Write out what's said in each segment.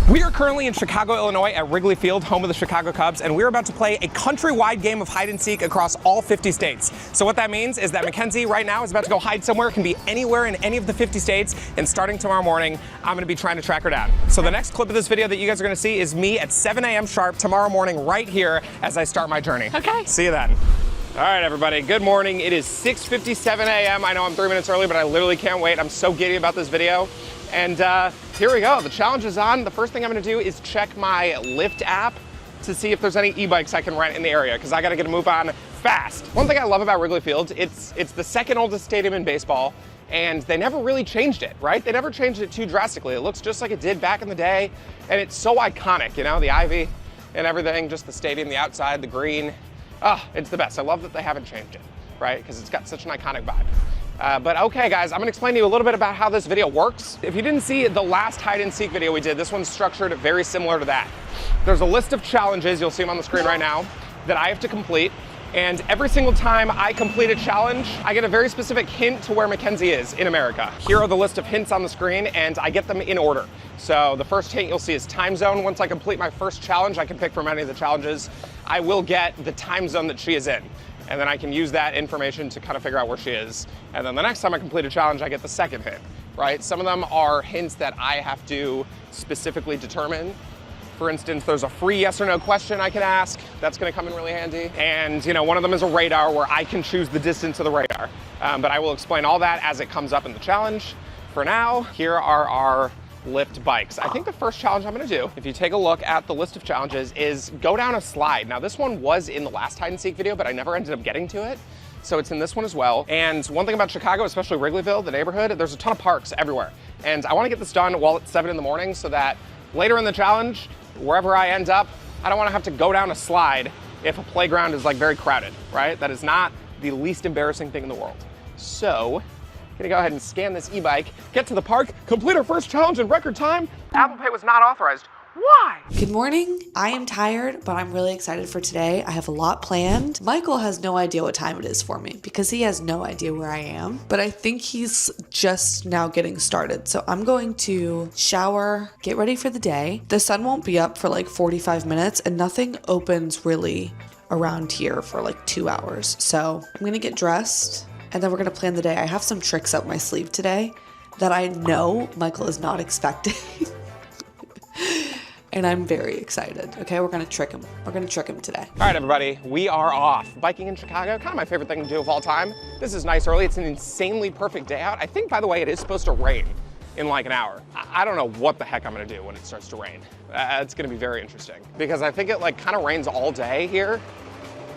We are currently in Chicago, Illinois at Wrigley Field, home of the Chicago Cubs, and we're about to play a countrywide game of hide and seek across all 50 states. So what that means is that Mackenzie right now is about to go hide somewhere. It can be anywhere in any of the 50 states, and starting tomorrow morning, I'm gonna be trying to track her down. So the next clip of this video that you guys are gonna see is me at 7 a.m. sharp tomorrow morning right here as I start my journey. Okay. See you then. All right, everybody, good morning. It is 6:57 a.m. I know I'm 3 minutes early, but I literally can't wait. I'm so giddy about this video. And here we go, the challenge is on. The first thing I'm gonna do is check my Lyft app to see if there's any e-bikes I can rent in the area, because I gotta get a move on fast. One thing I love about Wrigley Field, it's the second oldest stadium in baseball, and they never really changed it, right? They never changed it too drastically. It looks just like it did back in the day, and it's so iconic, you know, the ivy and everything, just the stadium, the outside, the green. Oh, it's the best. I love that they haven't changed it, right? Because it's got such an iconic vibe. But okay, guys, I'm gonna explain to you a little bit about how this video works. If you didn't see the last hide and seek video we did, this one's structured very similar to that. There's a list of challenges, you'll see them on the screen right now, that I have to complete. And every single time I complete a challenge, I get a very specific hint to where Mackenzie is in America. Here are the list of hints on the screen, and I get them in order. So the first hint you'll see is time zone. Once I complete my first challenge, I can pick from any of the challenges. I will get the time zone that she is in. And then I can use that information to kind of figure out where she is. And then the next time I complete a challenge, I get the second hint, right? Some of them are hints that I have to specifically determine. For instance, there's a free yes or no question I can ask. That's gonna come in really handy. And you know, one of them is a radar where I can choose the distance of the radar. But I will explain all that as it comes up in the challenge. For now, here are our Lyft bikes. I think the first challenge I'm gonna do, if you take a look at the list of challenges, is go down a slide. Now this one was in the last hide and seek video, but I never ended up getting to it. So it's in this one as well. And one thing about Chicago, especially Wrigleyville, the neighborhood, there's a ton of parks everywhere. And I wanna get this done while it's 7 in the morning so that later in the challenge, wherever I end up, I don't wanna have to go down a slide if a playground is like very crowded, right? That is not the least embarrassing thing in the world. So, gonna go ahead and scan this e-bike, get to the park, complete our first challenge in record time. Apple Pay was not authorized. Why? Good morning. I am tired, but I'm really excited for today. I have a lot planned. Michael has no idea what time it is for me because he has no idea where I am, but I think he's just now getting started. So I'm going to shower, get ready for the day. The sun won't be up for like 45 minutes and nothing opens really around here for like 2 hours. So I'm gonna get dressed and then we're gonna plan the day. I have some tricks up my sleeve today that I know Michael is not expecting. And I'm very excited. Okay, we're gonna trick him. We're gonna trick him today. All right, everybody, we are off. Biking in Chicago, kind of my favorite thing to do of all time. This is nice early. It's an insanely perfect day out. I think, by the way, it is supposed to rain in like an hour. I don't know what the heck I'm gonna do when it starts to rain. It's gonna be very interesting because I think it like kind of rains all day here.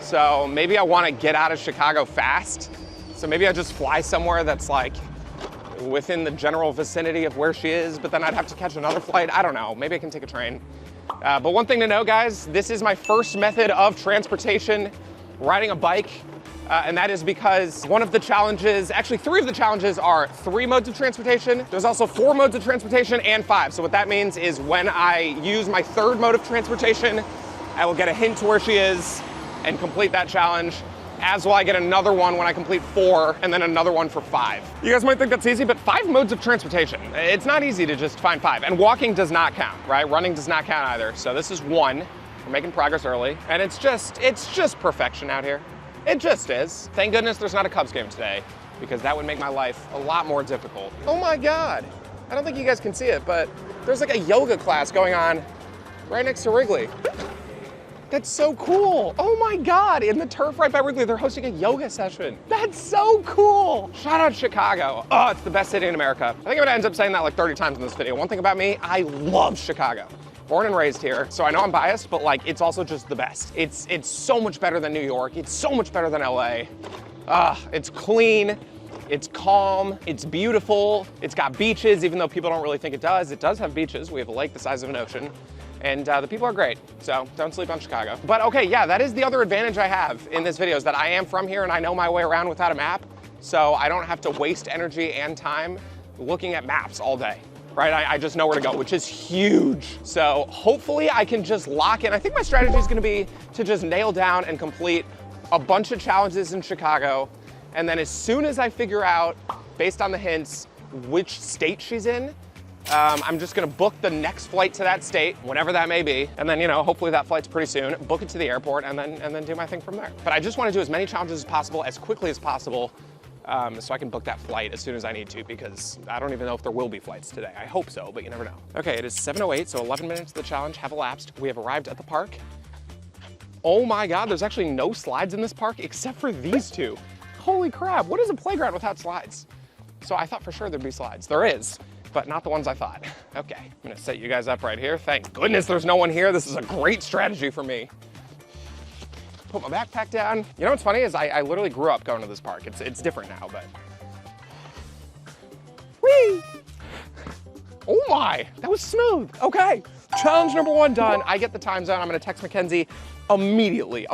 So maybe I wanna get out of Chicago fast. So maybe I just fly somewhere that's like within the general vicinity of where she is, but then I'd have to catch another flight. I don't know, maybe I can take a train. But one thing to know, guys, this is my first method of transportation, riding a bike. And that is because one of the challenges, actually 3 of the challenges are 3 modes of transportation. There's also 4 modes of transportation and 5. So what that means is when I use my 3rd mode of transportation, I will get a hint to where she is and complete that challenge. As will I get another one when I complete 4, and then another one for 5. You guys might think that's easy, but 5 modes of transportation. It's not easy to just find 5. And walking does not count, right? Running does not count either. So this is 1. We're making progress early. And it's just perfection out here. It just is. Thank goodness there's not a Cubs game today, because that would make my life a lot more difficult. Oh my God. I don't think you guys can see it, but there's like a yoga class going on right next to Wrigley. That's so cool. Oh my God, in the turf right by Wrigley, they're hosting a yoga session. That's so cool. Shout out Chicago. Oh, it's the best city in America. I think I'm gonna end up saying that like 30 times in this video. One thing about me, I love Chicago. Born and raised here, so I know I'm biased, but like, it's also just the best. It's so much better than New York. It's so much better than LA. It's clean, it's calm, it's beautiful. It's got beaches, even though people don't really think it does. It does have beaches. We have a lake the size of an ocean. And the people are great, so don't sleep on Chicago. But okay, yeah, that is the other advantage I have in this video is that I am from here and I know my way around without a map, so I don't have to waste energy and time looking at maps all day, right? I just know where to go, which is huge. So hopefully I can just lock in. I think my strategy is gonna be to just nail down and complete a bunch of challenges in Chicago, and then as soon as I figure out, based on the hints, which state she's in, I'm just gonna book the next flight to that state, whenever that may be, and then, you know, hopefully that flight's pretty soon, book it to the airport, and then do my thing from there. But I just wanna do as many challenges as possible, as quickly as possible, so I can book that flight as soon as I need to, because I don't even know if there will be flights today. I hope so, but you never know. Okay, it is 7:08, so 11 minutes of the challenge have elapsed. We have arrived at the park. Oh my God, there's actually no slides in this park except for these two. Holy crap, what is a playground without slides? So I thought for sure there'd be slides. There is, but not the ones I thought. Okay, I'm gonna set you guys up right here. Thank goodness there's no one here. This is a great strategy for me. Put my backpack down. You know what's funny is I literally grew up going to this park. It's different now, but. Whee! Oh my, that was smooth. Okay, challenge number 1 done. I get the time zone. I'm gonna text Mackenzie immediately.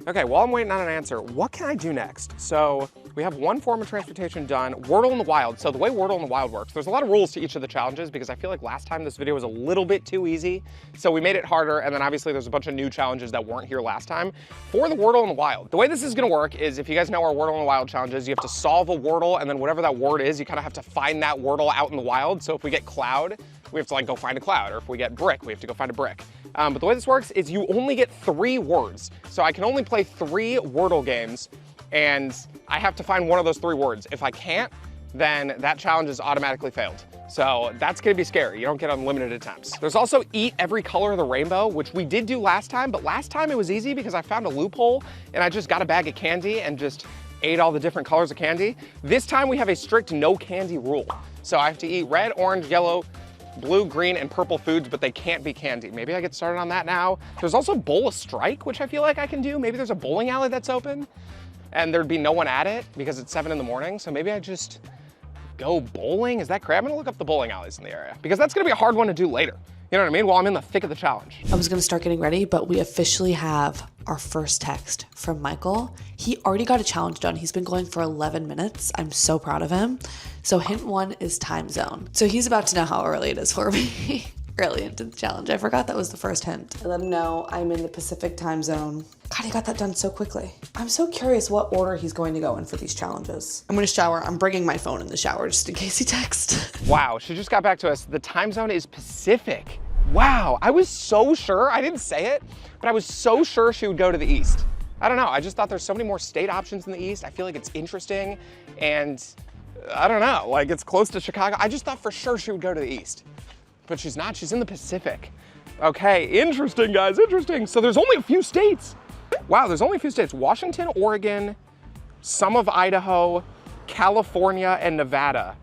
Okay, while I'm waiting on an answer, what can I do next? So we have 1 form of transportation done, Wordle in the Wild. So the way Wordle in the Wild works, there's a lot of rules to each of the challenges because I feel like last time this video was a little bit too easy. So we made it harder, and then obviously there's a bunch of new challenges that weren't here last time. For the Wordle in the Wild, the way this is gonna work is, if you guys know our Wordle in the Wild challenges, you have to solve a Wordle, and then whatever that word is, you kind of have to find that Wordle out in the wild. So if we get cloud, we have to like go find a cloud, or if we get brick, we have to go find a brick. But the way this works is you only get 3 words. So I can only play 3 Wordle games, and I have to find one of those 3 words. If I can't, then that challenge is automatically failed. So that's gonna be scary. You don't get unlimited attempts. There's also eat every color of the rainbow, which we did do last time, but last time it was easy because I found a loophole and I just got a bag of candy and just ate all the different colors of candy. This time we have a strict no candy rule. So I have to eat red, orange, yellow, blue, green, and purple foods, but they can't be candy. Maybe I get started on that now. There's also Bowl a Strike, which I feel like I can do. Maybe there's a bowling alley that's open and there'd be no one at it because it's 7 in the morning. So maybe I just go bowling. Is that correct? I'm gonna look up the bowling alleys in the area because that's gonna be a hard one to do later. You know what I mean? While I'm in the thick of the challenge. I was gonna start getting ready, but we officially have our first text from Michael. He already got a challenge done. He's been going for 11 minutes. I'm so proud of him. So hint 1 is time zone. So he's about to know how early it is for me. Early into the challenge. I forgot that was the first hint. I let him know I'm in the Pacific time zone. God, he got that done so quickly. I'm so curious what order he's going to go in for these challenges. I'm gonna shower. I'm bringing my phone in the shower just in case he texts. Wow, she just got back to us. The time zone is Pacific. Wow, I was so sure, I didn't say it, but I was so sure she would go to the east. I don't know, I just thought there's so many more state options in the east. I feel like it's interesting, and I don't know, like it's close to Chicago. I just thought for sure she would go to the east, but she's not, she's in the Pacific. Okay, interesting guys, interesting. So there's only a few states. Wow, there's only a few states. Washington, Oregon, some of Idaho, California, and Nevada.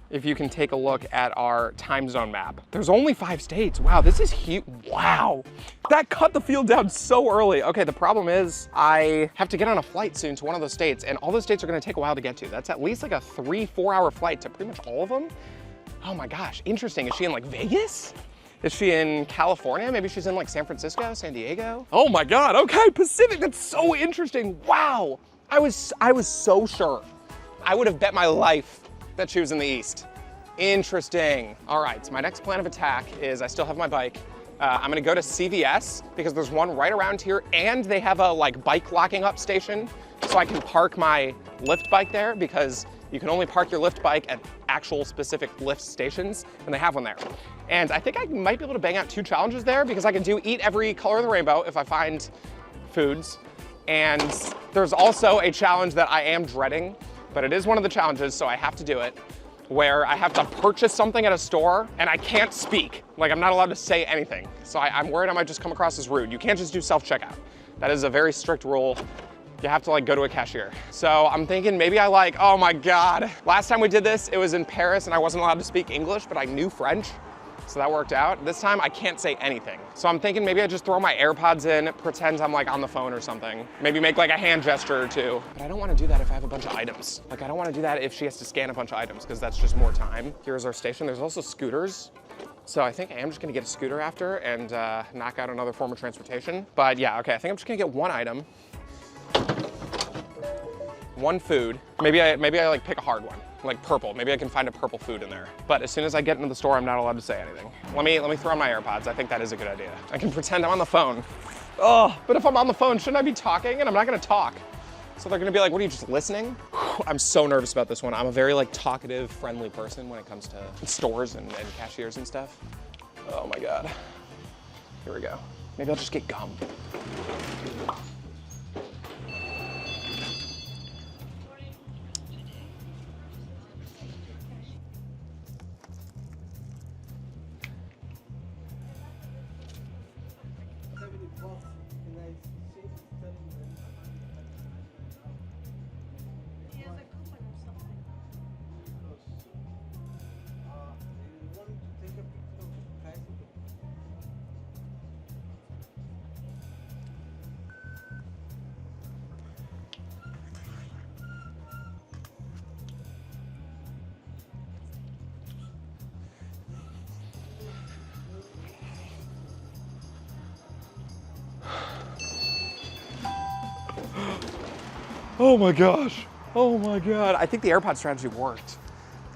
If you can take a look at our time zone map. There's only 5 states. Wow, this is huge. Wow, that cut the field down so early. Okay, the problem is I have to get on a flight soon to one of those states, and all those states are gonna take a while to get to. That's at least like a 3-4 hour flight to pretty much all of them. Oh my gosh, interesting. Is she in like Vegas? Is she in California? Maybe she's in like San Francisco, San Diego? Oh my God, okay, Pacific, that's so interesting. Wow, I was so sure. I would have bet my life that she was in the east. Interesting. All right, so my next plan of attack is I still have my bike. I'm gonna go to CVS because there's one right around here and they have a like bike locking up station so I can park my Lyft bike there because you can only park your Lyft bike at actual specific Lyft stations and they have one there. And I think I might be able to bang out 2 challenges there because I can do eat every color of the rainbow if I find foods. And there's also a challenge that I am dreading, but it is one of the challenges, so I have to do it, where I have to purchase something at a store and I can't speak. Like I'm not allowed to say anything. So I'm worried I might just come across as rude. You can't just do self-checkout. That is a very strict rule. You have to like go to a cashier. So I'm thinking maybe I like, oh my God. Last time we did this, it was in Paris and I wasn't allowed to speak English, but I knew French. So that worked out. This time I can't say anything. So I'm thinking maybe I just throw my AirPods in, pretend I'm like on the phone or something. Maybe make like a hand gesture or 2. But I don't want to do that if I have a bunch of items. Like I don't want to do that if she has to scan a bunch of items because that's just more time. Here's our station. There's also scooters. So I think I am just gonna get a scooter after and knock out another form of transportation. But yeah, okay, I think I'm just gonna get 1 item. 1 food. Maybe I like pick a hard one. Like purple, maybe I can find a purple food in there. But as soon as I get into the store, I'm not allowed to say anything. Let me throw on my AirPods. I think that is a good idea. I can pretend I'm on the phone. Oh, but if I'm on the phone, shouldn't I be talking? And I'm not gonna talk. So they're gonna be like, what are you, just listening? I'm so nervous about this one. I'm a very like talkative, friendly person when it comes to stores and cashiers and stuff. Oh my God. Here we go. Maybe I'll just get gum. Oh my gosh. Oh my God. I think the AirPod strategy worked.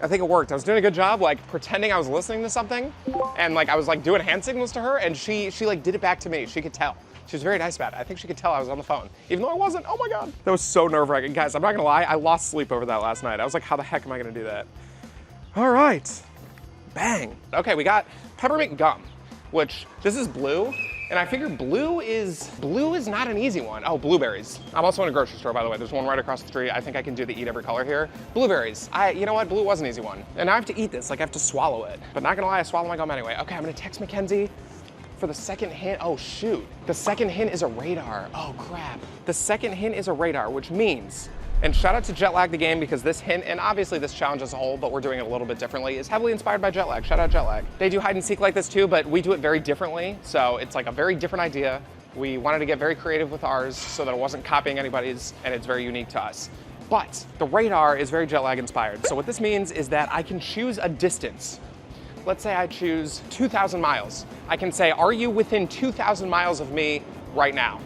I think it worked. I was doing a good job, like pretending I was listening to something, and like I was like doing hand signals to her, and she like did it back to me. She could tell. She was very nice about it. I think she could tell I was on the phone, even though I wasn't. Oh my God. That was so nerve-wracking. Guys, I'm not gonna lie, I lost sleep over that last night. I was like, how the heck am I gonna do that? All right. Bang. Okay, we got peppermint gum, which this is blue. And I figured blue is not an easy one. Oh, blueberries. I'm also in a grocery store, by the way. There's one right across the street. I think I can do the eat every color here. Blueberries. You know what? Blue was an easy one. And now I have to eat this, like I have to swallow it. But not gonna lie, I swallow my gum anyway. Okay, I'm gonna text Mackenzie for the second hint. Oh shoot. The second hint is a radar. Oh crap. The second hint is a radar, which means, and shout out to Jetlag the game, because this hint, and obviously this challenge as a whole, but we're doing it a little bit differently, is heavily inspired by Jetlag. Shout out Jetlag. They do hide and seek like this too, but we do it very differently. So it's like a very different idea. We wanted to get very creative with ours so that it wasn't copying anybody's, and it's very unique to us. But the radar is very Jetlag inspired. So what this means is that I can choose a distance. Let's say I choose 2,000 miles. I can say, are you within 2,000 miles of me right now?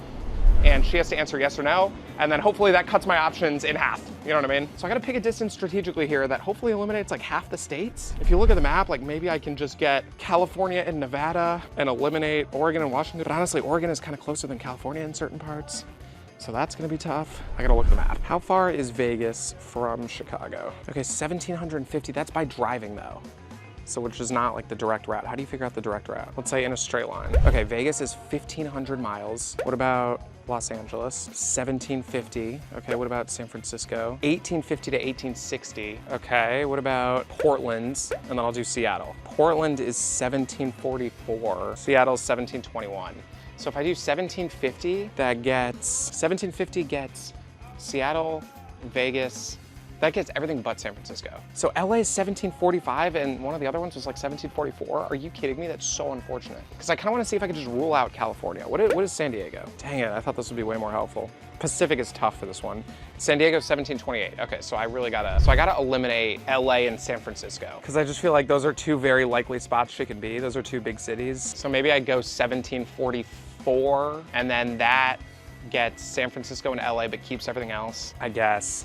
And she has to answer yes or no, and then hopefully that cuts my options in half, you know what I mean? So I gotta pick a distance strategically here that hopefully eliminates like half the states. If you look at the map, like maybe I can just get California and Nevada and eliminate Oregon and Washington, but honestly, Oregon is kind of closer than California in certain parts. So that's gonna be tough. I gotta look at the map. How far is Vegas from Chicago? Okay, 1,750, that's by driving though. So which is not like the direct route. How do you figure out the direct route? Let's say in a straight line. Okay, Vegas is 1,500 miles. What about Los Angeles? 1,750. Okay, what about San Francisco? 1,850 to 1,860. Okay, what about Portland? And then I'll do Seattle. Portland is 1,744. Seattle's 1,721. So if I do 1,750, that gets, 1,750 gets Seattle, Vegas, that gets everything but San Francisco. So LA is 1,745 and one of the other ones was like 1,744. Are you kidding me? That's so unfortunate. Because I kind of want to see if I could just rule out California. What is San Diego? Dang it, I thought this would be way more helpful. Pacific is tough for this one. San Diego 1,728. Okay, so I gotta eliminate LA and San Francisco. Because I just feel like those are two very likely spots she could be. Those are two big cities. So maybe I go 1,744 and then that gets San Francisco and LA but keeps everything else, I guess.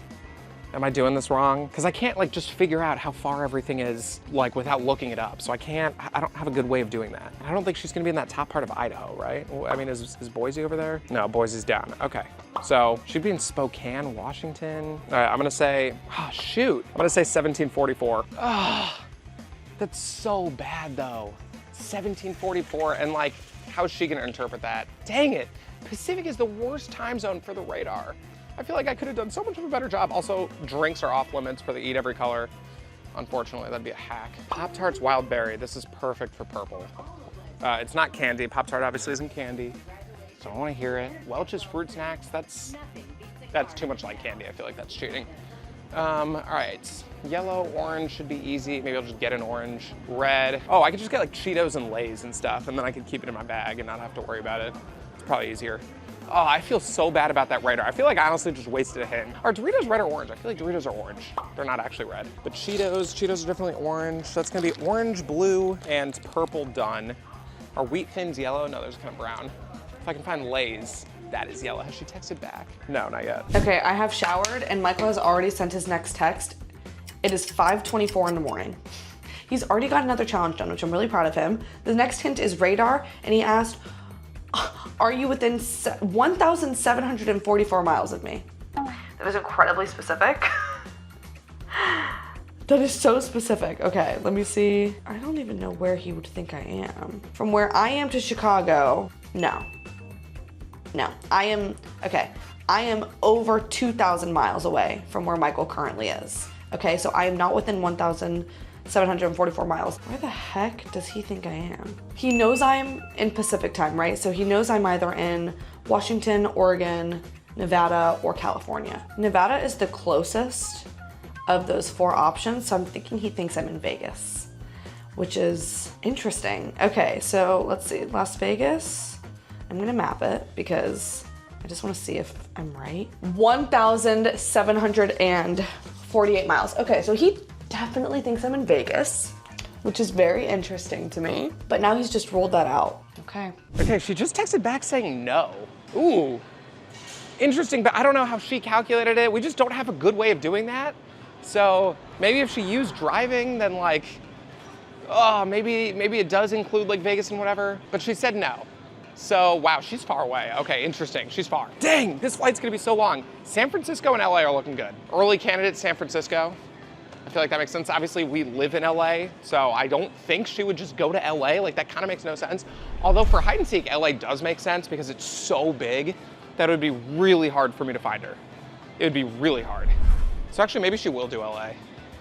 Am I doing this wrong? Because I can't like just figure out how far everything is like without looking it up. So I don't have a good way of doing that. I don't think she's gonna be in that top part of Idaho, right? I mean, is Boise over there? No, Boise's down, okay. So she'd be in Spokane, Washington. All right, I'm gonna say, oh shoot. I'm gonna say 1,744. Ah, that's so bad though. 1,744 and like, how is she gonna interpret that? Dang it, Pacific is the worst time zone for the radar. I feel like I could have done so much of a better job. Also, drinks are off limits for the eat every color. Unfortunately, that'd be a hack. Pop-Tarts Wild Berry. This is perfect for purple. It's not candy. Pop-Tart obviously isn't candy. So I want to hear it. Welch's Fruit Snacks. That's too much like candy. I feel like that's cheating. All right. Yellow, orange should be easy. Maybe I'll just get an orange. Red. Oh, I could just get like Cheetos and Lay's and stuff, and then I could keep it in my bag and not have to worry about it. It's probably easier. Oh, I feel so bad about that radar. I feel like I honestly just wasted a hint. Are Doritos red or orange? I feel like Doritos are orange. They're not actually red. But Cheetos are definitely orange. So that's gonna be orange, blue, and purple done. Are Wheat Thins yellow? No, there's kind of brown. If I can find Lay's, that is yellow. Has she texted back? No, not yet. Okay, I have showered and Michael has already sent his next text. It is 5:24 in the morning. He's already got another challenge done, which I'm really proud of him. The next hint is radar, and he asked, are you within 1,744 miles of me? That is incredibly specific. That is so specific. Okay, let me see. I don't even know where he would think I am. From where I am to Chicago, no. No, I am over 2,000 miles away from where Michael currently is. Okay, so I am not within 1,744 miles. Where the heck does he think I am? He knows I'm in Pacific time, right? So he knows I'm either in Washington, Oregon, Nevada, or California. Nevada is the closest of those 4 options, so I'm thinking he thinks I'm in Vegas, which is interesting. Okay, so let's see, Las Vegas. I'm gonna map it because I just wanna see if I'm right. 1,748 miles. Okay, so he definitely thinks I'm in Vegas, which is very interesting to me, but now he's just rolled that out. Okay. Okay, she just texted back saying no. Ooh, interesting, but I don't know how she calculated it. We just don't have a good way of doing that. So maybe if she used driving, then like, oh, maybe it does include like Vegas and whatever, but she said no. So wow, she's far away. Okay, interesting, she's far. Dang, this flight's gonna be so long. San Francisco and LA are looking good. Early candidate, San Francisco. I feel like that makes sense. Obviously we live in LA, so I don't think she would just go to LA. Like that kind of makes no sense. Although for hide and seek, LA does make sense because it's so big that it would be really hard for me to find her. It would be really hard. So actually, maybe she will do LA.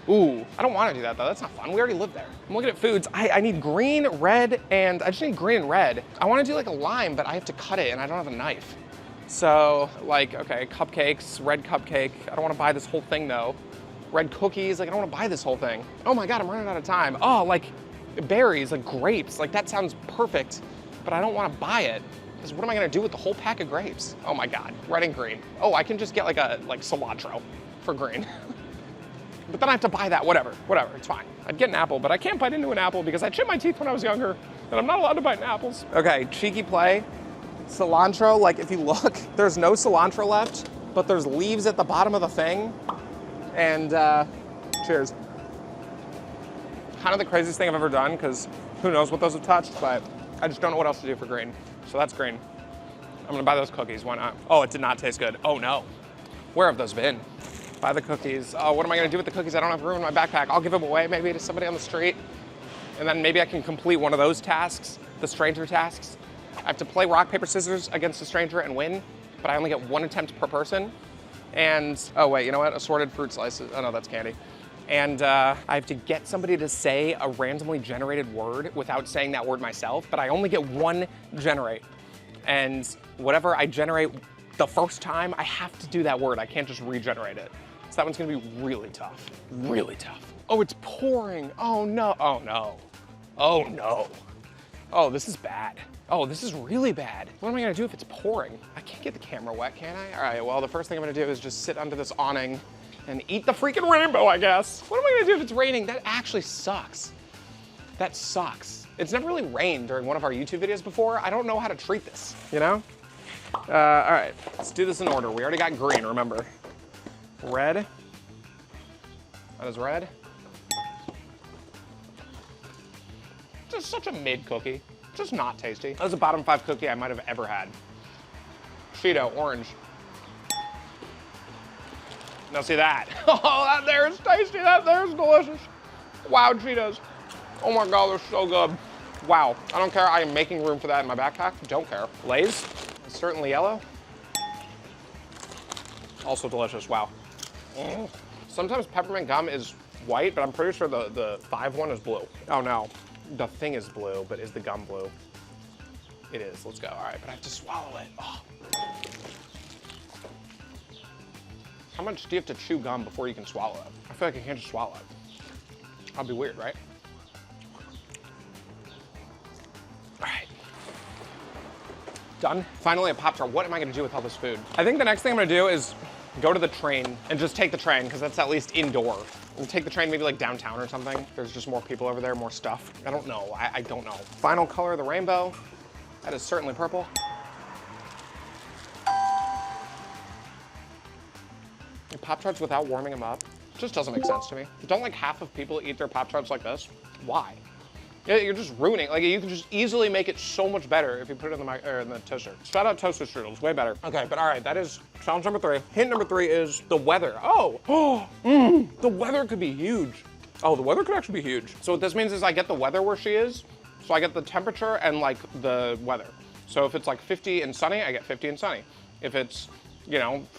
Ooh, I don't want to do that though. That's not fun. We already live there. I'm looking at foods. I need green, red, and I just need green and red. I want to do like a lime, but I have to cut it and I don't have a knife. So like, okay, cupcakes, red cupcake. I don't want to buy this whole thing though. Red cookies, like I don't want to buy this whole thing. Oh my God, I'm running out of time. Oh, like berries, like grapes. Like that sounds perfect, but I don't want to buy it. Because what am I gonna do with the whole pack of grapes? Oh my God, red and green. Oh, I can just get like cilantro for green. But then I have to buy that, whatever, it's fine. I'd get an apple, but I can't bite into an apple because I chipped my teeth when I was younger, and I'm not allowed to bite in apples. Okay, cheeky play. Cilantro, like if you look, there's no cilantro left, but there's leaves at the bottom of the thing. And cheers. Kind of the craziest thing I've ever done, because who knows what those have touched, but I just don't know what else to do for green. So that's green. I'm gonna buy those cookies, why not? Oh, it did not taste good. Oh no. Where have those been? Buy the cookies. Oh, what am I gonna do with the cookies? I don't have room in my backpack. I'll give them away maybe to somebody on the street. And then maybe I can complete one of those tasks, the stranger tasks. I have to play rock, paper, scissors against a stranger and win, but I only get 1 attempt per person. And, oh wait, you know what? Assorted fruit slices. Oh no, that's candy. And I have to get somebody to say a randomly generated word without saying that word myself, but I only get 1 generate. And whatever I generate the first time, I have to do that word. I can't just regenerate it. So that one's gonna be really tough, really tough. Oh, it's pouring. Oh no, oh no. Oh no. Oh, this is bad. Oh, this is really bad. What am I gonna do if it's pouring? I can't get the camera wet, can I? All right, well, the first thing I'm gonna do is just sit under this awning and eat the freaking rainbow, I guess. What am I gonna do if it's raining? That actually sucks. That sucks. It's never really rained during one of our YouTube videos before. I don't know how to treat this, you know? All right, let's do this in order. We already got green, remember. Red. That is red. Just such a mid cookie. Just not tasty. That was a bottom 5 cookie I might have ever had. Cheeto, orange. Now see that. Oh, that there is tasty. That there is delicious. Wow, Cheetos. Oh my God, they're so good. Wow, I don't care. I am making room for that in my backpack. Don't care. Lay's, certainly yellow. Also delicious, wow. Mm. Sometimes peppermint gum is white, but I'm pretty sure the 5 one is blue. Oh no, the thing is blue, but is the gum blue? It is, let's go. All right, but I have to swallow it. Oh. How much do you have to chew gum before you can swallow it? I feel like I can't just swallow it. That'd be weird, right? All right. Done. Finally a Pop-Tart. What am I gonna do with all this food? I think the next thing I'm gonna do is go to the train and just take the train, because that's at least indoor. We'll take the train maybe like downtown or something. There's just more people over there, more stuff. I don't know, I don't know. Final color of the rainbow. That is certainly purple. Pop-Tarts without warming them up just doesn't make sense to me. Don't like half of people eat their Pop-Tarts like this? Why? You're just ruining, like you can just easily make it so much better if you put it in the toaster. Shout out toaster strudels, way better. Okay, but all right, that is challenge number 3. Hint number 3 is the weather. The weather could be huge. Oh, the weather could actually be huge. So what this means is I get the weather where she is, so I get the temperature and like the weather. So if it's like 50 and sunny, I get 50 and sunny. If it's,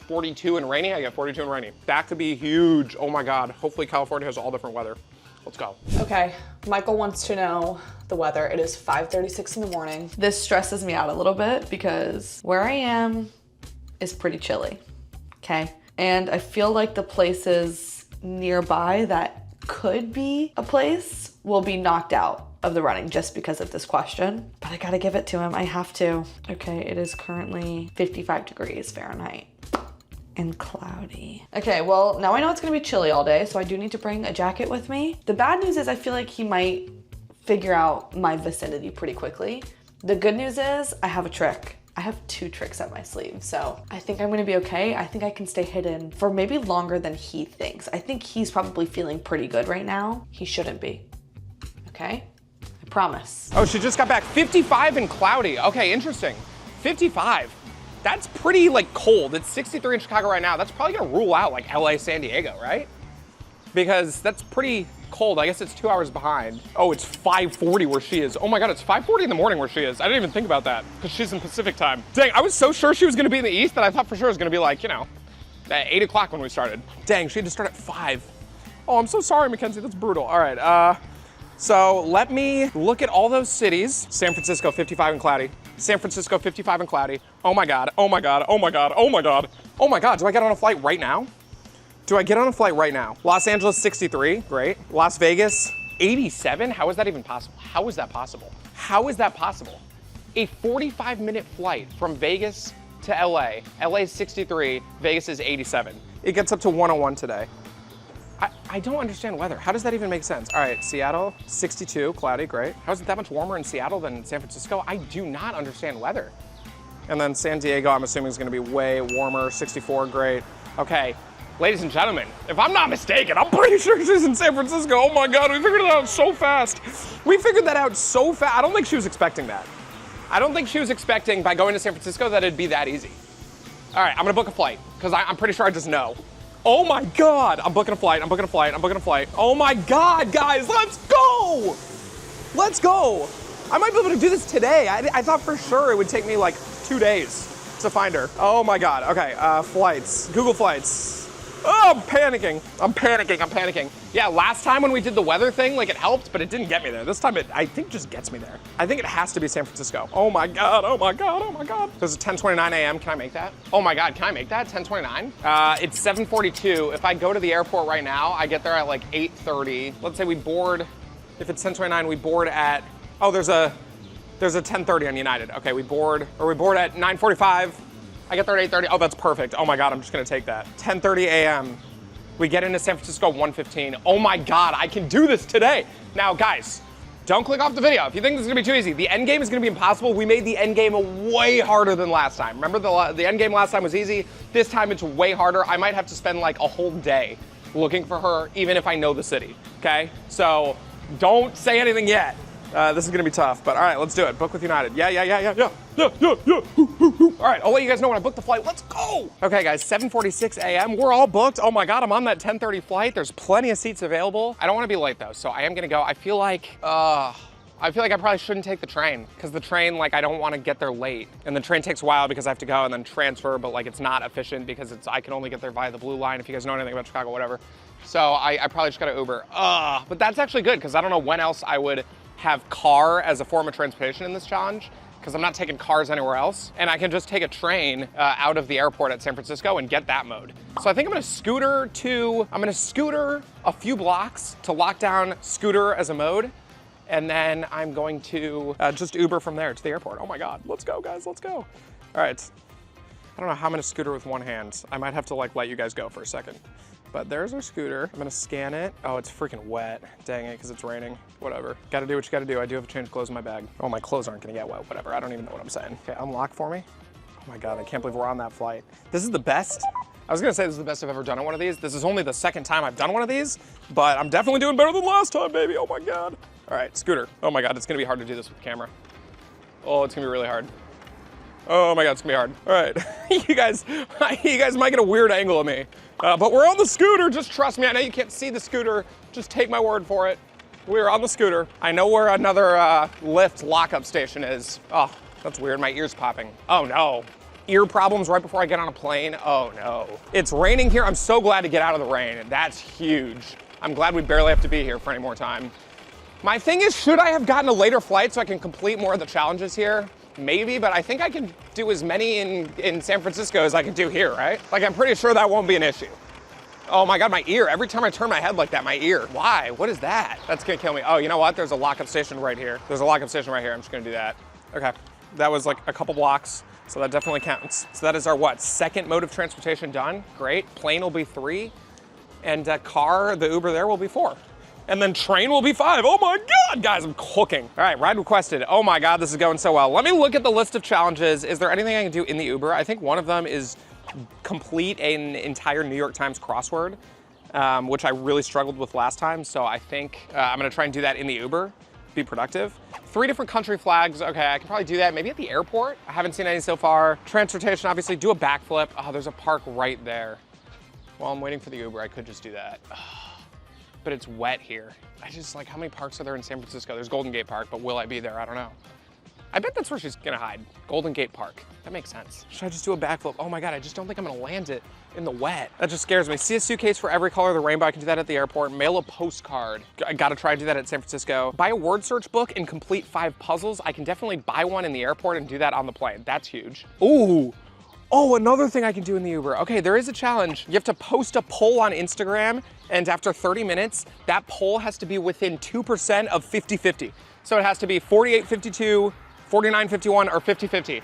42 and rainy, I get 42 and rainy. That could be huge. Oh my God. Hopefully California has all different weather. Let's go. Okay, Michael wants to know the weather. It is 5:36 in the morning. This stresses me out a little bit because where I am is pretty chilly, okay? And I feel like the places nearby that could be a place will be knocked out of the running just because of this question. But I gotta give it to him, I have to. Okay, it is currently 55 degrees Fahrenheit. And cloudy. Okay, well, now I know it's gonna be chilly all day, so I do need to bring a jacket with me. The bad news is I feel like he might figure out my vicinity pretty quickly. The good news is I have a trick. I have 2 tricks up my sleeve, so I think I'm gonna be okay. I think I can stay hidden for maybe longer than he thinks. I think he's probably feeling pretty good right now. He shouldn't be, okay? I promise. Oh, she just got back. 55 and cloudy. Okay, interesting. 55. That's pretty like cold. It's 63 in Chicago right now. That's probably gonna rule out like LA, San Diego, right? Because that's pretty cold. I guess it's 2 hours behind. Oh, it's 5:40 where she is. Oh my God, it's 5:40 in the morning where she is. I didn't even think about that because she's in Pacific time. Dang, I was so sure she was gonna be in the East that I thought for sure it was gonna be like, at 8 o'clock when we started. Dang, she had to start at 5. Oh, I'm so sorry, Mackenzie, that's brutal. All right, so let me look at all those cities. San Francisco, 55 and cloudy. San Francisco, 55 and cloudy. Oh my God, oh my God, oh my God, oh my God. Oh my God, do I get on a flight right now? Do I get on a flight right now? Los Angeles, 63, great. Las Vegas, 87? How is that even possible? How is that possible? How is that possible? A 45-minute flight from Vegas to LA. LA is 63, Vegas is 87. It gets up to 101 today. I don't understand weather. How does that even make sense? All right, Seattle, 62, cloudy, great. How is it that much warmer in Seattle than San Francisco? I do not understand weather. And then San Diego, I'm assuming is gonna be way warmer, 64, great. Okay, ladies and gentlemen, if I'm not mistaken, I'm pretty sure she's in San Francisco. Oh my God, we figured it out so fast. We figured that out so fast. I don't think she was expecting that. I don't think she was expecting by going to San Francisco that it'd be that easy. All right, I'm gonna book a flight because I'm pretty sure I just know. Oh my God, I'm booking a flight, I'm booking a flight, I'm booking a flight. Oh my God, guys, let's go! Let's go. I might be able to do this today. I thought for sure it would take me like 2 days to find her. Oh my God, okay, flights, Google Flights. Oh, I'm panicking, I'm panicking, I'm panicking. Yeah, last time when we did the weather thing, like it helped, but it didn't get me there. This time it, I think, just gets me there. I think it has to be San Francisco. Oh my God, oh my God, oh my God. This is 10:29 a.m., can I make that? Oh my God, can I make that, 10:29? It's 7:42. If I go to the airport right now, I get there at like 8:30. Let's say we board, if it's 10:29, we board at, oh, there's a 10:30 on United. Okay, we board at 9:45. I get there at 8:30. Oh, that's perfect. Oh my God, I'm just gonna take that. 10:30 a.m. We get into San Francisco 1:15. Oh my God, I can do this today. Now, guys, don't click off the video if you think this is gonna be too easy. The end game is gonna be impossible. We made the end game way harder than last time. Remember the end game last time was easy? This time it's way harder. I might have to spend like a whole day looking for her, even if I know the city, okay? So don't say anything yet. This is gonna be tough, but all right, let's do it. Book with United. Yeah. All right, I'll let you guys know when I book the flight. Let's go. Okay, guys, 7:46 a.m. We're all booked. Oh my God, I'm on that 10:30 flight. There's plenty of seats available. I don't want to be late though, so I am gonna go. I feel like I probably shouldn't take the train because the train, like, I don't want to get there late, and the train takes a while because I have to go and then transfer, but like it's not efficient because I can only get there via the Blue Line. If you guys know anything about Chicago, whatever. So I probably just got to Uber. But that's actually good because I don't know when else I would have car as a form of transportation in this challenge because I'm not taking cars anywhere else. And I can just take a train out of the airport at San Francisco and get that mode. So I think I'm gonna scooter a few blocks to lock down scooter as a mode. And then I'm going to just Uber from there to the airport. Oh my God, let's go guys, let's go. All right, I don't know how I'm gonna scooter with one hand. I might have to like let you guys go for a second. But there's our scooter. I'm gonna scan it. Oh, it's freaking wet. Dang it, because it's raining. Whatever. Gotta do what you gotta do. I do have to change clothes in my bag. Oh, my clothes aren't gonna get wet. Whatever. I don't even know what I'm saying. Okay, unlock for me. Oh my God, I can't believe we're on that flight. This is the best. I was gonna say this is the best I've ever done on one of these. This is only the second time I've done one of these, but I'm definitely doing better than last time, baby. Oh my God. All right, scooter. Oh my God, it's gonna be hard to do this with the camera. Oh, it's gonna be really hard. Oh my God, it's gonna be hard. All right, you guys might get a weird angle of me, but we're on the scooter, just trust me. I know you can't see the scooter, just take my word for it. We're on the scooter. I know where another lift lockup station is. Oh, that's weird, my ear's popping. Oh no, ear problems right before I get on a plane. Oh no. It's raining here, I'm so glad to get out of the rain. That's huge. I'm glad we barely have to be here for any more time. My thing is, should I have gotten a later flight so I can complete more of the challenges here? Maybe, but I think I can do as many in San Francisco as I can do here, right? Like, I'm pretty sure that won't be an issue. Oh my God, my ear. Every time I turn my head like that, my ear. Why? What is that? That's gonna kill me. Oh, you know what? There's a lockup station right here. There's a lockup station right here. I'm just gonna do that. Okay, that was like a couple blocks, so that definitely counts. So that is our what? Second mode of transportation done. Great. Plane will be 3, and car, the Uber there will be 4. And then train will be 5. Oh my God, guys, I'm cooking. All right, ride requested. Oh my God, this is going so well. Let me look at the list of challenges. Is there anything I can do in the Uber? I think one of them is complete an entire New York Times crossword, which I really struggled with last time. So I think I'm gonna try and do that in the Uber, be productive. 3 different country flags. Okay, I can probably do that maybe at the airport. I haven't seen any so far. Transportation, obviously, do a backflip. Oh, there's a park right there. While I'm waiting for the Uber, I could just do that. But it's wet here. I just, like, how many parks are there in San Francisco? There's Golden Gate Park, but will I be there? I don't know. I bet that's where she's gonna hide. Golden Gate Park. That makes sense. Should I just do a backflip? Oh my God, I just don't think I'm gonna land it in the wet. That just scares me. See a suitcase for every color of the rainbow. I can do that at the airport. Mail a postcard. I gotta try and do that at San Francisco. Buy a word search book and complete 5 puzzles. I can definitely buy one in the airport and do that on the plane. That's huge. Ooh. Oh, another thing I can do in the Uber. Okay, there is a challenge. You have to post a poll on Instagram, and after 30 minutes, that poll has to be within 2% of 50-50. So it has to be 48-52, 49-51, or 50-50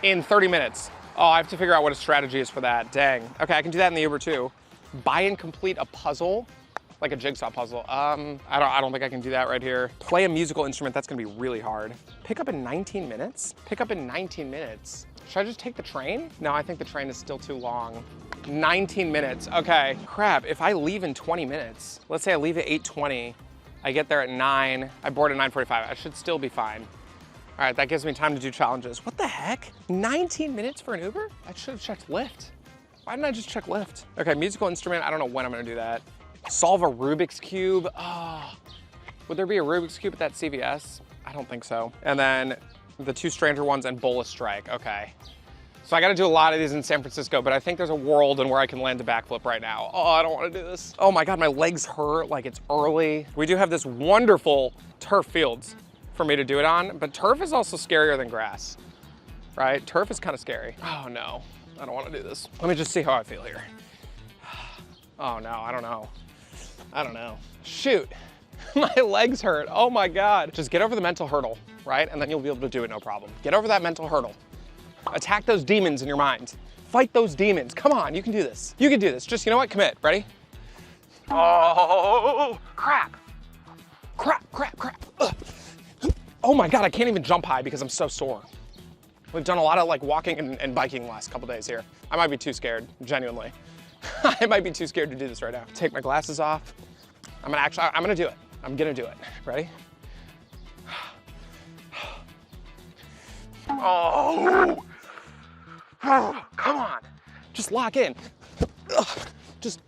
in 30 minutes. Oh, I have to figure out what a strategy is for that. Dang. Okay, I can do that in the Uber too. Buy and complete a puzzle, like a jigsaw puzzle. I don't think I can do that right here. Play a musical instrument, that's gonna be really hard. Pick up in 19 minutes? Pick up in 19 minutes. Should I just take the train? No, I think the train is still too long. 19 minutes, okay. Crap, if I leave in 20 minutes, let's say I leave at 8:20, I get there at 9, I board at 9:45, I should still be fine. All right, that gives me time to do challenges. What the heck? 19 minutes for an Uber? I should have checked Lyft. Why didn't I just check Lyft? Okay, musical instrument, I don't know when I'm gonna do that. Solve a Rubik's Cube, oh. Would there be a Rubik's Cube at that CVS? I don't think so. And then the 2 stranger ones and bowl a strike, okay. So I gotta do a lot of these in San Francisco, but I think there's a world in where I can land a backflip right now. Oh, I don't wanna do this. Oh my God, my legs hurt, like it's early. We do have this wonderful turf fields for me to do it on, but turf is also scarier than grass, right? Turf is kind of scary. Oh no, I don't wanna do this. Let me just see how I feel here. Oh no, I don't know. I don't know. Shoot, my legs hurt, oh my God. Just get over the mental hurdle, right? And then you'll be able to do it no problem. Get over that mental hurdle. Attack those demons in your mind. Fight those demons, come on, you can do this. You can do this, just, you know what, commit, ready? Oh, crap. Crap, crap, crap. Ugh. Oh my God, I can't even jump high because I'm so sore. We've done a lot of like walking and biking the last couple days here. I might be too scared, genuinely. I might be too scared to do this right now. Take my glasses off. I'm gonna do it. I'm gonna do it. Ready? Oh, come on. Just lock in. Just.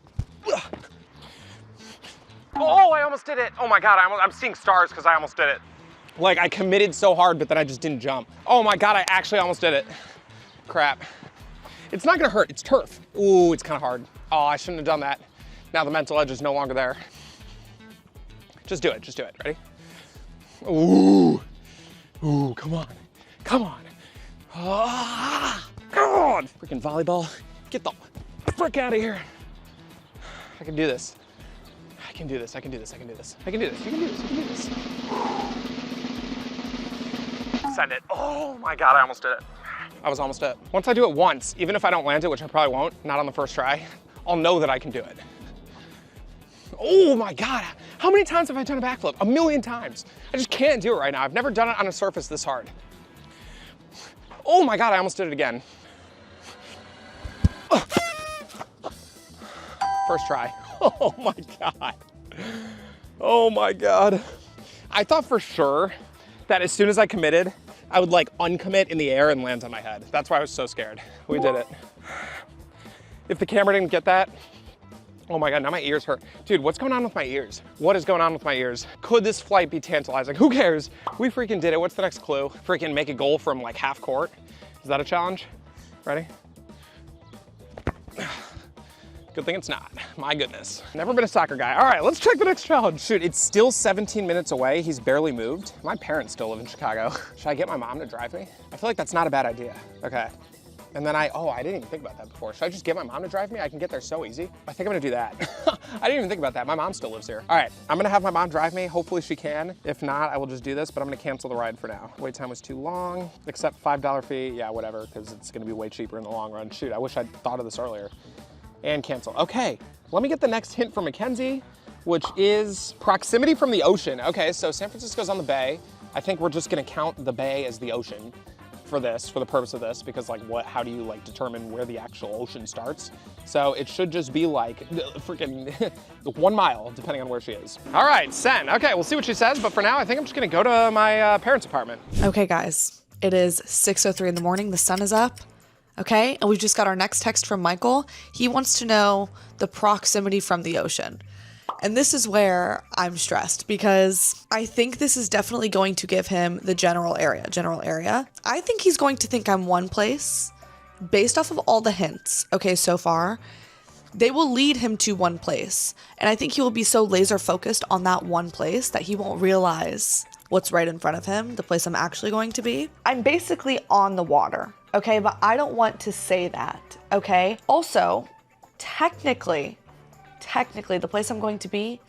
Oh, I almost did it. Oh my God, I'm seeing stars because I almost did it. Like I committed so hard, but then I just didn't jump. Oh my God, I actually almost did it. Crap. It's not gonna hurt, it's turf. Ooh, it's kind of hard. Oh, I shouldn't have done that. Now the mental edge is no longer there. Just do it, ready? Ooh, ooh, come on, come on. Ah, come on. Freaking volleyball, get the frick out of here. I can do this. I can do this, I can do this, I can do this. I can do this, you can do this, you can do this. Send it. Oh my God, I almost did it. I was almost it. Once I do it once, even if I don't land it, which I probably won't, not on the first try, I'll know that I can do it. Oh my God, how many times have I done a backflip? A million times. I just can't do it right now. I've never done it on a surface this hard. Oh my God, I almost did it again. First try. Oh my God. Oh my God. I thought for sure that as soon as I committed, I would like uncommit in the air and land on my head. That's why I was so scared. We did it. If the camera didn't get that, oh my God, now my ears hurt. Dude, what's going on with my ears? What is going on with my ears? Could this flight be tantalizing? Who cares? We freaking did it. What's the next clue? Freaking make a goal from like half court. Is that a challenge? Ready? Good thing it's not. My goodness. Never been a soccer guy. All right, let's check the next challenge. Shoot, it's still 17 minutes away. He's barely moved. My parents still live in Chicago. Should I get my mom to drive me? I feel like that's not a bad idea. Okay. And then I didn't even think about that before. Should I just get my mom to drive me? I can get there so easy. I think I'm gonna do that. I didn't even think about that. My mom still lives here. All right, I'm gonna have my mom drive me. Hopefully she can. If not, I will just do this, but I'm gonna cancel the ride for now. Wait time was too long, except $5 fee. Yeah, whatever, because it's gonna be way cheaper in the long run. Shoot, I wish I'd thought of this earlier. And cancel. Okay, let me get the next hint from Mackenzie, which is proximity from the ocean. Okay, so San Francisco's on the bay. I think we're just gonna count the bay as the ocean for the purpose of this, because like how do you like determine where the actual ocean starts? So it should just be like freaking 1 mile, depending on where she is. All right, send. Okay, we'll see what she says, but for now, I think I'm just gonna go to my parents' apartment. Okay, guys, it is 6:03 in the morning. The sun is up. Okay, and we've just got our next text from Michael. He wants to know the proximity from the ocean. And this is where I'm stressed, because I think this is definitely going to give him the general area. I think he's going to think I'm one place based off of all the hints, okay, so far. They will lead him to one place. And I think he will be so laser focused on that one place that he won't realize what's right in front of him, the place I'm actually going to be. I'm basically on the water, okay, but I don't want to say that, okay? Also, technically, the place I'm going to be,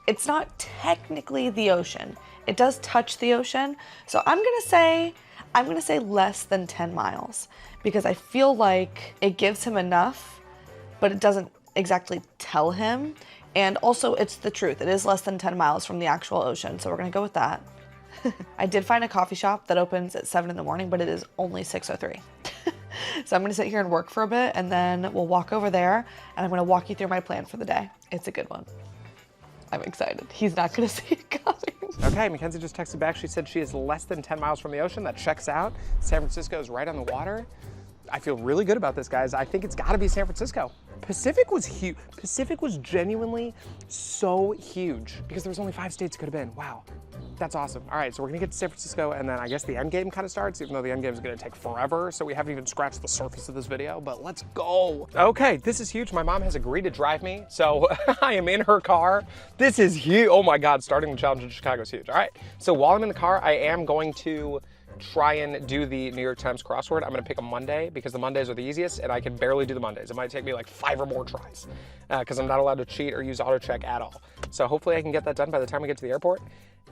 it's not technically the ocean. It does touch the ocean. So I'm gonna say less than 10 miles, because I feel like it gives him enough, but it doesn't exactly tell him. And also it's the truth. It is less than 10 miles from the actual ocean. So we're gonna go with that. I did find a coffee shop that opens at 7 in the morning, but it is only 6:03. So I'm gonna sit here and work for a bit, and then we'll walk over there, and I'm gonna walk you through my plan for the day. It's a good one. I'm excited. He's not gonna see it coming. Okay, Mackenzie just texted back. She said she is less than 10 miles from the ocean. That checks out. San Francisco is right on the water. I feel really good about this, guys. I think it's gotta be San Francisco. Pacific was huge. Pacific was genuinely so huge, because there was only 5 states it could have been. Wow, that's awesome. All right, so we're gonna get to San Francisco, and then I guess the end game kind of starts, even though the end game is gonna take forever, so we haven't even scratched the surface of this video, but let's go. Okay, this is huge. My mom has agreed to drive me, so I am in her car. This is huge. Oh my God, starting the challenge in Chicago is huge. All right, so while I'm in the car, I am going to try and do the New York Times crossword. I'm gonna pick a Monday, because the Mondays are the easiest, and I can barely do the Mondays. It might take me like 5 or more tries, because I'm not allowed to cheat or use auto check at all. So hopefully I can get that done by the time we get to the airport,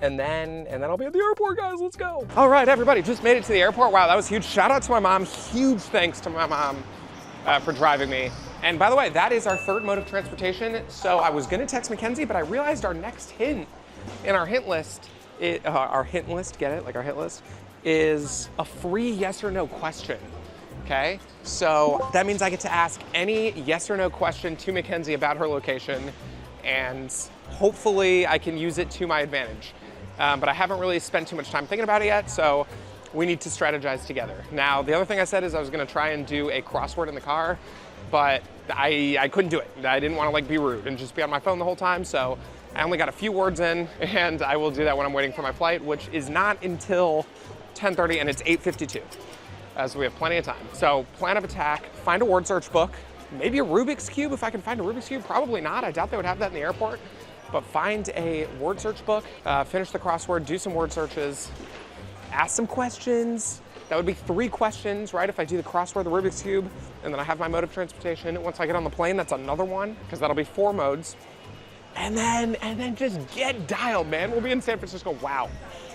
and then I'll be at the airport, guys. Let's go. All right, everybody, just made it to the airport. Wow, that was huge. Shout out to my mom. Huge thanks to my mom for driving me. And by the way, that is our 3rd mode of transportation. So I was gonna text Mackenzie, but I realized our next hint in our hint list, get it? Like our hit list, is a free yes or no question, okay? So that means I get to ask any yes or no question to Mackenzie about her location, and hopefully I can use it to my advantage. But I haven't really spent too much time thinking about it yet, so we need to strategize together. Now, the other thing I said is I was gonna try and do a crossword in the car, but I couldn't do it. I didn't wanna like be rude and just be on my phone the whole time, so I only got a few words in, and I will do that when I'm waiting for my flight, which is not until 10:30, and it's 8:52, so we have plenty of time. So plan of attack, find a word search book, maybe a Rubik's Cube if I can find a Rubik's Cube, probably not. I doubt they would have that in the airport, but find a word search book, finish the crossword, do some word searches, ask some questions. That would be 3 questions, right? If I do the crossword, the Rubik's Cube, and then I have my mode of transportation. Once I get on the plane, that's another one, because that'll be 4 modes. And then just get dialed, man. We'll be in San Francisco. Wow.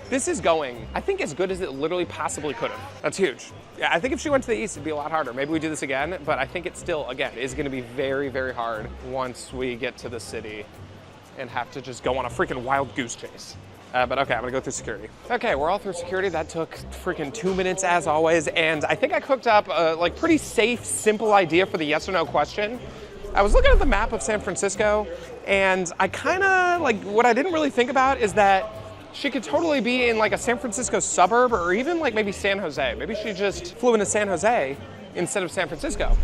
This is going, I think, as good as it literally possibly could have. That's huge. Yeah, I think if she went to the east, it'd be a lot harder. Maybe we do this again, but I think it still, again, is gonna be very, very hard once we get to the city and have to just go on a freaking wild goose chase. But okay, I'm gonna go through security. Okay, we're all through security. That took freaking 2 minutes as always. And I think I cooked up a like pretty safe, simple idea for the yes or no question. I was looking at the map of San Francisco, and I kinda, like, what I didn't really think about is that she could totally be in like a San Francisco suburb or even like maybe San Jose. Maybe she just flew into San Jose instead of San Francisco.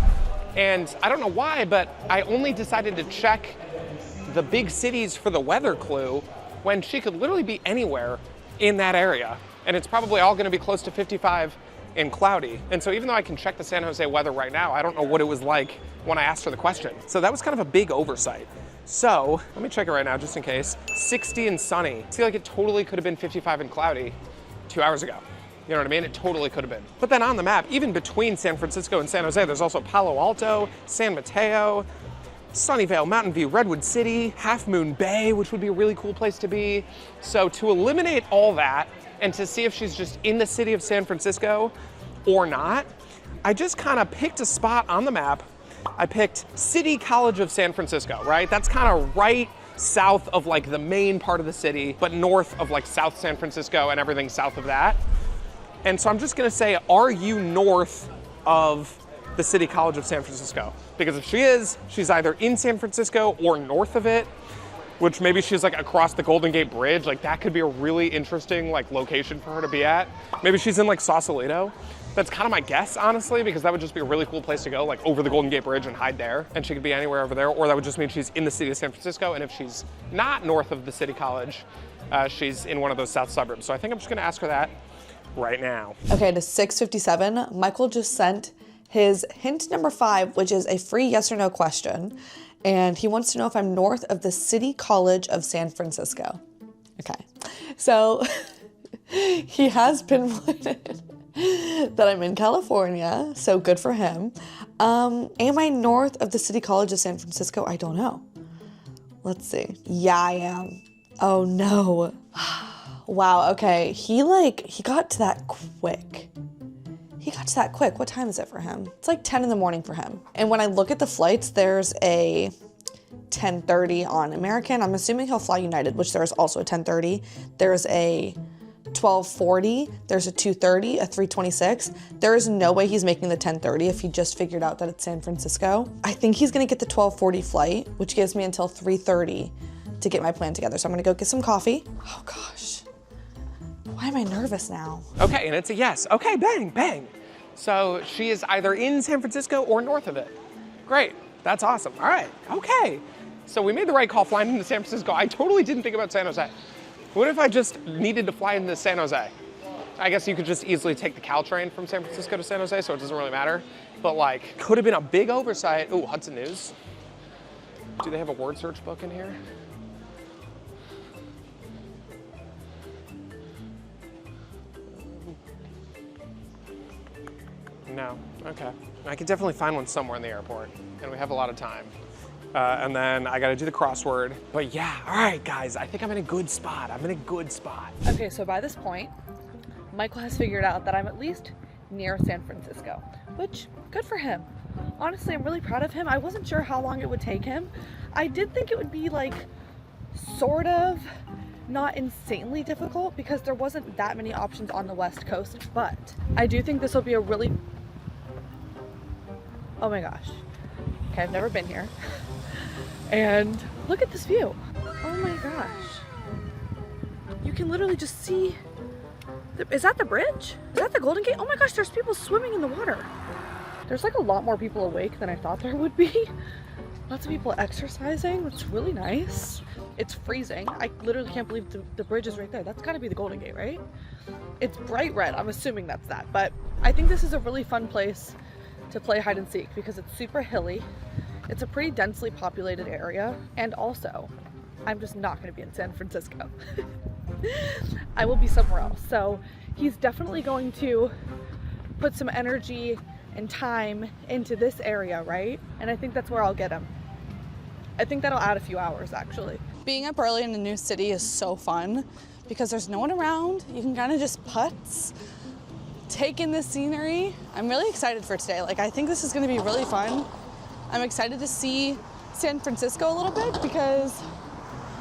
And I don't know why, but I only decided to check the big cities for the weather clue when she could literally be anywhere in that area. And it's probably all gonna be close to 55 and cloudy. And so even though I can check the San Jose weather right now, I don't know what it was like when I asked her the question. So that was kind of a big oversight. So let me check it right now just in case. 60 and sunny. I feel like it totally could have been 55 and cloudy 2 hours ago. You know what I mean? It totally could have been. But then on the map, even between San Francisco and San Jose, there's also Palo Alto, San Mateo, Sunnyvale, Mountain View, Redwood City, Half Moon Bay, which would be a really cool place to be. So to eliminate all that and to see if she's just in the city of San Francisco or not, I just kind of picked a spot on the map. I picked City College of San Francisco, right? That's kind of right south of like the main part of the city, but north of like South San Francisco and everything south of that. And so I'm just gonna say, are you north of the City College of San Francisco? Because if she is, she's either in San Francisco or north of it, which maybe she's like across the Golden Gate Bridge. Like that could be a really interesting like location for her to be at. Maybe she's in like Sausalito. That's kind of my guess, honestly, because that would just be a really cool place to go, like over the Golden Gate Bridge and hide there. And she could be anywhere over there, or that would just mean she's in the city of San Francisco. And if she's not north of the City College, she's in one of those south suburbs. So I think I'm just gonna ask her that right now. Okay, to 6:57, Michael just sent his hint number 5, which is a free yes or no question. And he wants to know if I'm north of the City College of San Francisco. Okay, so he has pinpointed that I'm in California, so good for him. Am I north of the City College of San Francisco? I don't know. Let's see. Yeah, I am. Oh no. Wow, okay. He got to that quick. What time is it for him? It's like 10 in the morning for him. And when I look at the flights, there's a 10:30 on American. I'm assuming he'll fly United, which there's also a 10:30. There's a 12:40, there's a 2:30, a 3:26. There is no way he's making the 10:30 if he just figured out that it's San Francisco. I think he's gonna get the 12:40 flight, which gives me until 3:30 to get my plan together. So I'm gonna go get some coffee. Oh gosh, why am I nervous now? Okay, and it's a yes. Okay, bang, bang. So she is either in San Francisco or north of it. Great, that's awesome. All right, okay. So we made the right call flying into San Francisco. I totally didn't think about San Jose. What if I just needed to fly into San Jose? I guess you could just easily take the Caltrain from San Francisco to San Jose, so it doesn't really matter. But like, could have been a big oversight. Ooh, Hudson News. Do they have a word search book in here? No, okay. I could definitely find one somewhere in the airport, and we have a lot of time. And then I gotta do the crossword. But yeah, all right, guys, I think I'm in a good spot. Okay, so by this point, Michael has figured out that I'm at least near San Francisco, which, good for him. Honestly, I'm really proud of him. I wasn't sure how long it would take him. I did think it would be like, sort of, not insanely difficult because there wasn't that many options on the West Coast, but I do think this will be a really, oh my gosh. Okay, I've never been here. And look at this view. Oh my gosh. You can literally just see, is that the bridge? Is that the Golden Gate? Oh my gosh, there's people swimming in the water. There's like a lot more people awake than I thought there would be. Lots of people exercising, which is really nice. It's freezing. I literally can't believe the bridge is right there. That's gotta be the Golden Gate, right? It's bright red, I'm assuming that's that. But I think this is a really fun place to play hide and seek because it's super hilly. It's a pretty densely populated area. And also, I'm just not gonna be in San Francisco. I will be somewhere else. So he's definitely going to put some energy and time into this area, right? And I think that's where I'll get him. I think that'll add a few hours, actually. Being up early in a new city is so fun because there's no one around. You can kind of just putz, take in the scenery. I'm really excited for today. Like, I think this is gonna be really fun. I'm excited to see San Francisco a little bit because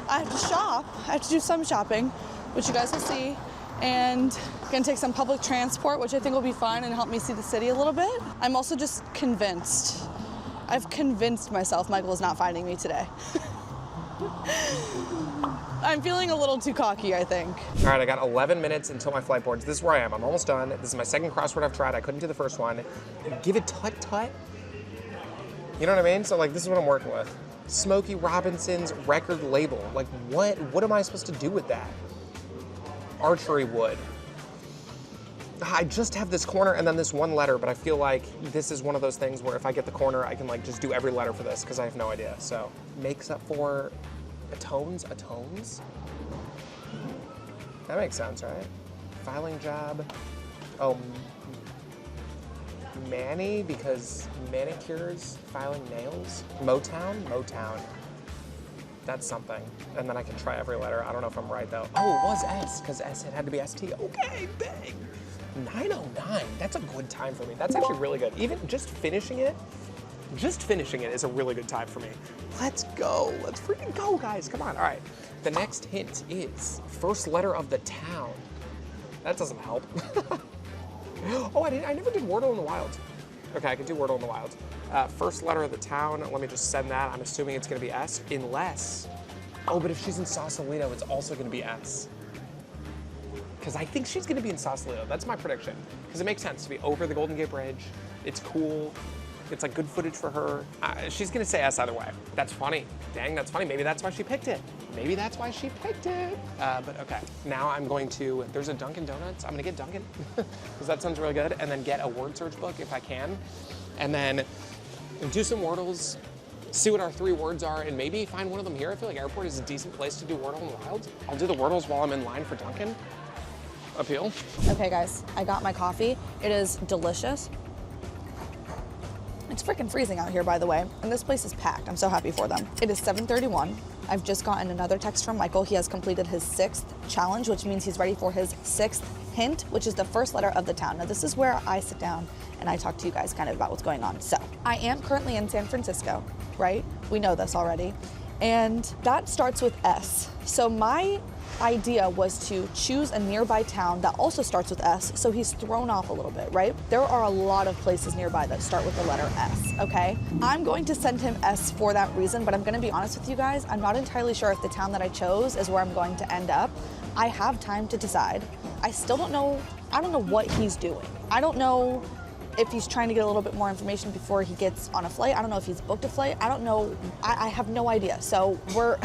I have to shop. I have to do some shopping, which you guys will see. And gonna take some public transport, which I think will be fun and help me see the city a little bit. I'm also just convinced. I've convinced myself Michael is not finding me today. I'm feeling a little too cocky, I think. All right, I got 11 minutes until my flight boards. This is where I am. I'm almost done. This is my second crossword I've tried. I couldn't do the first one. Give it tut-tut. You know what I mean? So like, this is what I'm working with. Smokey Robinson's record label. Like, what am I supposed to do with that? Archery wood. I just have this corner and then this one letter, but I feel like this is one of those things where if I get the corner, I can like just do every letter for this because I have no idea. So makes up for atones. That makes sense, right? Filing job. Oh, Manny, because manicures, filing nails. Motown. That's something. And then I can try every letter. I don't know if I'm right though. Oh, it was S, because S it had to be ST. Okay, bang. 9:09, that's a good time for me. That's actually really good. Even just finishing it is a really good time for me. Let's go, let's freaking go, guys, come on. All right, the next hint is first letter of the town. That doesn't help. Oh, I never did Wordle in the Wild. Okay, I can do Wordle in the Wild. First letter of the town, let me just send that. I'm assuming it's gonna be S, unless, oh, but if she's in Sausalito, it's also gonna be S. Because I think she's gonna be in Sausalito. That's my prediction. Because it makes sense to be over the Golden Gate Bridge. It's cool. It's like good footage for her. She's gonna say S either way. That's funny. Dang, that's funny. Maybe that's why she picked it. But okay, now I'm going to, there's a Dunkin' Donuts. I'm gonna get Dunkin', because that sounds really good. And then get a word search book if I can. And then do some Wordles, see what our 3 words are, and maybe find one of them here. I feel like airport is a decent place to do Wordle in the Wild. I'll do the Wordles while I'm in line for Dunkin'. Appeal. Okay guys, I got my coffee. It is delicious. It's freaking freezing out here, by the way, and this place is packed. I'm so happy for them. It is 7:31. I've just gotten another text from Michael. He has completed his 6th challenge, which means he's ready for his 6th hint, which is the first letter of the town. Now, this is where I sit down and I talk to you guys kind of about what's going on. So, I am currently in San Francisco, right? We know this already. And that starts with S. So my idea was to choose a nearby town that also starts with S, so he's thrown off a little bit, right? There are a lot of places nearby that start with the letter S, okay? I'm going to send him S for that reason, but I'm gonna be honest with you guys, I'm not entirely sure if the town that I chose is where I'm going to end up. I have time to decide. I still don't know, I don't know what he's doing. I don't know if he's trying to get a little bit more information before he gets on a flight. I don't know if he's booked a flight. I don't know, I have no idea. So we're,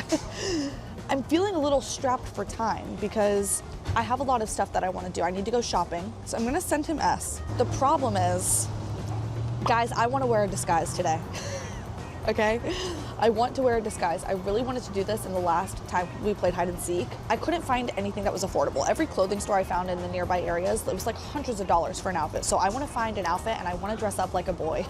I'm feeling a little strapped for time because I have a lot of stuff that I want to do. I need to go shopping. So I'm gonna send him S. The problem is, guys, I want to wear a disguise today. Okay? I want to wear a disguise. I really wanted to do this in the last time we played hide and seek. I couldn't find anything that was affordable. Every clothing store I found in the nearby areas, it was like hundreds of dollars for an outfit. So I want to find an outfit and I want to dress up like a boy.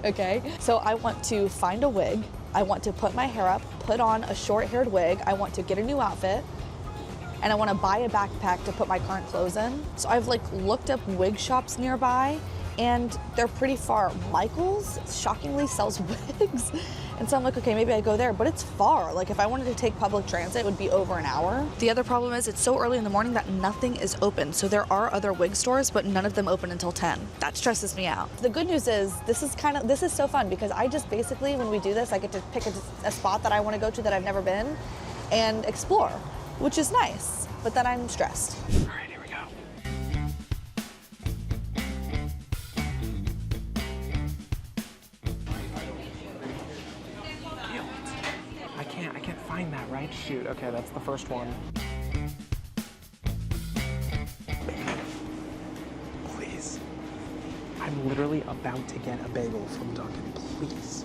Okay? So I want to find a wig. I want to put my hair up, put on a short-haired wig. I want to get a new outfit. And I want to buy a backpack to put my current clothes in. So I've like looked up wig shops nearby and they're pretty far. Michael's shockingly sells wigs. And so I'm like, okay, maybe I go there, but it's far. Like if I wanted to take public transit, it would be over an hour. The other problem is it's so early in the morning that nothing is open. So there are other wig stores, but none of them open until 10. That stresses me out. The good news is this is so fun because I just basically, when we do this, I get to pick a spot that I want to go to that I've never been and explore, which is nice, but then I'm stressed. All right, here we go. I can't find that, right? Shoot, okay, that's the first one. Please. I'm literally about to get a bagel from Dunkin', please.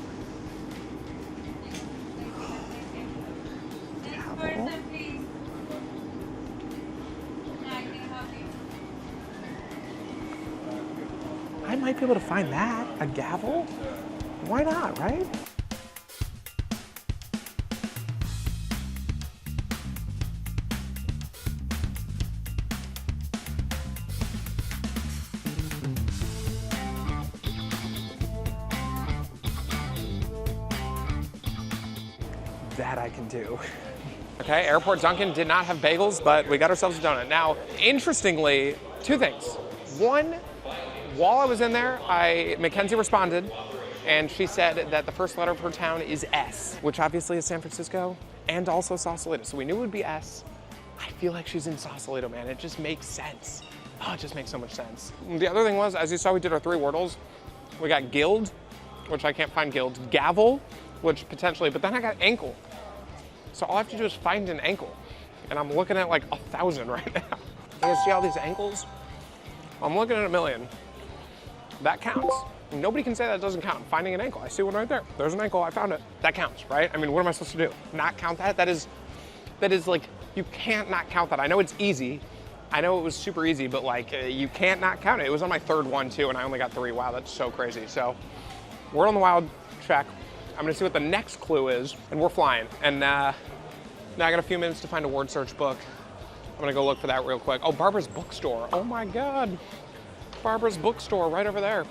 Gavel. I might be able to find that. A gavel? Why not, right? That I can do. Okay, Airport Dunkin' did not have bagels, but we got ourselves a donut. Now, interestingly, 2 things. One, while I was in there, Mackenzie responded, and she said that the first letter of her town is S, which obviously is San Francisco. and also Sausalito. So we knew it would be S. I feel like she's in Sausalito, man. It just makes sense. Oh, it just makes so much sense. The other thing was, as you saw, we did our 3 Wordles. We got Guild, which I can't find Guild. Gavel, which potentially, but then I got Ankle. So all I have to do is find an ankle. And I'm looking at like 1,000 right now. You guys see all these ankles? I'm looking at 1,000,000. That counts. Nobody can say that doesn't count. Finding an ankle, I see one right there. There's an ankle, I found it. That counts, right? I mean, what am I supposed to do? Not count that? That is like, you can't not count that. I know it's easy. I know it was super easy, but like, you can't not count it. It was on my 3rd one too, and I only got 3. Wow, that's so crazy. So, Word on the Wild, check. I'm gonna see what the next clue is, and we're flying. And now I got a few minutes to find a word search book. I'm gonna go look for that real quick. Oh, Barbara's Bookstore. Oh my God. Barbara's Bookstore right over there.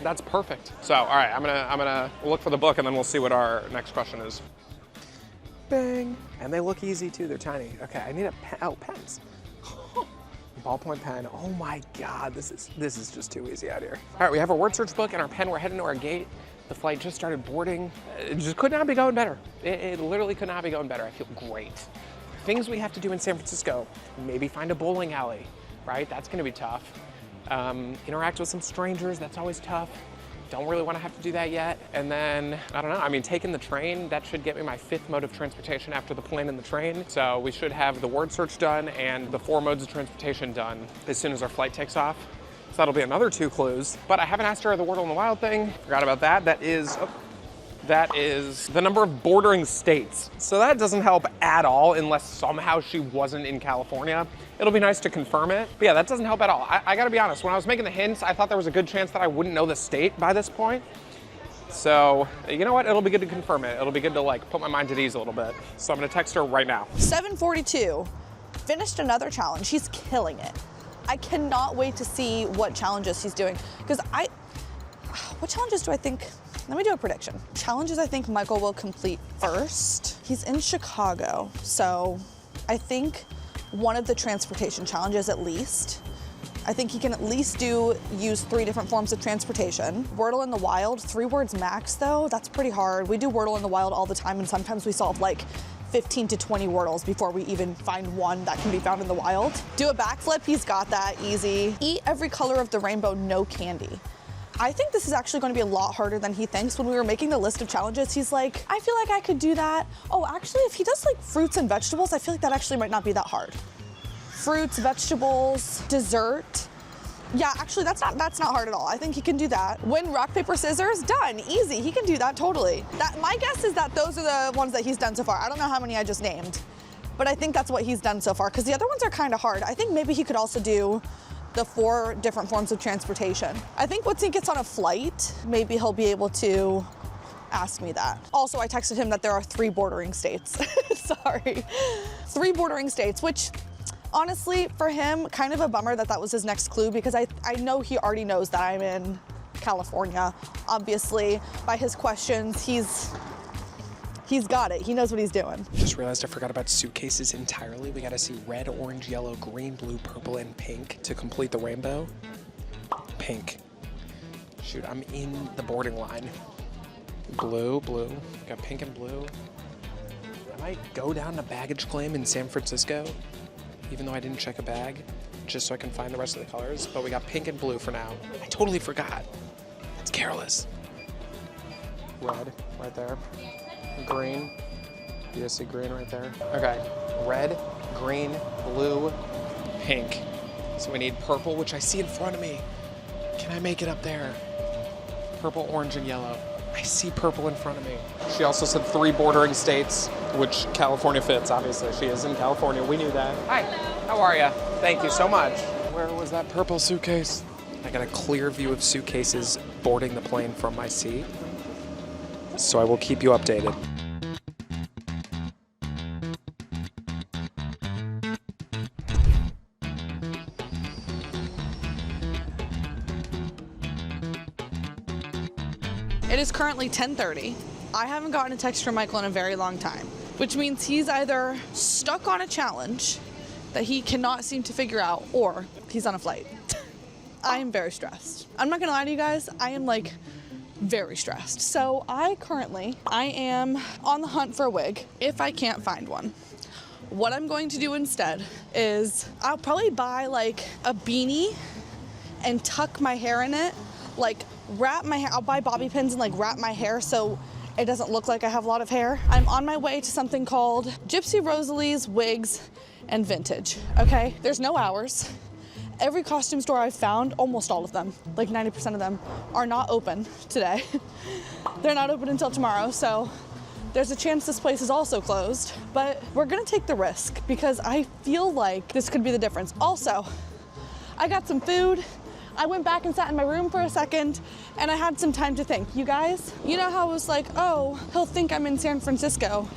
That's perfect. So, all right, I'm gonna look for the book, and then we'll see what our next question is. Bang. And they look easy too, they're tiny. Okay, I need a pen. Oh, pens. Ballpoint pen. Oh my God, this is just too easy out here. All right, we have our word search book and our pen. We're heading to our gate. The flight just started boarding. It just could not be going better. It literally could not be going better. I feel great. Things we have to do in San Francisco. Maybe find a bowling alley, right? That's gonna be tough. Interact with some strangers, that's always tough. Don't really want to have to do that yet. And then, I don't know, I mean, taking the train, that should get me my 5th mode of transportation after the plane and the train. So we should have the word search done and the 4 modes of transportation done as soon as our flight takes off. So that'll be another 2 clues. But I haven't asked her the Word on the Wild thing. Forgot about that. That is the number of bordering states. So that doesn't help at all unless somehow she wasn't in California. It'll be nice to confirm it. But yeah, that doesn't help at all. I gotta be honest, when I was making the hints, I thought there was a good chance that I wouldn't know the state by this point. So, you know what? It'll be good to confirm it. It'll be good to like put my mind at ease a little bit. So I'm gonna text her right now. 7:42, finished another challenge. He's killing it. I cannot wait to see what challenges he's doing. Because what challenges do I think, let me do a prediction. Challenges I think Michael will complete first. He's in Chicago, so I think one of the transportation challenges at least. I think he can at least use 3 different forms of transportation. Wordle in the Wild, 3 words max though, that's pretty hard. We do Wordle in the Wild all the time, and sometimes we solve like 15 to 20 Wordles before we even find one that can be found in the wild. Do a backflip, he's got that, easy. Eat every color of the rainbow, no candy. I think this is actually going to be a lot harder than he thinks. When we were making the list of challenges, he's like, I feel like I could do that. Oh, actually, if he does like fruits and vegetables, I feel like that actually might not be that hard. Fruits, vegetables, dessert. Yeah, actually, that's not hard at all. I think he can do that. Win rock, paper, scissors, done, easy. He can do that totally. My guess is that those are the ones that he's done so far. I don't know how many I just named, but I think that's what he's done so far, because the other ones are kind of hard. I think maybe he could also do the 4 different forms of transportation. I think once he gets on a flight, maybe he'll be able to ask me that. Also, I texted him that there are 3 bordering states. Sorry. 3 bordering states, which honestly, for him, kind of a bummer that was his next clue, because I know he already knows that I'm in California. Obviously, by his questions, he's got it. He knows what he's doing. Just realized I forgot about suitcases entirely. We gotta see red, orange, yellow, green, blue, purple, and pink to complete the rainbow. Pink. Shoot, I'm in the boarding line. Blue. Got pink and blue. I might go down to baggage claim in San Francisco, even though I didn't check a bag, just so I can find the rest of the colors. But we got pink and blue for now. I totally forgot. It's careless. Red, right there. Green. You guys see green right there? Okay. Red, green, blue, pink. So we need purple, which I see in front of me. Can I make it up there? Purple, orange, and yellow. I see purple in front of me. She also said 3 bordering states, which California fits, obviously. She is in California. We knew that. Hi. How are you? Thank you so much. Where was that purple suitcase? I got a clear view of suitcases boarding the plane from my seat, so I will keep you updated. It is currently 10:30. I haven't gotten a text from Michael in a very long time, which means he's either stuck on a challenge that he cannot seem to figure out, or he's on a flight. I am very stressed. I'm not gonna lie to you guys, I am like very stressed. So I am on the hunt for a wig if I can't find one. What I'm going to do instead is I'll probably buy like a beanie and tuck my hair in it, like wrap my hair. I'll buy bobby pins and like wrap my hair so it doesn't look like I have a lot of hair. I'm on my way to something called Gypsy Rosalie's Wigs and Vintage, okay? There's no hours. Every costume store I've found, almost all of them, like 90% of them, are not open today. They're not open until tomorrow, so there's a chance this place is also closed, but we're gonna take the risk because I feel like this could be the difference. Also, I got some food. I went back and sat in my room for a second and I had some time to think. You guys, you know how I was like, oh, he'll think I'm in San Francisco,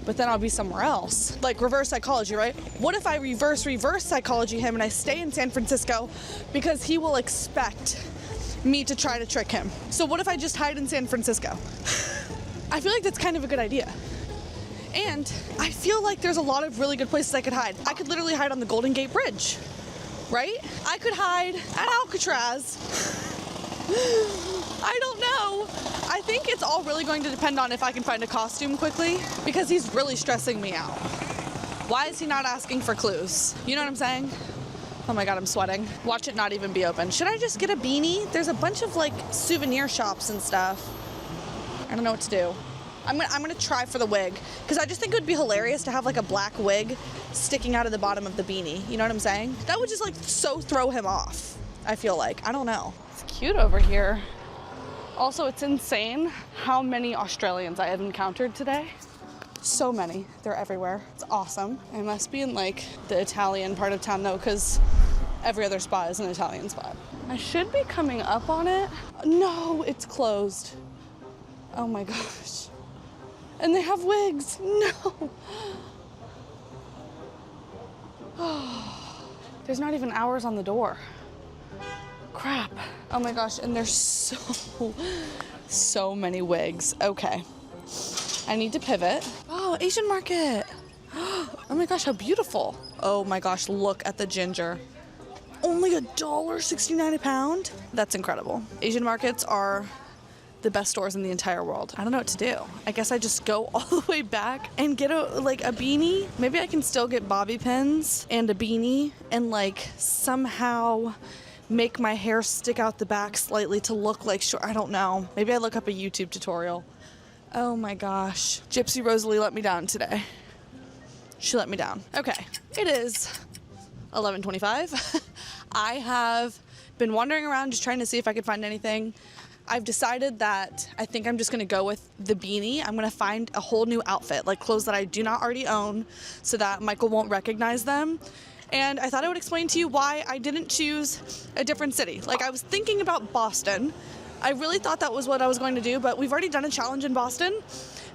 but then I'll be somewhere else. Like reverse psychology, right? What if I reverse psychology him and I stay in San Francisco because he will expect me to try to trick him. So what if I just hide in San Francisco? I feel like that's kind of a good idea. And I feel like there's a lot of really good places I could hide. I could literally hide on the Golden Gate Bridge, right? I could hide at Alcatraz. I don't know. I think it's all really going to depend on if I can find a costume quickly because he's really stressing me out. Why is he not asking for clues? You know what I'm saying? Oh my God, I'm sweating. Watch it not even be open. Should I just get a beanie? There's a bunch of like souvenir shops and stuff. I don't know what to do. I'm gonna try for the wig because I just think it would be hilarious to have like a black wig sticking out of the bottom of the beanie. You know what I'm saying? That would just like so throw him off, I feel like. I don't know. It's cute over here. Also, it's insane how many Australians I have encountered today. So many. They're everywhere. It's awesome. I must be in like the Italian part of town though because every other spot is an Italian spot. I should be coming up on it. No, it's closed. Oh my gosh. And they have wigs. No. There's not even hours on the door. Crap. Oh my gosh, and there's so many wigs. Okay. I need to pivot. Oh, Asian market. Oh my gosh, how beautiful. Oh my gosh, look at the ginger. Only $1.69 a pound? That's incredible. Asian markets are the best stores in the entire world. I don't know what to do. I guess I just go all the way back and get a beanie. Maybe I can still get bobby pins and a beanie and like somehow make my hair stick out the back slightly to look like short. I don't know. Maybe I look up a YouTube tutorial. Oh my gosh. Gypsy Rosalie let me down today. She let me down. Okay. It is 11:25. I have been wandering around just trying to see if I could find anything. I've decided that I think I'm just gonna go with the beanie. I'm gonna find a whole new outfit, like clothes that I do not already own so that Michael won't recognize them. And I thought I would explain to you why I didn't choose a different city. Like I was thinking about Boston. I really thought that was what I was going to do, but we've already done a challenge in Boston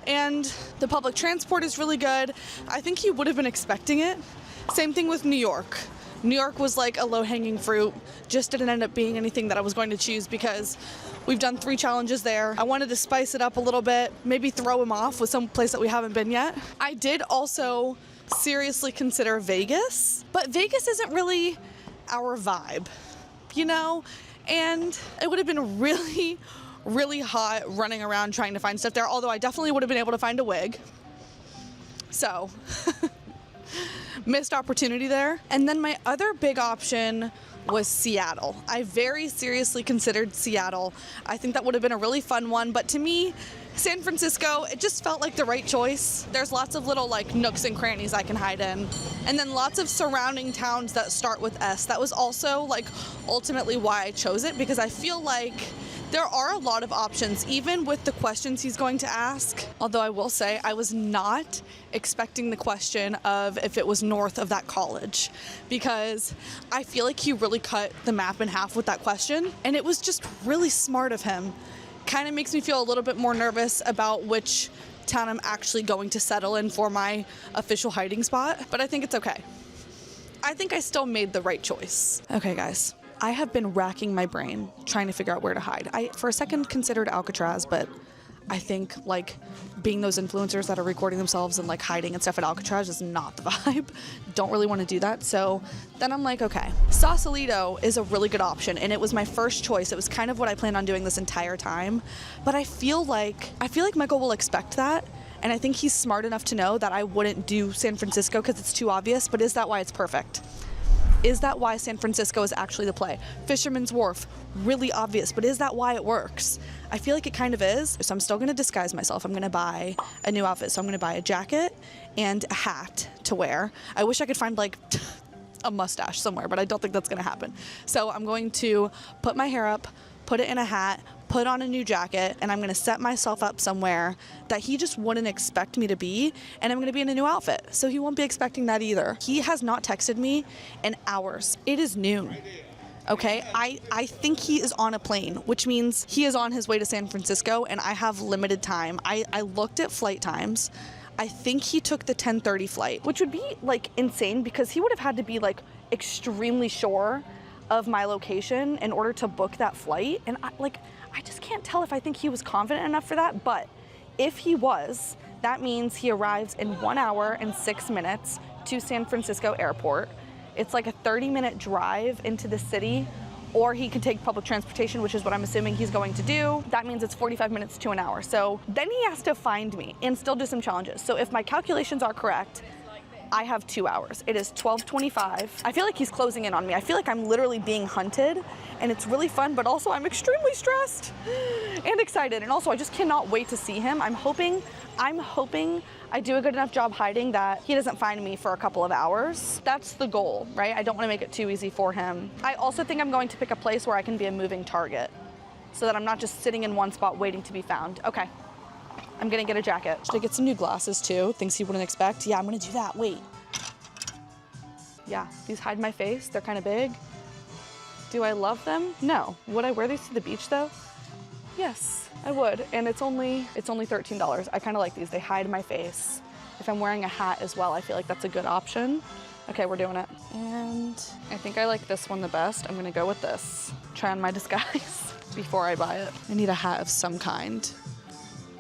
and the public transport is really good. I think he would have been expecting it. Same thing with New York. New York was like a low-hanging fruit, just didn't end up being anything that I was going to choose because we've done 3 challenges there. I wanted to spice it up a little bit, maybe throw him off with some place that we haven't been yet. I did also seriously consider Vegas, but Vegas isn't really our vibe, you know? And it would have been really, really hot running around trying to find stuff there, although I definitely would have been able to find a wig. So, missed opportunity there. And then my other big option was Seattle. I very seriously considered Seattle. I think that would have been a really fun one, but to me, San Francisco, it just felt like the right choice. There's lots of little like nooks and crannies I can hide in. And then lots of surrounding towns that start with S. That was also like ultimately why I chose it, because I feel like there are a lot of options, even with the questions he's going to ask. Although I will say, I was not expecting the question of if it was north of that college, because I feel like he really cut the map in half with that question, and it was just really smart of him. Kind of makes me feel a little bit more nervous about which town I'm actually going to settle in for my official hiding spot, but I think it's okay. I think I still made the right choice. Okay, guys. I have been racking my brain trying to figure out where to hide. I, for a second, considered Alcatraz, but I think like being those influencers that are recording themselves and like hiding and stuff at Alcatraz is not the vibe. Don't really want to do that. So then I'm like, okay, Sausalito is a really good option, and it was my first choice. It was kind of what I planned on doing this entire time. But I feel like Michael will expect that. And I think he's smart enough to know that I wouldn't do San Francisco because it's too obvious. But is that why it's perfect? Is that why San Francisco is actually the play? Fisherman's Wharf, really obvious, but is that why it works? I feel like it kind of is. So I'm still gonna disguise myself. I'm gonna buy a new outfit. So I'm gonna buy a jacket and a hat to wear. I wish I could find like a mustache somewhere, but I don't think that's gonna happen. So I'm going to put my hair up, put it in a hat, put on a new jacket, and I'm gonna set myself up somewhere that he just wouldn't expect me to be, and I'm gonna be in a new outfit, so he won't be expecting that either. He has not texted me in hours. It is noon. Okay, I think he is on a plane, which means he is on his way to San Francisco, and I have limited time. I looked at flight times. I think he took the 10:30 flight, which would be like insane because he would have had to be like extremely sure of my location in order to book that flight. And I just can't tell if I think he was confident enough for that, but if he was, that means he arrives in 1 hour and 6 minutes to San Francisco Airport. It's like a 30-minute drive into the city, or he can take public transportation, which is what I'm assuming he's going to do. That means it's 45 minutes to an hour. So then he has to find me and still do some challenges. So if my calculations are correct, I have 2 hours. It is 12:25. I feel like he's closing in on me. I feel like I'm literally being hunted, and it's really fun, but also I'm extremely stressed and excited. And also I just cannot wait to see him. I'm hoping I do a good enough job hiding that he doesn't find me for a couple of hours. That's the goal, right? I don't want to make it too easy for him. I also think I'm going to pick a place where I can be a moving target so that I'm not just sitting in one spot waiting to be found. Okay. I'm gonna get a jacket. Should I get some new glasses too? Things he wouldn't expect? Yeah, I'm gonna do that, wait. Yeah, these hide my face, they're kind of big. Do I love them? No. Would I wear these to the beach though? Yes, I would, and it's only $13. I kind of like these, they hide my face. If I'm wearing a hat as well, I feel like that's a good option. Okay, we're doing it. And I think I like this one the best. I'm gonna go with this. Try on my disguise before I buy it. I need a hat of some kind.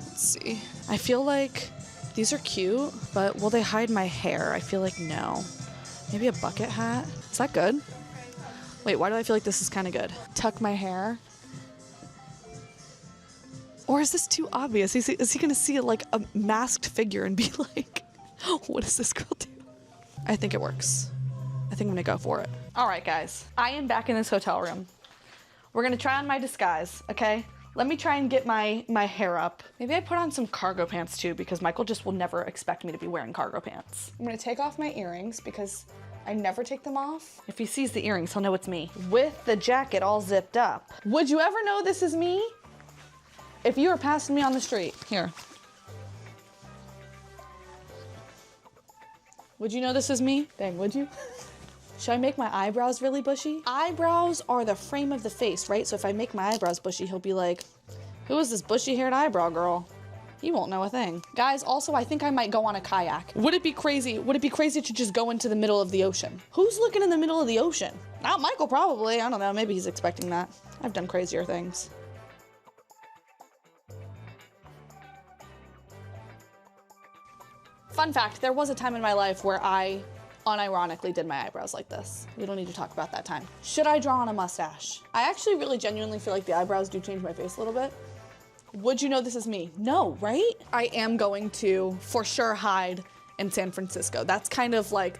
Let's see. I feel like these are cute, but will they hide my hair? I feel like no. Maybe a bucket hat? Is that good? Wait, why do I feel like this is kind of good? Tuck my hair. Or is this too obvious? Is he gonna see like a masked figure and be like, what does this girl do? I think it works. I think I'm gonna go for it. All right, guys, I am back in this hotel room. We're gonna try on my disguise, okay? Let me try and get my hair up. Maybe I put on some cargo pants too, because Michael just will never expect me to be wearing cargo pants. I'm gonna take off my earrings because I never take them off. If he sees the earrings, he'll know it's me. With the jacket all zipped up. Would you ever know this is me? If you were passing me on the street, here. Would you know this is me? Dang, would you? Should I make my eyebrows really bushy? Eyebrows are the frame of the face, right? So if I make my eyebrows bushy, he'll be like, who is this bushy-haired eyebrow girl? He won't know a thing. Guys, also, I think I might go on a kayak. Would it be crazy? Would it be crazy to just go into the middle of the ocean? Who's looking in the middle of the ocean? Not Michael, probably. I don't know. Maybe he's expecting that. I've done crazier things. Fun fact, there was a time in my life where I unironically did my eyebrows like this. We don't need to talk about that time. Should I draw on a mustache? I actually really genuinely feel like the eyebrows do change my face a little bit. Would you know this is me? No, right? I am going to, for sure, hide in San Francisco. That's kind of like...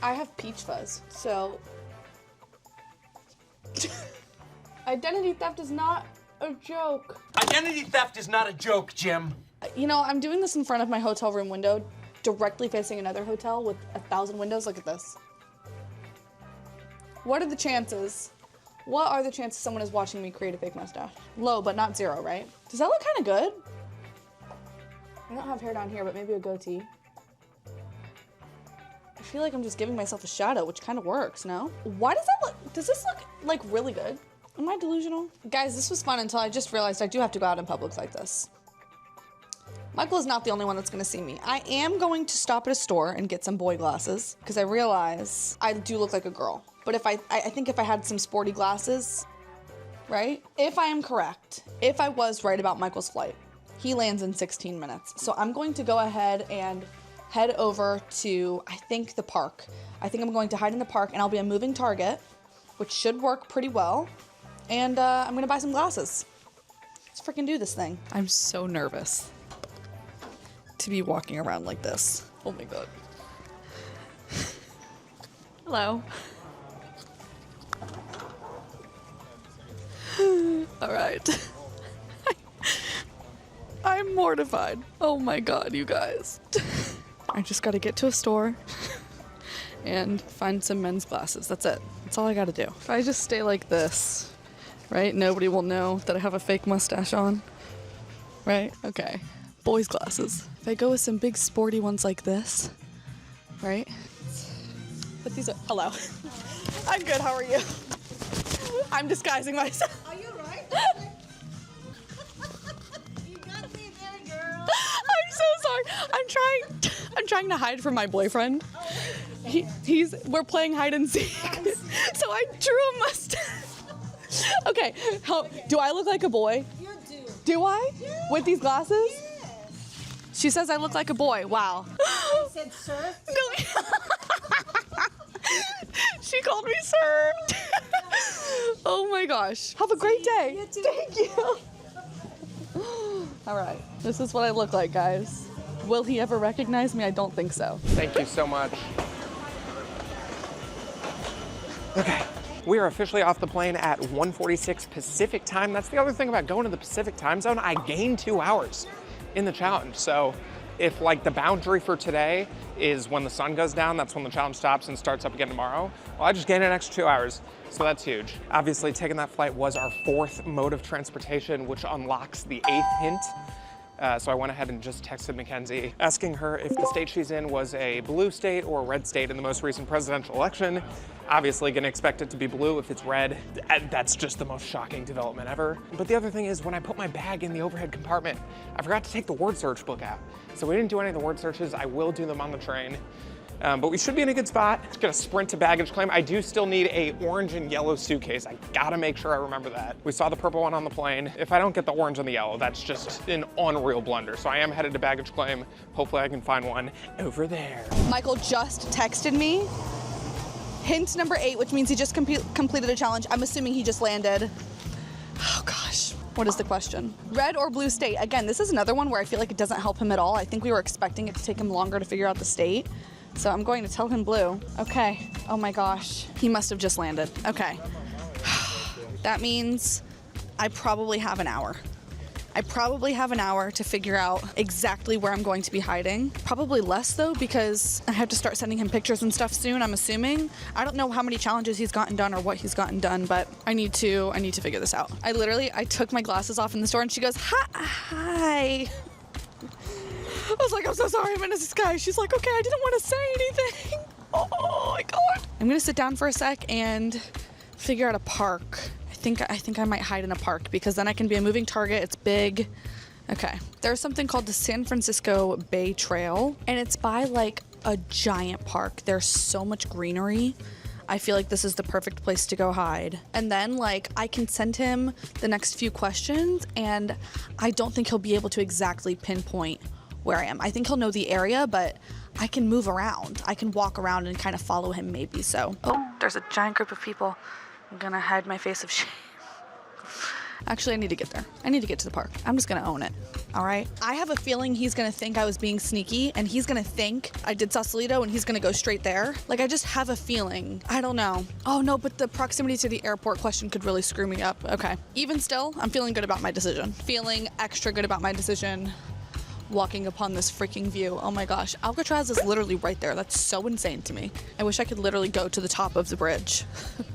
I have peach fuzz, so... Identity theft is not a joke. Identity theft is not a joke, Jim. You know, I'm doing this in front of my hotel room window, directly facing another hotel with 1,000 windows. Look at this. What are the chances? What are the chances someone is watching me create a fake mustache? Low, but not zero, right? Does that look kind of good? I don't have hair down here, but maybe a goatee. I feel like I'm just giving myself a shadow, which kind of works, no? Why does that look, does this look like really good? Am I delusional? Guys, this was fun until I just realized I do have to go out in public like this. Michael is not the only one that's gonna see me. I am going to stop at a store and get some boy glasses because I realize I do look like a girl. But I think if I had some sporty glasses, right? If I am correct, if I was right about Michael's flight, he lands in 16 minutes. So I'm going to go ahead and head over to, I think, the park. I think I'm going to hide in the park, and I'll be a moving target, which should work pretty well. And I'm gonna buy some glasses. Let's freaking do this thing. I'm so nervous to be walking around like this. Oh my God. Hello. All right. I'm mortified. Oh my God, you guys. I just gotta get to a store and find some men's glasses. That's it. That's all I gotta do. If I just stay like this, right? Nobody will know that I have a fake mustache on, right? Okay. Boys' glasses. If I go with some big sporty ones like this, right? But these are, hello. I'm good, how are you? I'm disguising myself. Are you right? You got me there, girl. I'm so sorry. I'm trying to hide from my boyfriend. We're playing hide and seek. So I drew a mustache. Okay, do I look like a boy? You do. Do I? Yeah. With these glasses? Yes. She says I look like a boy. Wow. I said, sir. No. She called me sir. Oh my gosh. Have a great day. You too. Thank you. All right. This is what I look like, guys. Will he ever recognize me? I don't think so. Thank you so much. Okay, we are officially off the plane at 1:46 Pacific time. That's the other thing about going to the Pacific time zone. I gained 2 hours in the challenge. So if like the boundary for today is when the sun goes down, that's when the challenge stops and starts up again tomorrow. Well, I just gained an extra 2 hours. So that's huge. Obviously, taking that flight was our 4th mode of transportation, which unlocks the 8th hint. So I went ahead and just texted Mackenzie, asking her if the state she's in was a blue state or a red state in the most recent presidential election. Obviously gonna expect it to be blue. If it's red, that's just the most shocking development ever. But the other thing is, when I put my bag in the overhead compartment, I forgot to take the word search book out. So we didn't do any of the word searches. I will do them on the train. But we should be in a good spot. Just gonna sprint to baggage claim. I do still need a orange and yellow suitcase. I gotta make sure I remember that. We saw the purple one on the plane. If I don't get the orange and the yellow, that's just an unreal blunder. So I am headed to baggage claim. Hopefully I can find one over there. Michael just texted me. Hint number 8, which means he just completed a challenge. I'm assuming he just landed. Oh gosh. What is the question? Red or blue state? Again, this is another one where I feel like it doesn't help him at all. I think we were expecting it to take him longer to figure out the state. So I'm going to tell him blue. Okay. Oh my gosh. He must have just landed. Okay. That means I probably have an hour. I probably have an hour to figure out exactly where I'm going to be hiding. Probably less though, because I have to start sending him pictures and stuff soon, I'm assuming. I don't know how many challenges he's gotten done or what he's gotten done, but I need to figure this out. I took my glasses off in the store and she goes, hi. I was like, I'm so sorry, I'm in a disguise. She's like, okay, I didn't want to say anything. Oh my God. I'm gonna sit down for a sec and figure out a park. I think I might hide in a park because then I can be a moving target. It's big. Okay. There's something called the San Francisco Bay Trail, and it's by like a giant park. There's so much greenery. I feel like this is the perfect place to go hide. And then like I can send him the next few questions and I don't think he'll be able to exactly pinpoint where I am. I think he'll know the area, but I can move around. I can walk around and kind of follow him maybe, so. Oh, there's a giant group of people. I'm gonna hide my face of shame. Actually, I need to get there. I need to get to the park. I'm just gonna own it, all right? I have a feeling he's gonna think I was being sneaky and he's gonna think I did Sausalito and he's gonna go straight there. Like, I just have a feeling. I don't know. Oh no, but the proximity to the airport question could really screw me up. Okay. Even still, I'm feeling good about my decision. Feeling extra good about my decision. Walking upon this freaking view. Oh my gosh. Alcatraz is literally right there. That's so insane to me. I wish I could literally go to the top of the bridge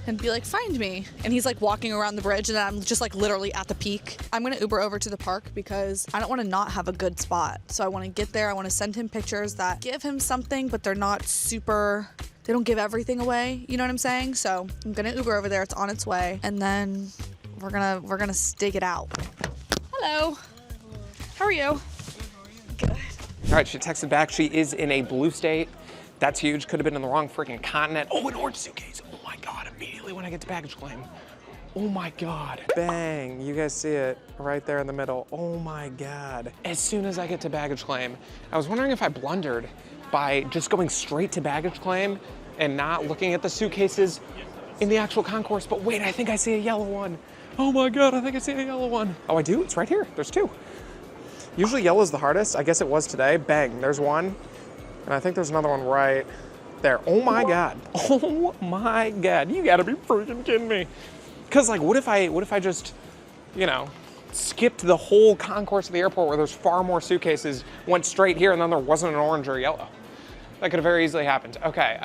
and be like, find me. And he's like walking around the bridge and I'm just like literally at the peak. I'm gonna Uber over to the park because I don't wanna not have a good spot. So I wanna get there. I wanna send him pictures that give him something, but they're not super, they don't give everything away. You know what I'm saying? So I'm gonna Uber over there. It's on its way. And then we're gonna stake it out. Hello. How are you? Good. All right, she texted back. She is in a blue state. That's huge. Could have been in the wrong freaking continent. Oh, an orange suitcase. Oh my God. immediately when I get to baggage claim. Oh my God. Bang, you guys see it right there in the middle. Oh my God. As soon as I get to baggage claim, I was wondering if I blundered by just going straight to baggage claim and not looking at the suitcases in the actual concourse, but wait, I think I see a yellow one. Oh my God, I think I see a yellow one. Oh, I do, it's right here, there's two. Usually yellow is the hardest, I guess it was today. Bang, there's one, and I think there's another one right there. Oh my God, oh my God, you gotta be freaking kidding me. Cause like, what if I just, you know, skipped the whole concourse of the airport where there's far more suitcases, went straight here, and then there wasn't an orange or yellow? That could have very easily happened. Okay,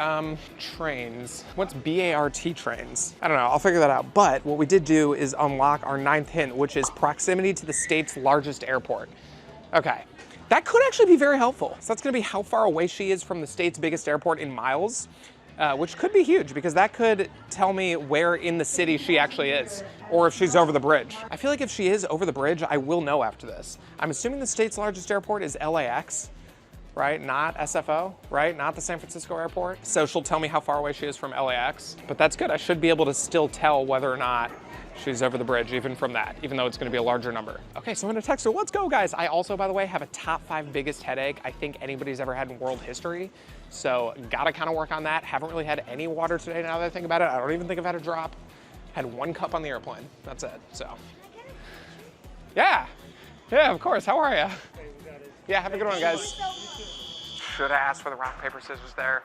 trains. What's BART trains? I don't know, I'll figure that out. But what we did do is unlock our 9th hint, which is proximity to the state's largest airport. Okay, that could actually be very helpful. So that's gonna be how far away she is from the state's biggest airport in miles. Which could be huge because that could tell me where in the city she actually is, or if she's over the bridge. I feel like if she is over the bridge, I will know after this. I'm assuming the state's largest airport is LAX, right? Not SFO, right? Not the San Francisco airport. So she'll tell me how far away she is from LAX, but that's good. I should be able to still tell whether or not she's over the bridge, even from that, even though it's gonna be a larger number. Okay, so I'm gonna text her, let's go guys. I also, by the way, have a top 5 biggest headache I think anybody's ever had in world history. So gotta kind of work on that. Haven't really had any water today now that I think about it. I don't even think I've had a drop. Had 1 cup on the airplane, that's it, so. Yeah, of course, how are you? Yeah, have a good one, guys. Should have asked for the rock, paper, scissors there.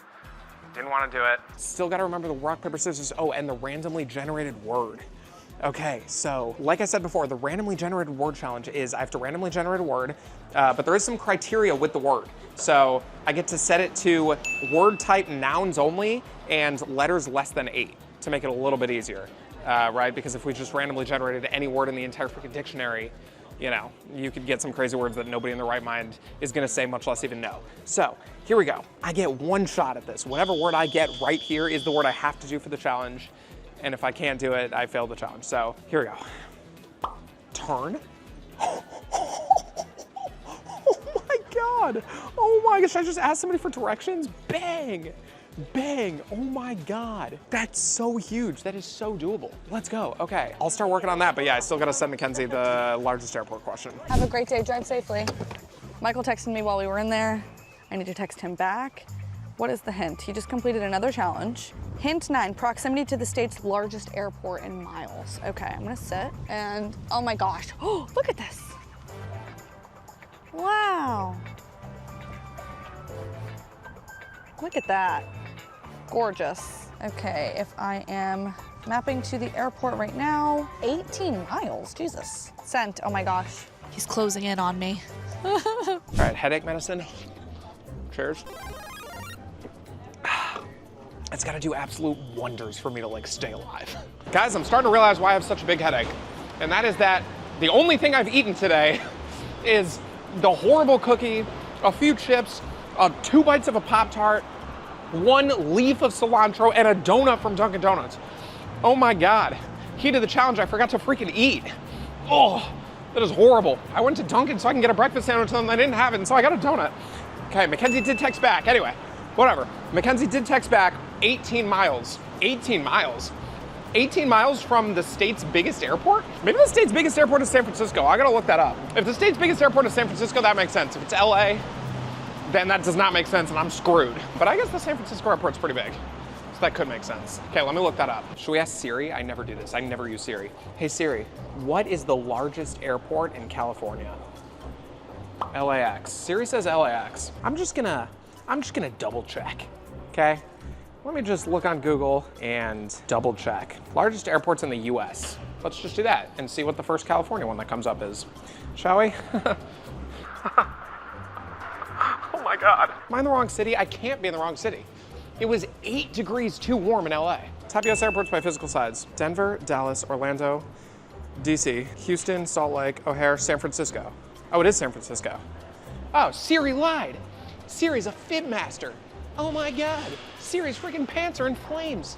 Didn't want to do it. Still gotta remember the rock, paper, scissors. Oh, and the randomly generated word. Okay, so like I said before, the randomly generated word challenge is I have to randomly generate a word, but there is some criteria with the word. So I get to set it to word type nouns only and letters less than 8 to make it a little bit easier, right? Because if we just randomly generated any word in the entire freaking dictionary, you know, you could get some crazy words that nobody in their right mind is gonna say, much less even know. So here we go. I get 1 shot at this. Whatever word I get right here is the word I have to do for the challenge. And if I can't do it, I fail the challenge. So here we go. Turn. Oh my God. Oh my gosh, I just asked somebody for directions. Bang, bang, oh my God. That's so huge, that is so doable. Let's go, okay. I'll start working on that, but yeah, I still gotta send Mackenzie the largest airport question. Have a great day, drive safely. Michael texted me while we were in there. I need to text him back. What is the hint? He just completed another challenge. Hint 9, proximity to the state's largest airport in miles. Okay, I'm gonna sit and, oh my gosh. Oh, look at this. Wow. Look at that. Gorgeous. Okay, if I am mapping to the airport right now, 18 miles, Jesus. Sent, oh my gosh. He's closing in on me. All right, headache medicine. Cheers. It's gotta do absolute wonders for me to like stay alive. Guys, I'm starting to realize why I have such a big headache. And that is that the only thing I've eaten today is the horrible cookie, a few chips, 2 bites of a Pop-Tart, 1 leaf of cilantro, and a donut from Dunkin' Donuts. Oh my God. Key to the challenge, I forgot to freaking eat. Oh, that is horrible. I went to Dunkin' so I can get a breakfast sandwich and I didn't have it, and so I got a donut. Okay, Mackenzie did text back. Anyway, whatever. Mackenzie did text back 18 miles. 18 miles? 18 miles from the state's biggest airport? Maybe the state's biggest airport is San Francisco. I gotta look that up. If the state's biggest airport is San Francisco, that makes sense. If it's LA, then that does not make sense and I'm screwed. But I guess the San Francisco airport's pretty big. So that could make sense. Okay, let me look that up. Should we ask Siri? I never do this. I never use Siri. Hey Siri, what is the largest airport in California? LAX. Siri says LAX. I'm just gonna double check, okay? Let me just look on Google and double check. Largest airports in the US. Let's just do that and see what the first California one that comes up is. Shall we? Oh my God. Am I in the wrong city? I can't be in the wrong city. It was 8 degrees too warm in LA. Top US airports by physical size. Denver, Dallas, Orlando, DC, Houston, Salt Lake, O'Hare, San Francisco. Oh, it is San Francisco. Oh, Siri lied. Siri's a fib master. Oh my God. Siri's freaking pants are in flames.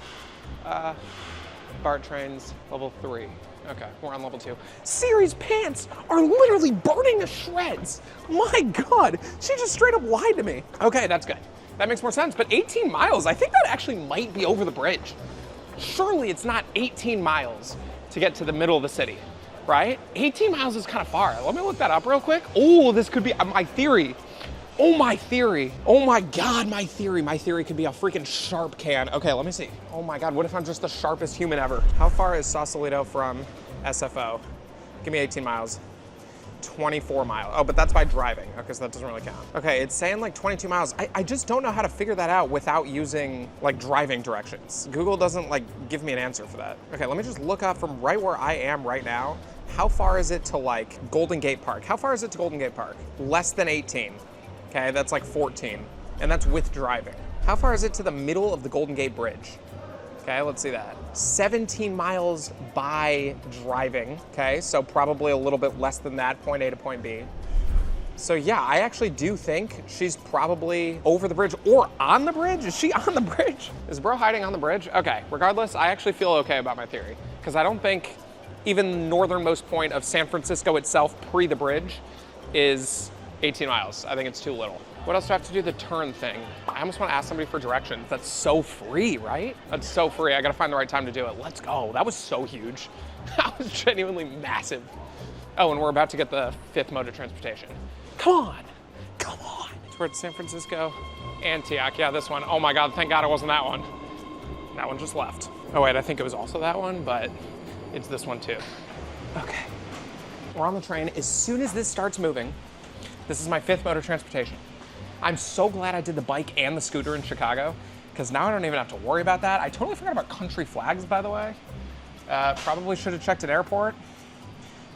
BART trains, level 3. Okay, we're on level 2. Siri's pants are literally burning to shreds. My God, she just straight up lied to me. Okay, that's good. That makes more sense, but 18 miles, I think that actually might be over the bridge. surely it's not 18 miles to get to the middle of the city, right? 18 miles is kind of far. Let me look that up real quick. Oh, this could be my theory. Oh, my theory. Oh my God, my theory. My theory could be a freaking sharp can. Okay, let me see. Oh my God, what if I'm just the sharpest human ever? How far is Sausalito from SFO? Give me 18 miles. 24 miles. Oh, but that's by driving. Okay, so that doesn't really count. Okay, it's saying like 22 miles. I just don't know how to figure that out without using like driving directions. Google doesn't like give me an answer for that. Okay, let me just look up from right where I am right now. How far is it to like Golden Gate Park? How far is it to Golden Gate Park? Less than 18. Okay, that's like 14. And that's with driving. How far is it to the middle of the Golden Gate Bridge? Okay, let's see that. 17 miles by driving, okay? So probably a little bit less than that, point A to point B. So yeah, I actually do think she's probably over the bridge or on the bridge. Is she on the bridge? Is bro hiding on the bridge? Okay, regardless, I actually feel okay about my theory because I don't think even the northernmost point of San Francisco itself pre the bridge is 18 miles. I think it's too little. What else do I have to do? The turn thing. I almost want to ask somebody for directions. That's so free, right? That's so free. I got to find the right time to do it. Let's go. That was so huge. That was genuinely massive. Oh, and we're about to get the 5th mode of transportation. Come on. Come on. Towards San Francisco. Antioch. Yeah, this one. Oh my God. Thank God it wasn't that one. That one just left. Oh wait, I think it was also that one, but it's this one too. Okay. We're on the train. As soon as this starts moving, this is my 5th mode of transportation. I'm so glad I did the bike and the scooter in Chicago because now I don't even have to worry about that. I totally forgot about country flags, by the way. Probably should have checked at airport.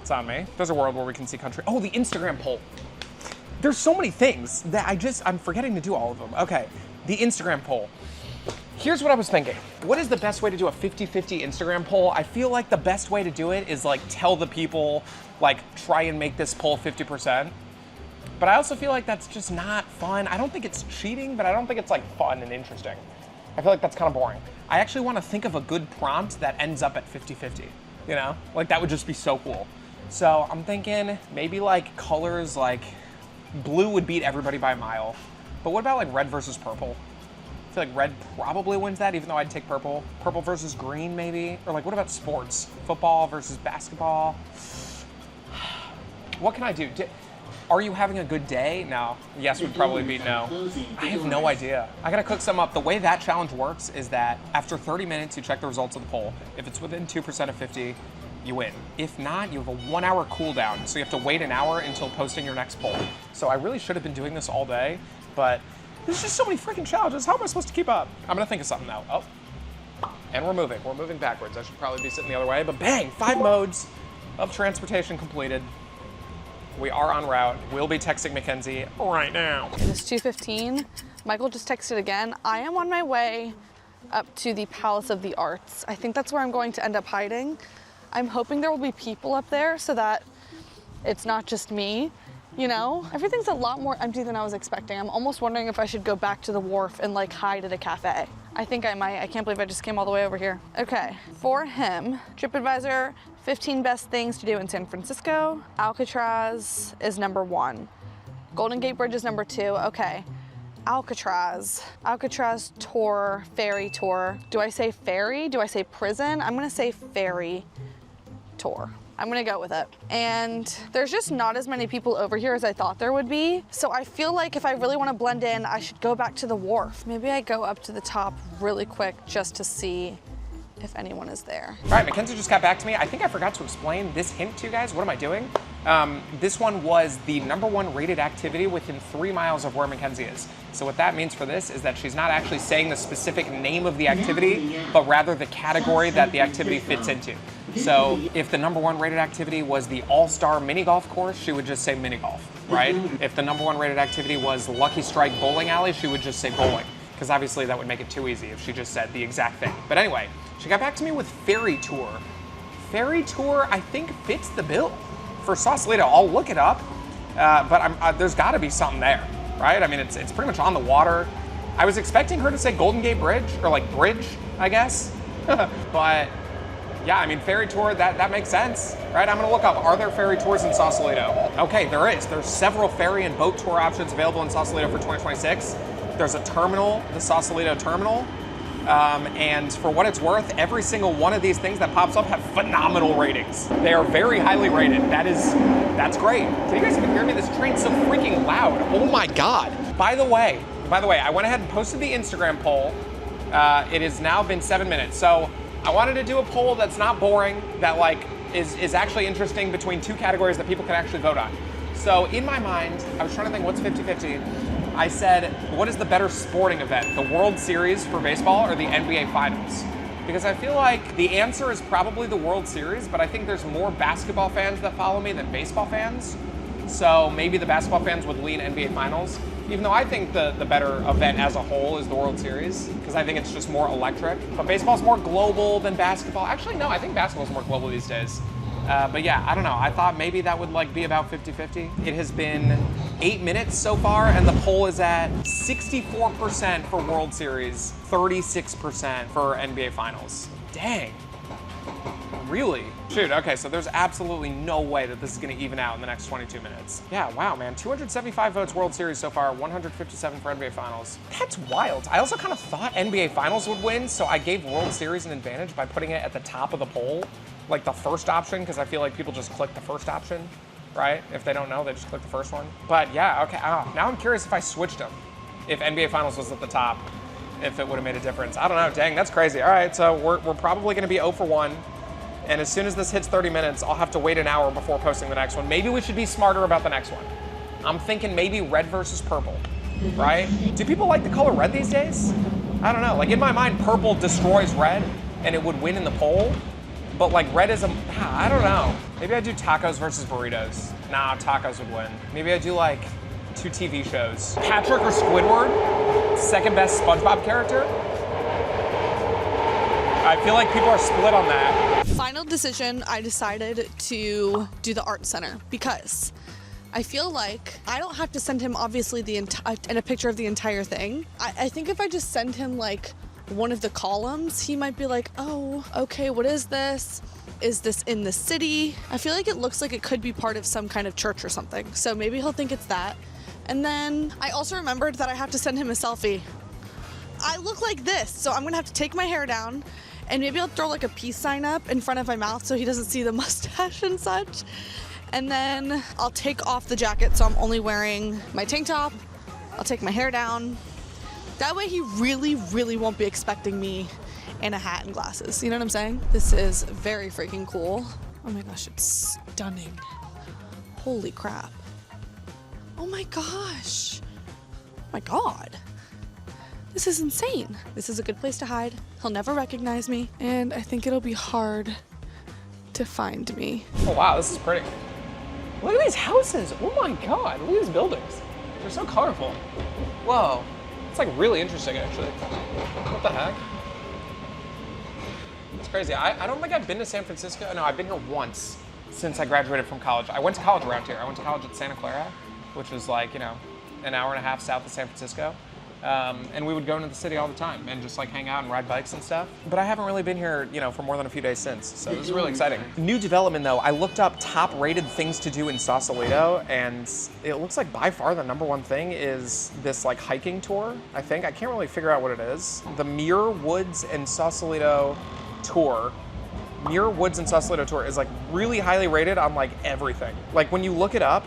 It's on me. There's a world where we can see country. Oh, the Instagram poll. There's so many things that I'm forgetting to do all of them. Okay, the Instagram poll. Here's what I was thinking. What is the best way to do a 50-50 Instagram poll? I feel like the best way to do it is like tell the people, like try and make this poll 50%. But I also feel like that's just not fun. I don't think it's cheating, but I don't think it's like fun and interesting. I feel like that's kind of boring. I actually want to think of a good prompt that ends up at 50-50, you know? Like that would just be so cool. So I'm thinking maybe like colors, like blue would beat everybody by a mile. But what about like red versus purple? I feel like red probably wins that, even though I'd take purple. Purple versus green maybe? Or like what about sports? Football versus basketball? What can I do? Are you having a good day? No. Yes would probably be no. I have no idea. I gotta cook some up. The way that challenge works is that after 30 minutes, you check the results of the poll. If it's within 2% of 50, you win. If not, you have a 1 hour cooldown. So you have to wait an hour until posting your next poll. So I really should have been doing this all day, but there's just so many freaking challenges. How am I supposed to keep up? I'm gonna think of something now. Oh, and we're moving. We're moving backwards. I should probably be sitting the other way, but bang, 5 modes of transportation completed. We are en route. We'll be texting Mackenzie right now. It is 2:15. Michael just texted again. I am on my way up to the Palace of the Arts. I think that's where I'm going to end up hiding. I'm hoping there will be people up there so that it's not just me, you know? Everything's a lot more empty than I was expecting. I'm almost wondering if I should go back to the wharf and like hide at a cafe. I think I might. I can't believe I just came all the way over here. Okay, for him, TripAdvisor, 15 best things to do in San Francisco. Alcatraz is number 1. Golden Gate Bridge is number 2. Okay, Alcatraz tour, ferry tour. Do I say ferry? Do I say prison? I'm gonna say ferry tour. I'm gonna go with it. And there's just not as many people over here as I thought there would be. So I feel like if I really wanna blend in, I should go back to the wharf. Maybe I go up to the top really quick just to see if anyone is there. All right, Mackenzie just got back to me. I think I forgot to explain this hint to you guys. What am I doing? This one was the #1 rated activity within 3 miles of where Mackenzie is. So what that means for this is that she's not actually saying the specific name of the activity, but rather the category that the activity fits into. So if the #1 rated activity was the All-Star Mini Golf Course, she would just say mini golf, right? If the #1 rated activity was Lucky Strike Bowling Alley, she would just say bowling, because obviously that would make it too easy if she just said the exact thing. But anyway, she got back to me with ferry tour. Ferry tour, I think, fits the bill for Sausalito. I'll look it up, but there's got to be something there, right? I mean, it's pretty much on the water. I was expecting her to say Golden Gate Bridge, or like bridge, I guess. But yeah, I mean, ferry tour, that makes sense, right? I'm gonna look up, are there ferry tours in Sausalito? Okay, there is. There's several ferry and boat tour options available in Sausalito for 2026. There's a terminal, the Sausalito terminal. And for what it's worth, every single one of these things that pops up have phenomenal ratings. They are very highly rated. That's great. Can you guys even hear me? This train's so freaking loud. Oh my God. By the way, I went ahead and posted the Instagram poll. It has now been 7 minutes. So I wanted to do a poll that's not boring, that like is actually interesting between two categories that people can actually vote on. So in my mind, I was trying to think what's 50-50. I said, what is the better sporting event, the World Series for baseball or the NBA Finals? Because I feel like the answer is probably the World Series, but I think there's more basketball fans that follow me than baseball fans. So maybe the basketball fans would lean NBA Finals, even though I think the better event as a whole is the World Series, because I think it's just more electric. But baseball's more global than basketball. Actually, no, I think basketball's more global these days. But yeah, I don't know. I thought maybe that would like be about 50-50. It has been 8 minutes so far, and the poll is at 64% for World Series, 36% for NBA Finals. Dang. Really? Shoot, okay, so there's absolutely no way that this is gonna even out in the next 22 minutes. Yeah, wow, man, 275 votes World Series so far, 157 for NBA Finals. That's wild. I also kind of thought NBA Finals would win, so I gave World Series an advantage by putting it at the top of the poll, like the first option, because I feel like people just click the first option, right? If they don't know, they just click the first one. But yeah, okay, now I'm curious if I switched them, if NBA Finals was at the top, if it would have made a difference. I don't know, dang, that's crazy. All right, so we're probably gonna be 0 for 1. And as soon as this hits 30 minutes, I'll have to wait an hour before posting the next one. Maybe we should be smarter about the next one. I'm thinking maybe red versus purple, right? Do people like the color red these days? I don't know. Like in my mind, purple destroys red and it would win in the poll. But like red is I don't know. Maybe I do tacos versus burritos. Nah, tacos would win. Maybe I do like 2 TV shows. Patrick or Squidward? Second best SpongeBob character? I feel like people are split on that. Final decision, I decided to do the art center because I feel like I don't have to send him obviously a picture of the entire thing. I think if I just send him like one of the columns, he might be like, oh, okay, what is this? Is this in the city? I feel like it looks like it could be part of some kind of church or something. So maybe he'll think it's that. And then I also remembered that I have to send him a selfie. I look like this, so I'm gonna have to take my hair down and maybe I'll throw like a peace sign up in front of my mouth so he doesn't see the mustache and such. And then I'll take off the jacket so I'm only wearing my tank top. I'll take my hair down. That way he really, really won't be expecting me in a hat and glasses. You know what I'm saying? This is very freaking cool. Oh my gosh, it's stunning. Holy crap. Oh my gosh. Oh my God. This is insane. This is a good place to hide. He'll never recognize me, and I think it'll be hard to find me. Oh wow, this is pretty. Look at these houses. Oh my God, look at these buildings. They're so colorful. Whoa, it's like really interesting actually. What the heck? It's crazy. I don't think I've been to San Francisco. No, I've been here once since I graduated from college. I went to college around here. I went to college at Santa Clara, which was like, you know, an hour and a half south of San Francisco. And we would go into the city all the time and just like hang out and ride bikes and stuff. But I haven't really been here, you know, for more than a few days since. So this is really exciting. New development though, I looked up top rated things to do in Sausalito, and it looks like by far the #1 thing is this like hiking tour, I think. I can't really figure out what it is. The Muir Woods and Sausalito tour. Muir Woods and Sausalito tour is like really highly rated on like everything. Like when you look it up,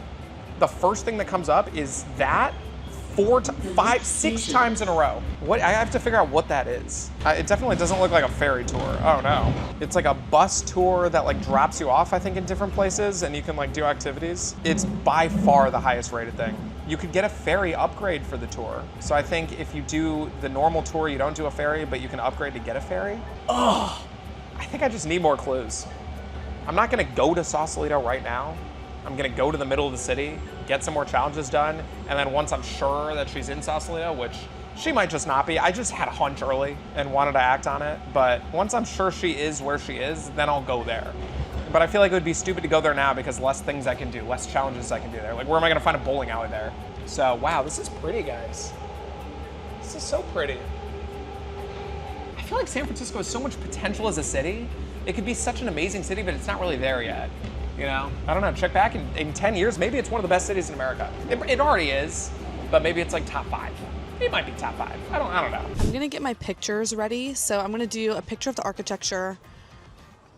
the first thing that comes up is that 4, 5, 6 times in a row. What? I have to figure out what that is. It definitely doesn't look like a ferry tour. Oh no. It's like a bus tour that like drops you off, I think, in different places, and you can like do activities. It's by far the highest rated thing. You could get a ferry upgrade for the tour. So I think if you do the normal tour, you don't do a ferry, but you can upgrade to get a ferry. Oh, I think I just need more clues. I'm not gonna go to Sausalito right now. I'm gonna go to the middle of the city, get some more challenges done, and then once I'm sure that she's in Sausalito, which she might just not be, I just had a hunch early and wanted to act on it, but once I'm sure she is where she is, then I'll go there. But I feel like it would be stupid to go there now because less things I can do, less challenges I can do there. Like, where am I gonna find a bowling alley there? So, wow, this is pretty, guys. This is so pretty. I feel like San Francisco has so much potential as a city. It could be such an amazing city, but it's not really there yet. You know, I don't know, check back in 10 years, maybe it's one of the best cities in America. It already is, but maybe it's like top 5. He might be top 5. I don't know. I'm gonna get my pictures ready. So I'm gonna do a picture of the architecture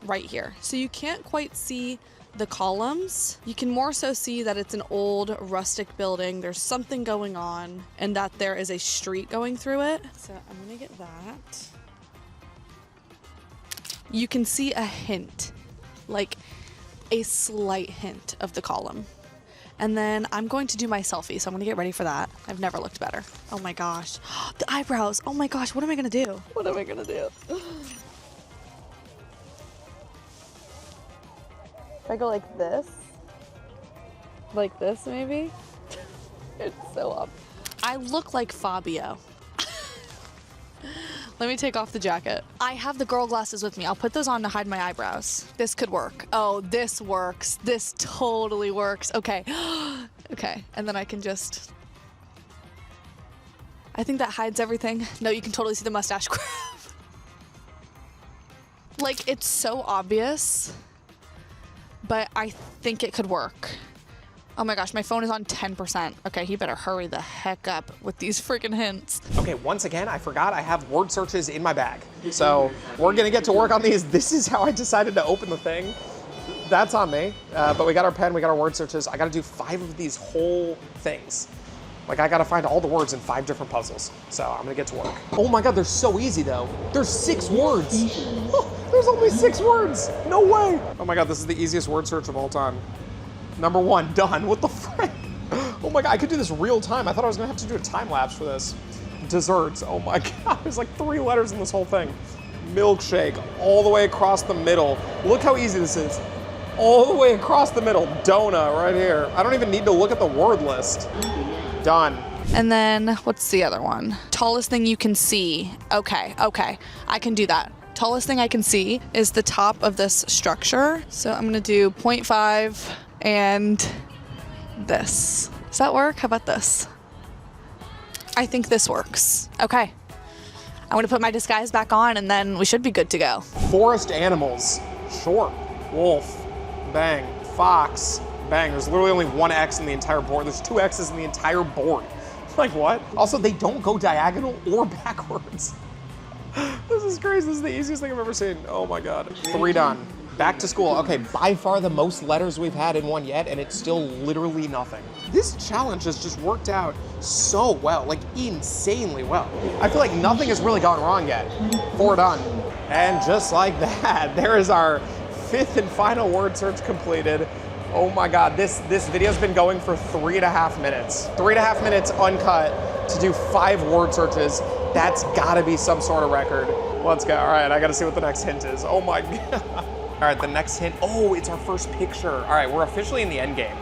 right here. So you can't quite see the columns. You can more so see that it's an old rustic building. There's something going on and that there is a street going through it. So I'm gonna get that. You can see a hint, like a slight hint of the column. And then I'm going to do my selfie, so I'm gonna get ready for that. I've never looked better. Oh my gosh. The eyebrows. Oh my gosh, what am I gonna do? What am I gonna do? If I go like this maybe? It's so up. I look like Fabio. Let me take off the jacket. I have the girl glasses with me. I'll put those on to hide my eyebrows. This could work. Oh, this works. This totally works. Okay. Okay, and then I can just... I think that hides everything. No, you can totally see the mustache grab. Like, it's so obvious, but I think it could work. Oh my gosh, my phone is on 10%. Okay, he better hurry the heck up with these freaking hints. Okay, once again, I forgot I have word searches in my bag. So we're gonna get to work on these. This is how I decided to open the thing. That's on me, but we got our pen, we got our word searches. I gotta do 5 of these whole things. Like, I gotta find all the words in 5 different puzzles. So I'm gonna get to work. Oh my God, they're so easy though. There's 6 words. Oh, there's only 6 words. No way. Oh my God, this is the easiest word search of all time. Number 1, done. What the frick? Oh my God, I could do this real time. I thought I was gonna have to do a time lapse for this. Desserts, oh my God, there's like 3 letters in this whole thing. Milkshake, all the way across the middle. Look how easy this is. All the way across the middle, donut right here. I don't even need to look at the word list. Done. And then, what's the other one? Tallest thing you can see. Okay, I can do that. Tallest thing I can see is the top of this structure. So I'm gonna do 0.5 and this. Does that work? How about this? I think this works. Okay. I'm gonna put my disguise back on and then we should be good to go. Forest animals. Sure. Wolf. Bang. Fox. Bang. There's literally only 1 X in the entire board. There's 2 X's in the entire board. Like what? Also, they don't go diagonal or backwards. This is crazy. This is the easiest thing I've ever seen. Oh my God. 3 done. Back to school. Okay, by far the most letters we've had in one yet, and it's still literally nothing. This challenge has just worked out so well, like insanely well. I feel like nothing has really gone wrong yet. 4 done. And just like that, there is our 5th and final word search completed. Oh my God, this video's been going for 3.5 minutes. 3.5 minutes uncut to do 5 word searches. That's gotta be some sort of record. Let's go. All right, I gotta see what the next hint is. Oh my God. All right, the next hint, oh, it's our first picture. All right, we're officially in the end game.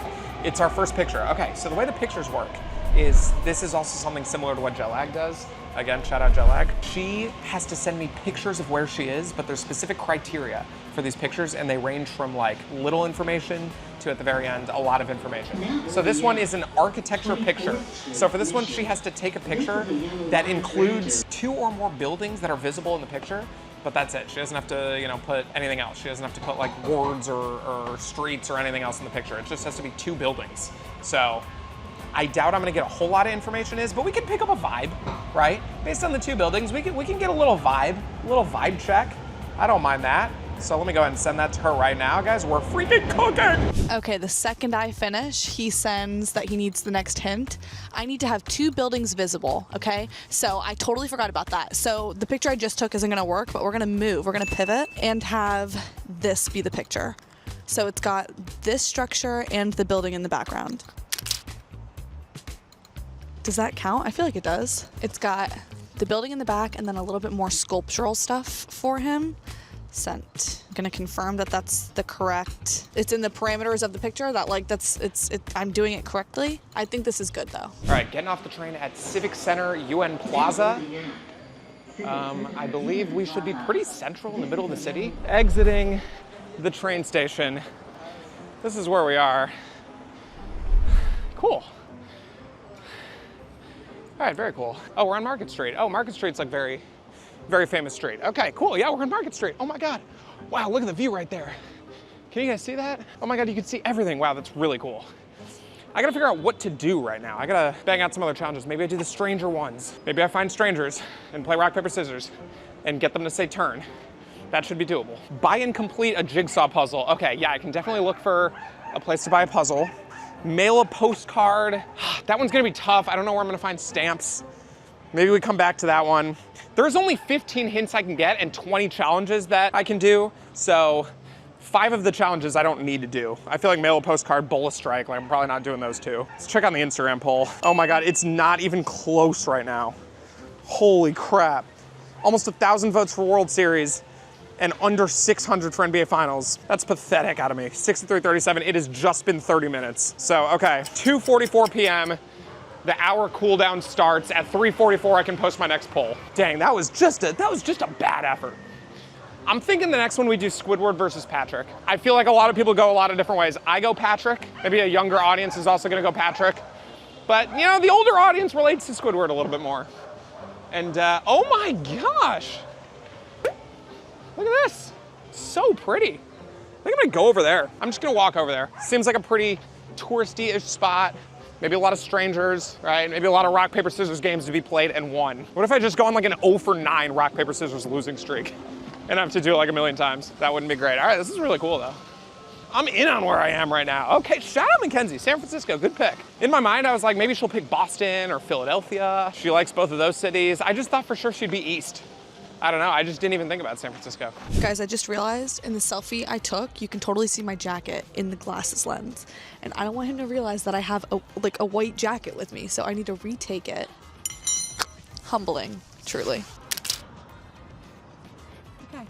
It's our first picture. Okay, so the way the pictures work is this is also something similar to what Jellag does. Again, shout out Jellag. She has to send me pictures of where she is, but there's specific criteria for these pictures, and they range from like little information to, at the very end, a lot of information. So this one is an architecture picture. So for this one, she has to take a picture that includes 2 or more buildings that are visible in the picture, but that's it. She doesn't have to, put anything else. She doesn't have to put like words or streets or anything else in the picture. It just has to be 2 buildings. So I doubt I'm gonna get a whole lot of information but we can pick up a vibe, right? Based on the 2 buildings, we can get a little vibe check. I don't mind that. So let me go ahead and send that to her right now, guys. We're freaking cooking. Okay, the second I finish, he sends that he needs the next hint. I need to have 2 buildings visible, okay? So I totally forgot about that. So the picture I just took isn't gonna work, but we're gonna move. We're gonna pivot and have this be the picture. So it's got this structure and the building in the background. Does that count? I feel like it does. It's got the building in the back and then a little bit more sculptural stuff for him. Sent. I'm gonna confirm that that's the correct, it's in the parameters of the picture, that like I'm doing it correctly. I think this is good though. All right, getting off the train at Civic Center UN Plaza. I believe we should be pretty central in the middle of the city. Exiting the train station. This is where we are. Cool. All right, very cool. Oh, we're on Market Street. Oh, Market Street's like very famous street. Okay, cool. Yeah, we're on Market Street. Oh my God. Wow, look at the view right there. Can you guys see that? Oh my God, you can see everything. Wow, that's really cool. I gotta figure out what to do right now. I gotta bang out some other challenges. Maybe I do the stranger ones. Maybe I find strangers and play rock, paper, scissors and get them to say turn. That should be doable. Buy and complete a jigsaw puzzle. Okay, yeah, I can definitely look for a place to buy a puzzle. Mail a postcard. That one's gonna be tough. I don't know where I'm gonna find stamps. Maybe we come back to that one. There's only 15 hints I can get and 20 challenges that I can do. So 5 of the challenges I don't need to do. I feel like mail a postcard, bowl a strike, like I'm probably not doing those 2. Let's check on the Instagram poll. Oh my God, it's not even close right now. Holy crap. Almost 1,000 votes for World Series and under 600 for NBA Finals. That's pathetic out of me. 63-37, it has just been 30 minutes. So, okay, 2:44 p.m. The hour cooldown starts. At 3:44, I can post my next poll. Dang, that was just a bad effort. I'm thinking the next one we do Squidward versus Patrick. I feel like a lot of people go a lot of different ways. I go Patrick. Maybe a younger audience is also gonna go Patrick. But you know, the older audience relates to Squidward a little bit more. And oh my gosh. Look at this, so pretty. I think I'm gonna go over there. I'm just gonna walk over there. Seems like a pretty touristy-ish spot. Maybe a lot of strangers, right? Maybe a lot of rock, paper, scissors games to be played and won. What if I just go on like an 0 for 9 rock, paper, scissors losing streak and have to do it like a million times? That wouldn't be great. All right, this is really cool though. I'm in on where I am right now. Okay, shout out Mackenzie, San Francisco, good pick. In my mind, I was like, maybe she'll pick Boston or Philadelphia. She likes both of those cities. I just thought for sure she'd be east. I don't know, I just didn't even think about San Francisco. Guys, I just realized in the selfie I took, you can totally see my jacket in the glasses lens. And I don't want him to realize that I have a white jacket with me, so I need to retake it. Humbling, truly. Okay.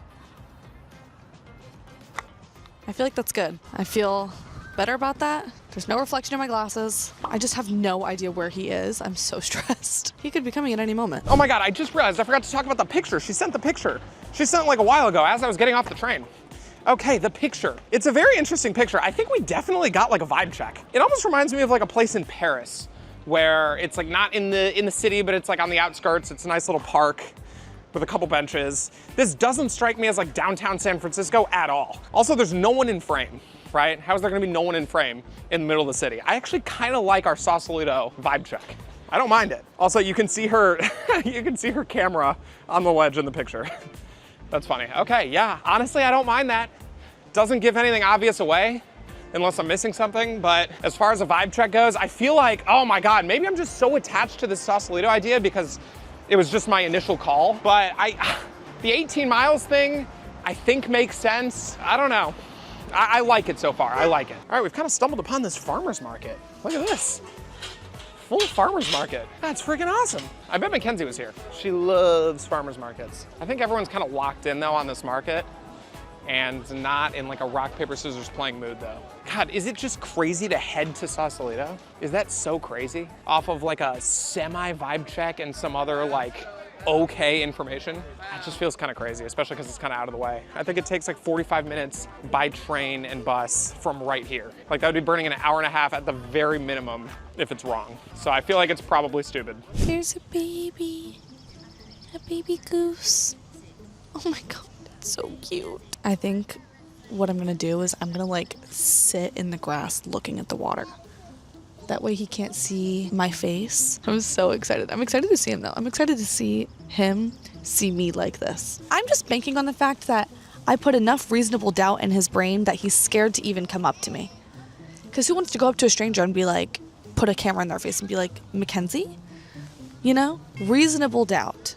I feel like that's good. I feel better about that. There's no reflection in my glasses. I just have no idea where he is. I'm so stressed. He could be coming at any moment. Oh my God, I just realized I forgot to talk about the picture. She sent the picture. She sent it like a while ago as I was getting off the train. Okay, the picture. It's a very interesting picture. I think we definitely got like a vibe check. It almost reminds me of like a place in Paris where it's like not in the city, but it's like on the outskirts. It's a nice little park with a couple benches. This doesn't strike me as like downtown San Francisco at all. Also, there's no one in frame, right? How is there gonna be no one in frame in the middle of the city? I actually kind of like our Sausalito vibe check. I don't mind it. Also, you can see her, you can see her camera on the ledge in the picture. That's funny. Okay, yeah, honestly, I don't mind that. Doesn't give anything obvious away, unless I'm missing something, but as far as a vibe check goes, I feel like, oh my God, maybe I'm just so attached to this Sausalito idea because it was just my initial call, but the 18 miles thing, I think makes sense. I don't know. I like it so far, I like it. All right, we've kind of stumbled upon this farmer's market. Look at this. Full farmer's market. That's freaking awesome. I bet Mackenzie was here. She loves farmer's markets. I think everyone's kind of locked in though on this market and not in like a rock, paper, scissors playing mood though. God, is it just crazy to head to Sausalito? Is that so crazy? Off of like a semi vibe check and some other like okay information? It just feels kind of crazy, especially because it's kind of out of the way. I think it takes like 45 minutes by train and bus from right here. Like that would be burning an hour and a half at the very minimum if it's wrong. So I feel like it's probably stupid. There's a baby goose. Oh my God, it's so cute. I think what I'm gonna do is I'm gonna like sit in the grass looking at the water. That way he can't see my face. I'm so excited. I'm excited to see him though. I'm excited to see him see me like this. I'm just banking on the fact that I put enough reasonable doubt in his brain that he's scared to even come up to me. Because who wants to go up to a stranger and be like, put a camera in their face and be like, Mackenzie? You know? Reasonable doubt.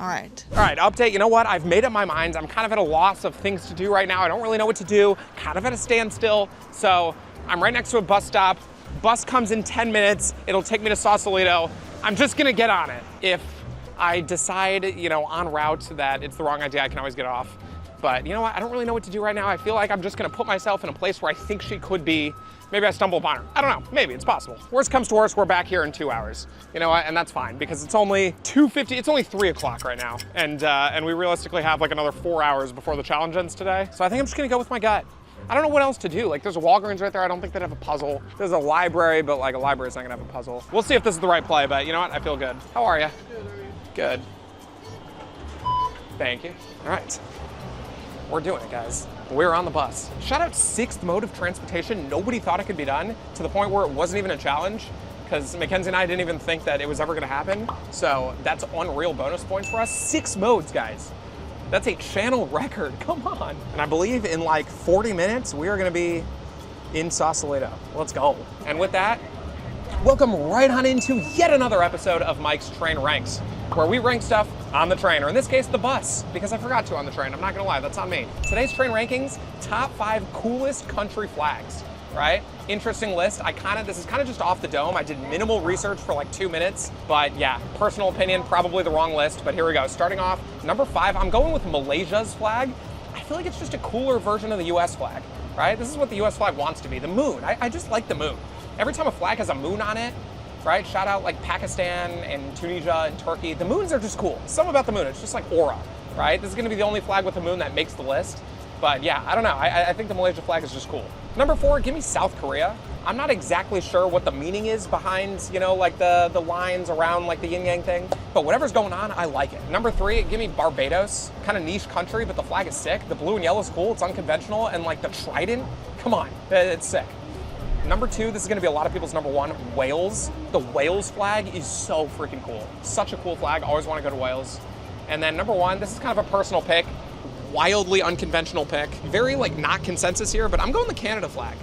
All right, update. You know what? I've made up my mind. I'm kind of at a loss of things to do right now. I don't really know what to do. Kind of at a standstill. So I'm right next to a bus stop. Bus comes in 10 minutes. It'll take me to Sausalito. I'm just gonna get on it. If I decide, you know, en route that it's the wrong idea, I can always get off. But you know what? I don't really know what to do right now. I feel like I'm just gonna put myself in a place where I think she could be. Maybe I stumble upon her. I don't know, maybe, it's possible. Worst comes to worst, we're back here in 2 hours. You know what, and that's fine because it's only 2:50, it's only 3 o'clock right now. And we realistically have like another 4 hours before the challenge ends today. So I think I'm just gonna go with my gut. I don't know what else to do. Like there's a Walgreens right there. I don't think they'd have a puzzle. There's a library, but like a library's not gonna have a puzzle. We'll see if this is the right play, but you know what, I feel good. How are you? Good. Thank you. All right. We're doing it, guys. We're on the bus. Shout out 6th mode of transportation. Nobody thought it could be done, to the point where it wasn't even a challenge, because Mackenzie and I didn't even think that it was ever gonna happen. So that's unreal bonus points for us. 6 modes, guys. That's a channel record, come on. And I believe in like 40 minutes, we are gonna be in Sausalito. Let's go. And with that, welcome right on into yet another episode of Mike's Train Ranks, where we rank stuff on the train, or in this case, the bus, because I forgot to on the train. I'm not gonna lie, that's on me. Today's train rankings, top 5 coolest country flags, right? Interesting list. This is kind of just off the dome. I did minimal research for like 2 minutes, but yeah, personal opinion, probably the wrong list, but here we go. Starting off, number 5, I'm going with Malaysia's flag. I feel like it's just a cooler version of the US flag, right? This is what the US flag wants to be, the moon. I just like the moon. Every time a flag has a moon on it, right? Shout out like Pakistan and Tunisia and Turkey. The moons are just cool. Something about the moon, it's just like aura, right? This is gonna be the only flag with a moon that makes the list. But yeah, I don't know. I think the Malaysia flag is just cool. Number 4, give me South Korea. I'm not exactly sure what the meaning is behind, you know, like the lines around like the yin yang thing, but whatever's going on, I like it. Number 3, give me Barbados. Kind of niche country, but the flag is sick. The blue and yellow is cool, it's unconventional, and like the trident, come on, it's sick. Number 2, this is gonna be a lot of people's number 1, Wales. The Wales flag is so freaking cool. Such a cool flag, always wanna go to Wales. And then number 1, this is kind of a personal pick, wildly unconventional pick. Very like not consensus here, but I'm going the Canada flag.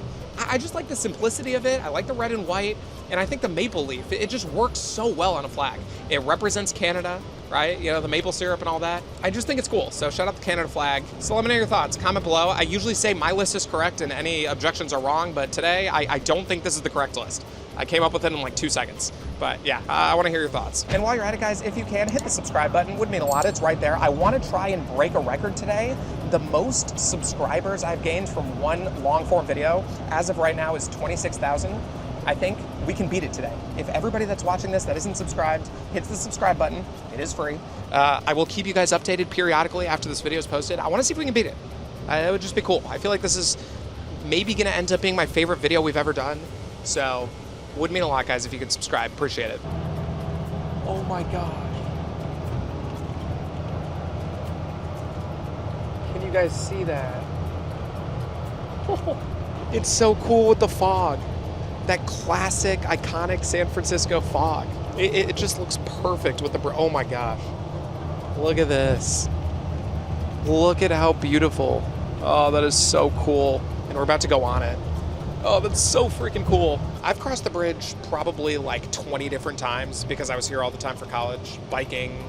I just like the simplicity of it. I like the red and white, and I think the maple leaf, it just works so well on a flag. It represents Canada, right? You know, the maple syrup and all that. I just think it's cool, so shout out the Canada flag. So let me know your thoughts, comment below. I usually say my list is correct and any objections are wrong, but today I don't think this is the correct list. I came up with it in like 2 seconds. But yeah, I wanna hear your thoughts. And while you're at it, guys, if you can, hit the subscribe button. Would mean a lot, it's right there. I wanna try and break a record today. The most subscribers I've gained from one long form video, as of right now, is 26,000. I think we can beat it today. If everybody that's watching this that isn't subscribed hits the subscribe button, it is free. I will keep you guys updated periodically after this video is posted. I wanna see if we can beat it. It would just be cool. I feel like this is maybe gonna end up being my favorite video we've ever done. So, would mean a lot, guys, if you could subscribe. Appreciate it. Oh my gosh. Can you guys see that? It's so cool with the fog. That classic, iconic San Francisco fog. It just looks perfect with the, oh my gosh. Look at this. Look at how beautiful. Oh, that is so cool. And we're about to go on it. Oh, that's so freaking cool. I've crossed the bridge probably like 20 different times because I was here all the time for college, biking,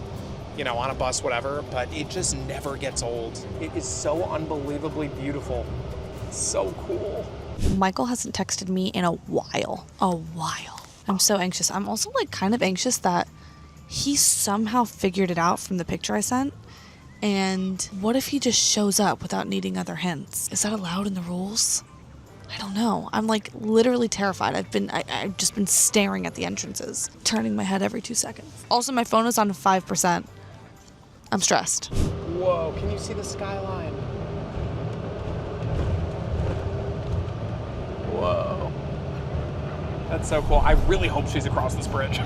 you know, on a bus, whatever, but it just never gets old. It is so unbelievably beautiful. It's so cool. Michael hasn't texted me in a while. I'm so anxious. I'm also like kind of anxious that he somehow figured it out from the picture I sent. And what if he just shows up without needing other hints? Is that allowed in the rules? I don't know. I'm like literally terrified. I've just been staring at the entrances, turning my head every 2 seconds. Also, my phone is on 5%. I'm stressed. Whoa, can you see the skyline? Whoa. That's so cool. I really hope she's across this bridge.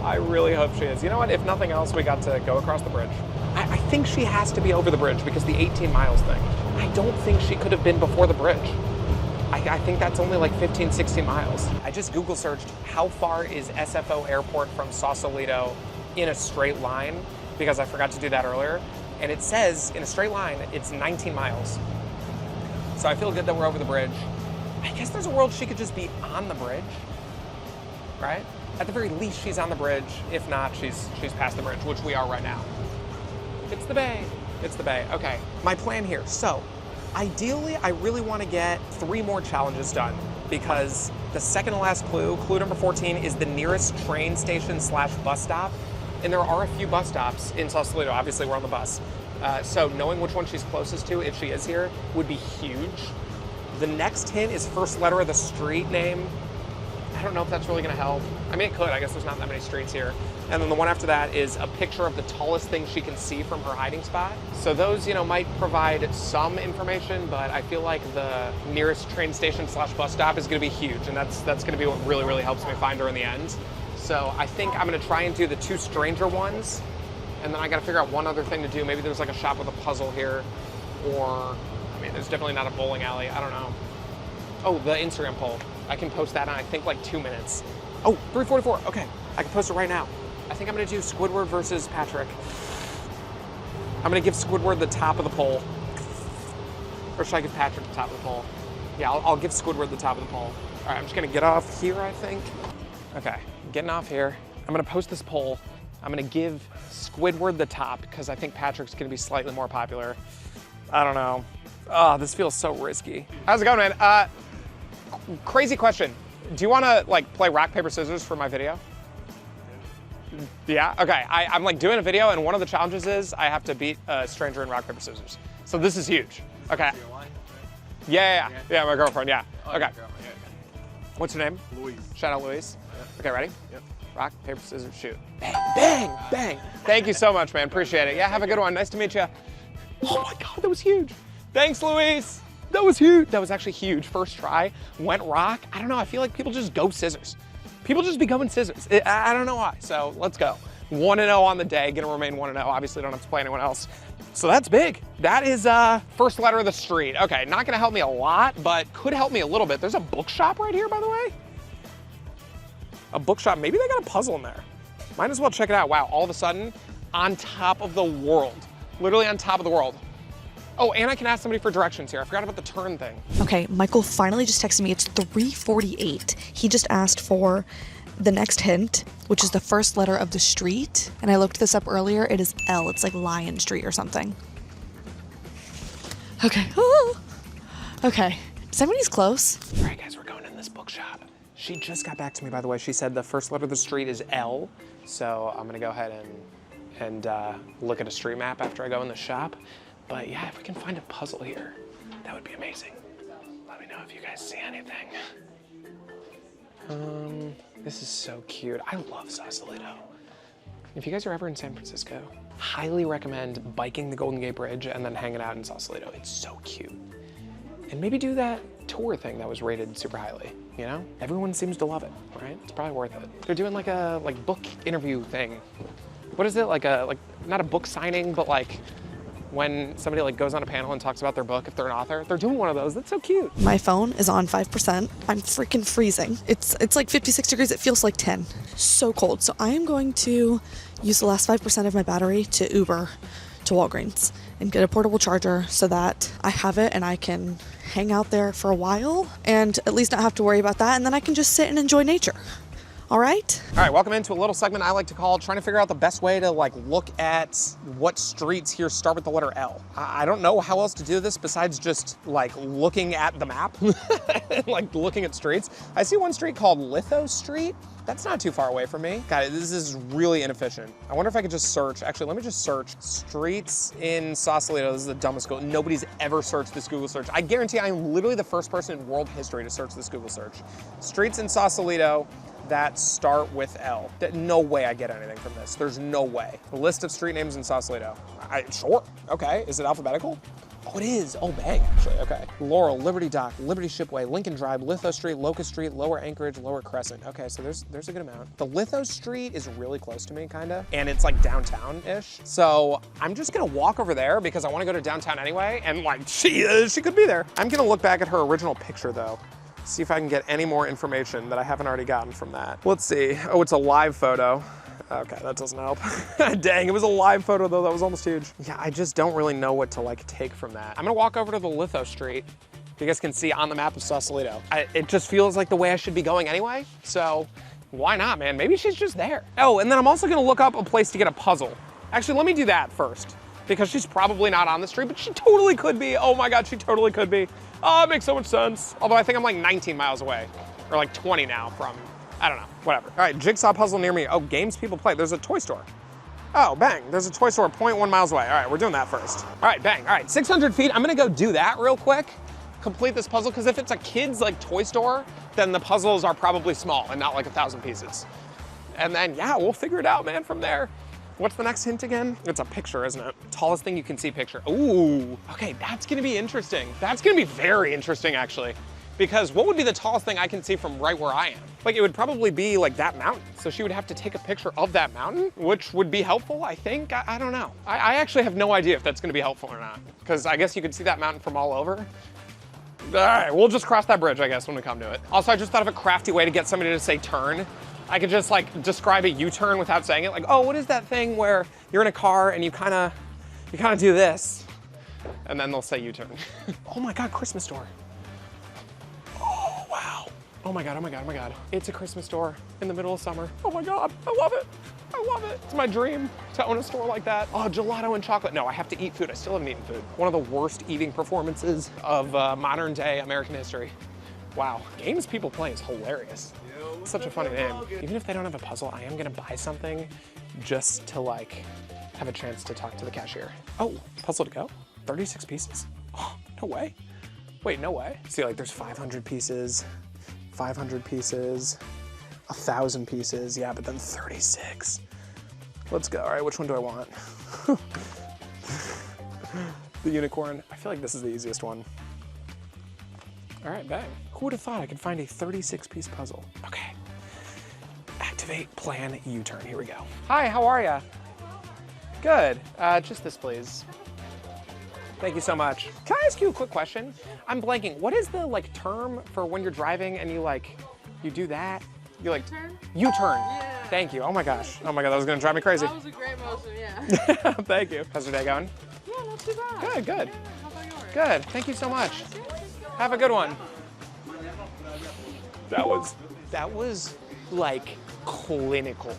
I really hope she is. You know what? If nothing else, we got to go across the bridge. I think she has to be over the bridge because the 18 miles thing. I don't think she could have been before the bridge. I think that's only like 15, 16 miles. I just Google searched how far is SFO Airport from Sausalito in a straight line because I forgot to do that earlier. And it says in a straight line, it's 19 miles. So I feel good that we're over the bridge. I guess there's a world she could just be on the bridge, right? At the very least, she's on the bridge. If not, she's past the bridge, which we are right now. It's the bay. It's the bay. Okay, my plan here. So, ideally, I really want to get 3 more challenges done because the second to last clue number 14, is the nearest train station / bus stop. And there are a few bus stops in Sausalito. Obviously, we're on the bus. So knowing which one she's closest to, if she is here, would be huge. The next hint is first letter of the street name. I don't know if that's really gonna help. I mean, it could. I guess there's not that many streets here. And then the one after that is a picture of the tallest thing she can see from her hiding spot. So those, you know, might provide some information, but I feel like the nearest train station / bus stop is gonna be huge, and that's gonna be what really, really helps me find her in the end. So I think I'm gonna try and do the 2 stranger ones, And then I gotta figure out one other thing to do. Maybe there's like a shop with a puzzle here, or, I mean, there's definitely not a bowling alley. I don't know. Oh, the Instagram poll. I can post that in, I think, like 2 minutes. Oh, 3:44, okay. I can post it right now. I think I'm gonna do Squidward versus Patrick. I'm gonna give Squidward the top of the poll. Or should I give Patrick the top of the poll? Yeah, I'll give Squidward the top of the poll. All right, I'm just gonna get off here, I think. Okay, getting off here. I'm gonna post this poll. I'm gonna give Squidward the top because I think Patrick's gonna be slightly more popular. I don't know. Oh, this feels so risky. How's it going, man? Crazy question. Do you wanna like play rock, paper, scissors for my video? Yeah, okay. I'm like doing a video and one of the challenges is I have to beat a stranger in rock, paper, scissors. So this is huge. Okay. Yeah, my girlfriend, yeah. Okay. What's your name? Louise. Shout out Louise. Yep. Okay, ready? Yep. Rock, paper, scissors, shoot. Bang, bang, bang. Thank you so much, man. Appreciate it. Yeah, have a good one. Nice to meet you. Oh my God, that was huge. Thanks, Louise. That was huge. That was actually huge. First try, went rock. I don't know, I feel like people just go scissors. People just be going scissors. I don't know why, so let's go. 1-0 on the day, gonna remain 1-0. Obviously don't have to play anyone else. So that's big. That is first letter of the street. Okay, not gonna help me a lot, but could help me a little bit. There's a bookshop right here, by the way. A bookshop, maybe they got a puzzle in there. Might as well check it out. Wow, all of a sudden, on top of the world. Literally on top of the world. Oh, and I can ask somebody for directions here. I forgot about the turn thing. Okay, Michael finally just texted me. It's 3:48. He just asked for the next hint, which is the first letter of the street. And I looked this up earlier. It is L. It's like Lion Street or something. Okay. Okay. Somebody's close. All right, guys, we're going in this bookshop. She just got back to me, by the way. She said the first letter of the street is L. So I'm gonna go ahead and look at a street map after I go in the shop. But yeah, if we can find a puzzle here, that would be amazing. Let me know if you guys see anything. This is so cute. I love Sausalito. If you guys are ever in San Francisco, highly recommend biking the Golden Gate Bridge and then hanging out in Sausalito. It's so cute. And maybe do that tour thing that was rated super highly, you know? Everyone seems to love it, right? It's probably worth it. They're doing like a book interview thing. What is it? Like not a book signing, but like when somebody like goes on a panel and talks about their book, if they're an author, they're doing one of those. That's so cute. My phone is on 5%. I'm freaking freezing. It's like 56 degrees. It feels like 10. So cold. So I am going to use the last 5% of my battery to Uber to Walgreens and get a portable charger so that I have it and I can hang out there for a while and at least not have to worry about that. And then I can just sit and enjoy nature. All right. All right, welcome into a little segment I like to call trying to figure out the best way to like look at what streets here start with the letter L. I don't know how else to do this besides just like looking at the map, like looking at streets. I see one street called Litho Street. That's not too far away from me. God, this is really inefficient. I wonder if I could just search. Actually, let me just search streets in Sausalito. This is the dumbest Google. Nobody's ever searched this Google search. I guarantee I'm literally the first person in world history to search this Google search. Streets in Sausalito that start with L. No way I get anything from this. There's no way. A list of street names in Sausalito. Sure, okay. Is it alphabetical? Oh, it is. Oh, bang, actually, okay. Laurel, Liberty Dock, Liberty Shipway, Lincoln Drive, Litho Street, Locust Street, Lower Anchorage, Lower Crescent. Okay, so there's a good amount. The Litho Street is really close to me, kinda, and it's like downtown-ish. So I'm just gonna walk over there because I wanna go to downtown anyway, and like, she could be there. I'm gonna look back at her original picture though. See if I can get any more information that I haven't already gotten from that. Let's see. Oh, it's a live photo. Okay, that doesn't help. Dang, it was a live photo though. That was almost huge. Yeah, I just don't really know what to like take from that. I'm gonna walk over to the Litho Street. You guys can see on the map of Sausalito. It just feels like the way I should be going anyway. So why not, man? Maybe she's just there. Oh, and then I'm also gonna look up a place to get a puzzle. Actually, let me do that first because she's probably not on the street, but she totally could be. Oh my God, she totally could be. Oh, it makes so much sense. Although I think I'm like 19 miles away or like 20 now from, I don't know, whatever. All right, jigsaw puzzle near me. Oh, games people play. There's a toy store. Oh, bang, there's a toy store 0.1 miles away. All right, we're doing that first. All right, bang, all right, 600 feet. I'm gonna go do that real quick, complete this puzzle, because if it's a kid's like toy store, then the puzzles are probably small and not like 1,000 pieces. And then, yeah, we'll figure it out, man, from there. What's the next hint again? It's a picture, isn't it? Tallest thing you can see picture. Ooh, okay, that's gonna be interesting. That's gonna be very interesting, actually. Because what would be the tallest thing I can see from right where I am? Like, it would probably be like that mountain. So she would have to take a picture of that mountain, which would be helpful, I think. I don't know. I actually have no idea if that's gonna be helpful or not. Because I guess you could see that mountain from all over. All right, we'll just cross that bridge, I guess, when we come to it. Also, I just thought of a crafty way to get somebody to say turn. I could just like describe a U-turn without saying it. Like, oh, what is that thing where you're in a car and you kind of do this? And then they'll say U-turn. Oh my God, Christmas store. Oh, wow. Oh my God, oh my God, oh my God. It's a Christmas store in the middle of summer. Oh my God, I love it. I love it. It's my dream to own a store like that. Oh, gelato and chocolate. No, I have to eat food. I still haven't eaten food. One of the worst eating performances of modern day American history. Wow, games people play is hilarious. It's such a funny name. Even if they don't have a puzzle, I am gonna buy something just to like have a chance to talk to the cashier. Oh, puzzle to go? 36 pieces? Oh, no way. Wait, no way. See, like there's 500 pieces, 500 pieces, 1,000 pieces. Yeah, but then 36. Let's go. All right, which one do I want? The unicorn. I feel like this is the easiest one. All right, bang. Who would have thought I could find a 36-piece puzzle? Okay. Activate plan U-turn. Here we go. Hi, how are ya? Good. Just this, please. Thank you so much. Can I ask you a quick question? I'm blanking. What is the like term for when you're driving and you do that? You like U-turn? U-turn. Yeah. Thank you. Oh my gosh. Oh my God, that was gonna drive me crazy. That was a great motion, yeah. Thank you. How's your day going? Yeah, not too bad. Good, good. Yeah, how about yours? Good. Thank you so much. Have a good one. That was like clinical.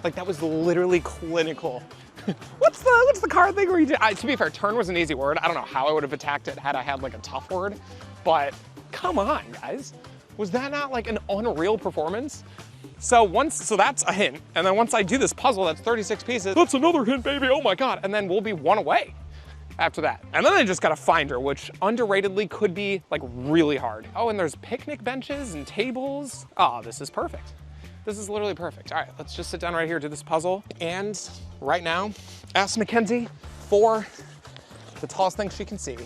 Like that was literally clinical. What's the card thing where you do? To be fair, turn was an easy word. I don't know how I would have attacked it had I had like a tough word, but come on, guys. Was that not like an unreal performance? So that's a hint. And then once I do this puzzle, that's 36 pieces. That's another hint, baby. Oh my God. And then we'll be one away after that. And then I just gotta find her, which underratedly could be like really hard. Oh, and there's picnic benches and tables. Oh, this is perfect. This is literally perfect. All right, let's just sit down right here, do this puzzle. And right now, ask Mackenzie for the tallest thing she can see.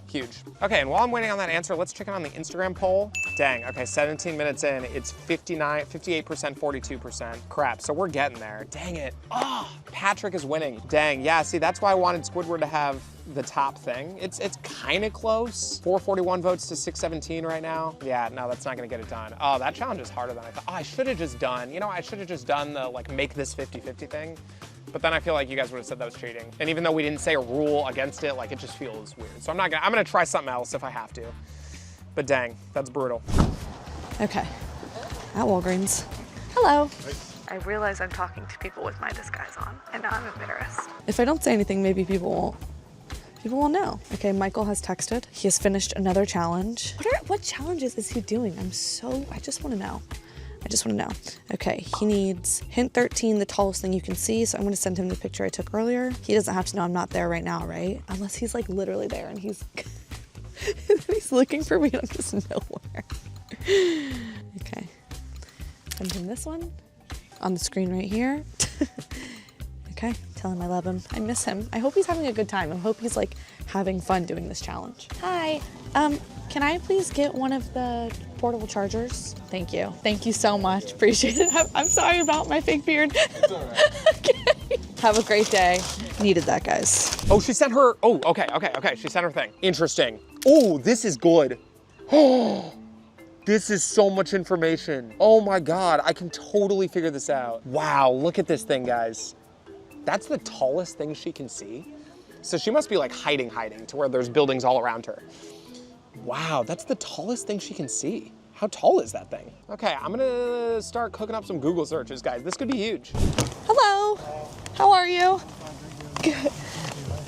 Huge. Okay, and while I'm waiting on that answer, let's check in on the Instagram poll. Dang, okay, 17 minutes in, it's 58%, 42%. Crap, so we're getting there. Dang it. Oh, Patrick is winning. Dang, yeah, see, that's why I wanted Squidward to have the top thing. It's kind of close. 441 votes to 617 right now. Yeah, no, that's not gonna get it done. Oh, that challenge is harder than I thought. Oh, I should have just done, I should have just done the like make this 50-50 thing. But then I feel like you guys would have said that was cheating. And even though we didn't say a rule against it, like it just feels weird. So I'm gonna try something else if I have to. But dang, that's brutal. Okay, at Walgreens. Hello. I realize I'm talking to people with my disguise on, and now I'm embarrassed. If I don't say anything, maybe people won't know. Okay, Michael has texted. He has finished another challenge. What challenges is he doing? I just wanna know. Okay, he needs hint 13, the tallest thing you can see. So I'm gonna send him the picture I took earlier. He doesn't have to know I'm not there right now, right? Unless he's like literally there and he's he's looking for me and I'm just nowhere. Okay, send him this one on the screen right here. Okay, tell him I love him. I miss him. I hope he's having a good time. I hope he's like having fun doing this challenge. Hi, can I please get one of the portable chargers? Thank you. Thank you so much. Appreciate it. I'm sorry about my fake beard. It's all right. Okay. Have a great day. Needed that, guys. Oh, she sent her, oh, okay. She sent her thing. Interesting. Oh, this is good. Oh, this is so much information. Oh my God, I can totally figure this out. Wow, look at this thing, guys. That's the tallest thing she can see. So she must be like hiding to where there's buildings all around her. Wow, that's the tallest thing she can see. How tall is that thing? Okay, I'm gonna start cooking up some Google searches, guys. This could be huge. Hello. How are you? Good.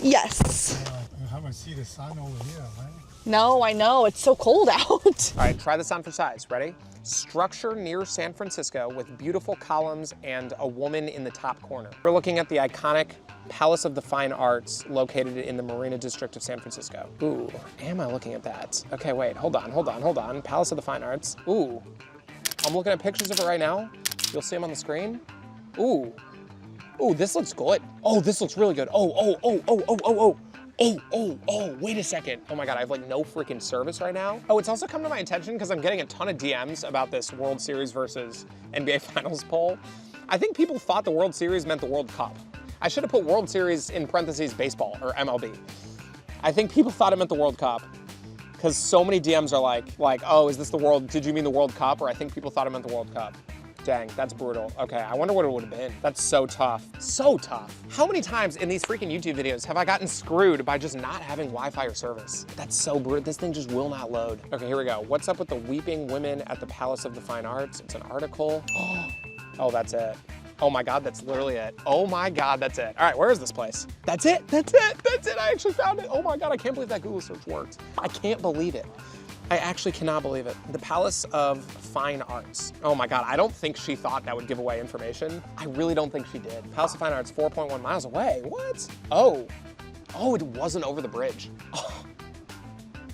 Yes. You haven't seen the sun over here, right? No, I know. It's so cold out. All right, try this on for size. Ready? Structure near San Francisco with beautiful columns and a woman in the top corner. We're looking at the iconic Palace of the Fine Arts located in the Marina District of San Francisco. Ooh, am I looking at that? Okay, wait, hold on. Palace of the Fine Arts. Ooh, I'm looking at pictures of it right now. You'll see them on the screen. Ooh, this looks good. Oh, this looks really good. Oh. Oh, wait a second. Oh my God, I have like no freaking service right now. Oh, it's also come to my attention because I'm getting a ton of DMs about this World Series versus NBA Finals poll. I think people thought the World Series meant the World Cup. I should have put World Series in parentheses baseball or MLB. I think people thought it meant the World Cup because so many DMs are like, oh, is this the World, did you mean the World Cup? Or I think people thought it meant the World Cup. Dang, that's brutal. Okay, I wonder what it would have been. That's so tough, so tough. How many times in these freaking YouTube videos have I gotten screwed by just not having Wi-Fi or service? That's so brutal, this thing just will not load. Okay, here we go. What's up with the weeping women at the Palace of the Fine Arts? It's an article. Oh, that's it. Oh my God, that's literally it. Oh my God, that's it. All right, where is this place? That's it, that's it, that's it. I actually found it. Oh my God, I can't believe that Google search worked. I can't believe it. I actually cannot believe it. The Palace of Fine Arts. Oh my God, I don't think she thought that would give away information. I really don't think she did. Palace of Fine Arts, 4.1 miles away. What? Oh, it wasn't over the bridge.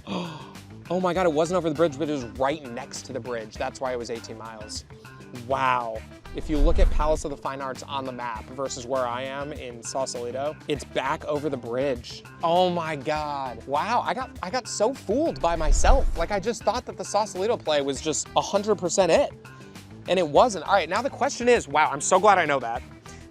Oh my God, it wasn't over the bridge, but it was right next to the bridge. That's why it was 18 miles. Wow. If you look at Palace of the Fine Arts on the map versus where I am in Sausalito, it's back over the bridge. Oh my God. Wow, I got so fooled by myself. Like I just thought that the Sausalito play was just 100% it. And it wasn't. All right, now the question is, wow, I'm so glad I know that.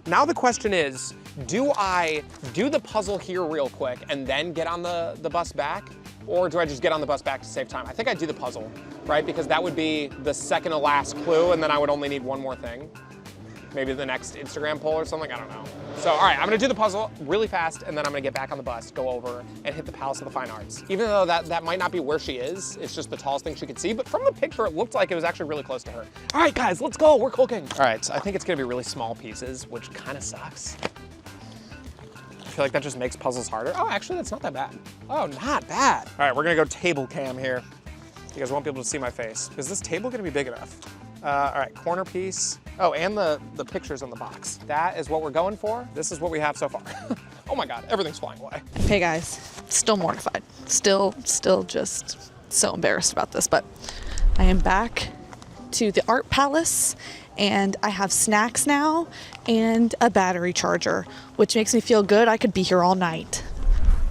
Now the question is, do I do the puzzle here real quick and then get on the bus back? Or do I just get on the bus back to save time? I think I'd do the puzzle, right? Because that would be the second to last clue, and then I would only need one more thing. Maybe the next Instagram poll or something, I don't know. So, all right, I'm gonna do the puzzle really fast, and then I'm gonna get back on the bus, go over, and hit the Palace of the Fine Arts. Even though that might not be where she is, it's just the tallest thing she could see, but from the picture, it looked like it was actually really close to her. All right, guys, let's go, we're cooking. All right, so I think it's gonna be really small pieces, which kind of sucks. I feel like that just makes puzzles harder. Oh, actually, that's not that bad. Oh, not bad. All right, we're gonna go table cam here. You guys won't be able to see my face. Is this table gonna be big enough? All right, corner piece. Oh, and the pictures on the box. That is what we're going for. This is what we have so far. Oh my God, everything's flying away. Hey guys, still mortified. Still just so embarrassed about this, but I am back to the Art Palace and I have snacks now and a battery charger, which makes me feel good. I could be here all night,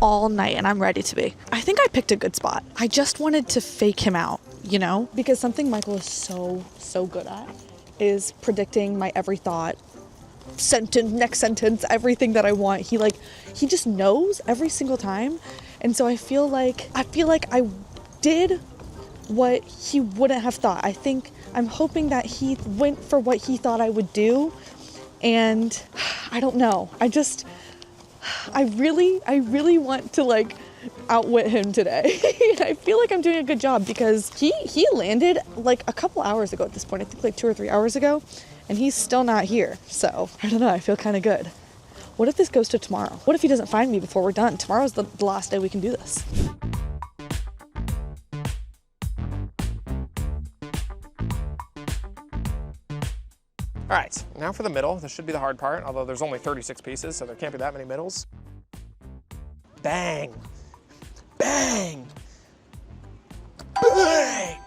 and I'm ready to be. I think I picked a good spot. I just wanted to fake him out, you know, because something Michael is so good at is predicting my every thought, sentence, next sentence, everything that I want. He just knows every single time. And so I feel like I did what he wouldn't have thought. I'm hoping that he went for what he thought I would do. And I don't know. I really want to like outwit him today. I feel like I'm doing a good job because he landed like a couple hours ago at this point. I think like 2 or 3 hours ago, and he's still not here. So I don't know, I feel kind of good. What if this goes to tomorrow? What if he doesn't find me before we're done? Tomorrow's the last day we can do this. All right, now for the middle. This should be the hard part, although there's only 36 pieces, so there can't be that many middles. Bang, bang, bang,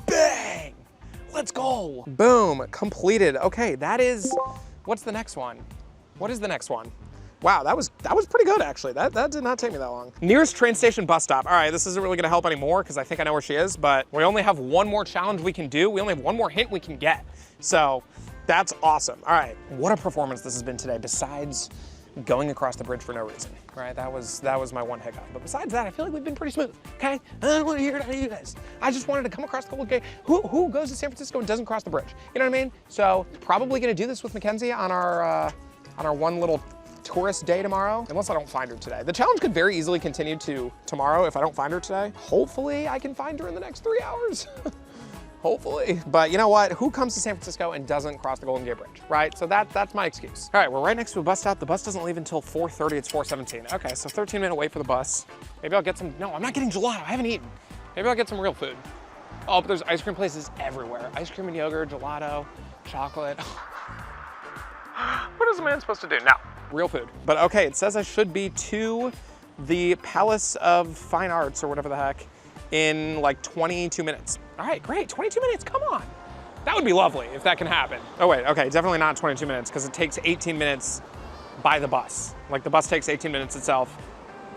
bang. Let's go. Boom, completed. Okay, that is, what's the next one? What is the next one? Wow, that was pretty good actually. That did not take me that long. Nearest train station bus stop. All right, this isn't really gonna help anymore because I think I know where she is, but we only have one more challenge we can do. We only have one more hint we can get. So that's awesome. All right, what a performance this has been today besides going across the bridge for no reason, right? That was my one hiccup. But besides that, I feel like we've been pretty smooth, okay? I don't want to hear it out of you guys. I just wanted to come across the whole game. Who goes to San Francisco and doesn't cross the bridge? You know what I mean? So probably gonna do this with Mackenzie on our one little tourist day tomorrow, unless I don't find her today. The challenge could very easily continue to tomorrow if I don't find her today. Hopefully I can find her in the next 3 hours. Hopefully. But you know what? Who comes to San Francisco and doesn't cross the Golden Gate Bridge, right? So that's my excuse. All right, we're right next to a bus stop. The bus doesn't leave until 4:30. It's 4:17. Okay, so 13-minute wait for the bus. Maybe I'll get some, no, I'm not getting gelato. I haven't eaten. Maybe I'll get some real food. Oh, but there's ice cream places everywhere. Ice cream and yogurt, gelato, chocolate. What is a man supposed to do? Now, real food. But okay, it says I should be to the Palace of Fine Arts or whatever the heck in like 22 minutes. All right, great, 22 minutes, come on. That would be lovely if that can happen. Oh wait, okay, definitely not 22 minutes because it takes 18 minutes by the bus. Like the bus takes 18 minutes itself.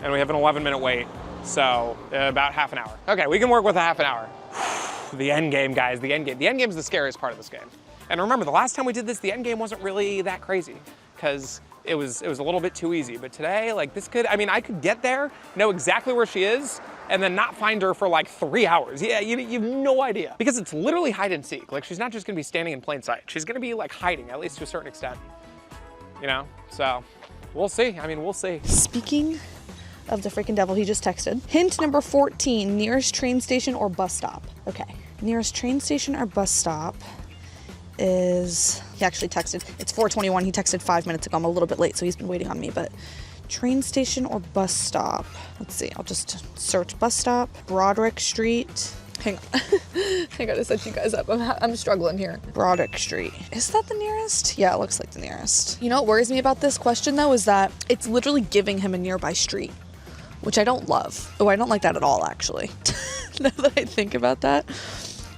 and we have an 11-minute wait, so about half an hour. Okay, we can work with a half an hour. The end game, guys, the end game. The end game is the scariest part of this game. And remember, the last time we did this, the end game wasn't really that crazy, because it was a little bit too easy. But today, like this could, I mean, I could get there, know exactly where she is, and then not find her for like 3 hours. Yeah, you have no idea. Because it's literally hide and seek. Like she's not just gonna be standing in plain sight. She's gonna be like hiding, at least to a certain extent. You know, so we'll see. I mean, we'll see. Speaking of the freaking devil, he just texted. Hint number 14, nearest train station or bus stop. Okay, nearest train station or bus stop is, he actually texted, it's 4:21, he texted 5 minutes ago. I'm a little bit late, so he's been waiting on me, but train station or bus stop. Let's see, I'll just search bus stop. Broderick Street. Hang on, I gotta set you guys up. I'm struggling here. Broderick Street. Is that the nearest? Yeah, it looks like the nearest. You know what worries me about this question though is that it's literally giving him a nearby street, which I don't love. Oh, I don't like that at all, actually. Now that I think about that.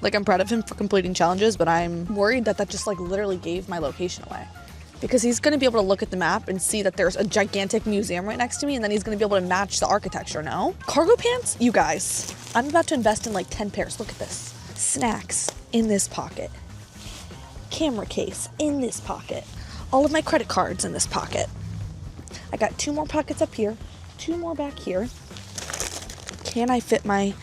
Like, I'm proud of him for completing challenges, but I'm worried that that just like literally gave my location away. Because he's gonna be able to look at the map and see that there's a gigantic museum right next to me, and then he's gonna be able to match the architecture, no? Cargo pants? You guys, I'm about to invest in like 10 pairs. Look at this. Snacks in this pocket. Camera case in this pocket. All of my credit cards in this pocket. I got 2 more pockets up here, 2 more back here. Can I fit my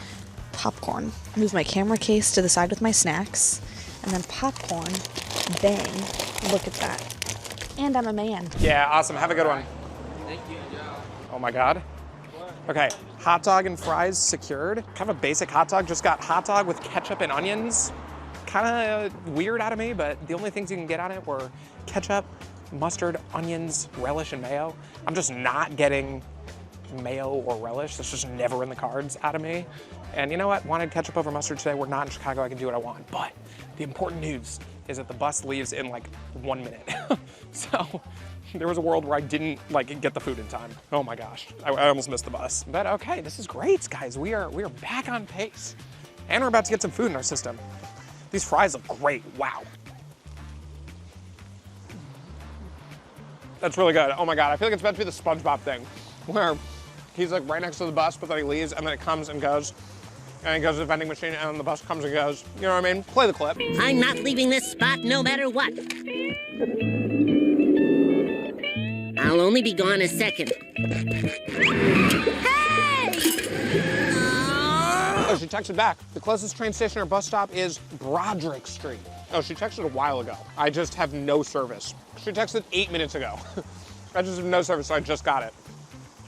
popcorn? Move my camera case to the side with my snacks, and then popcorn. Bang. Look at that. And I'm a man. Yeah, awesome. Have a good one. Thank you. Oh my God. Okay, hot dog and fries secured. Kind of a basic hot dog. Just got hot dog with ketchup and onions. Kind of weird out of me, but the only things you can get on it were ketchup, mustard, onions, relish, and mayo. I'm just not getting mayo or relish. That's just never in the cards out of me. And you know what? Wanted ketchup over mustard today. We're not in Chicago. I can do what I want. But the important news is that the bus leaves in like 1 minute. So there was a world where I didn't like get the food in time. Oh my gosh, I almost missed the bus. But okay, this is great, guys. We are back on pace. And we're about to get some food in our system. These fries look great, wow. That's really good. Oh my God, I feel like it's about to be the SpongeBob thing, where he's like right next to the bus, but then he leaves, and then it comes and goes. And he goes to the vending machine, and then the bus comes and goes. You know what I mean? Play the clip. I'm not leaving this spot no matter what. I'll only be gone a second. Hey! Oh, she texted back. The closest train station or bus stop is Broderick Street. Oh, she texted a while ago. I just have no service. She texted 8 minutes ago. I just have no service, so I just got it.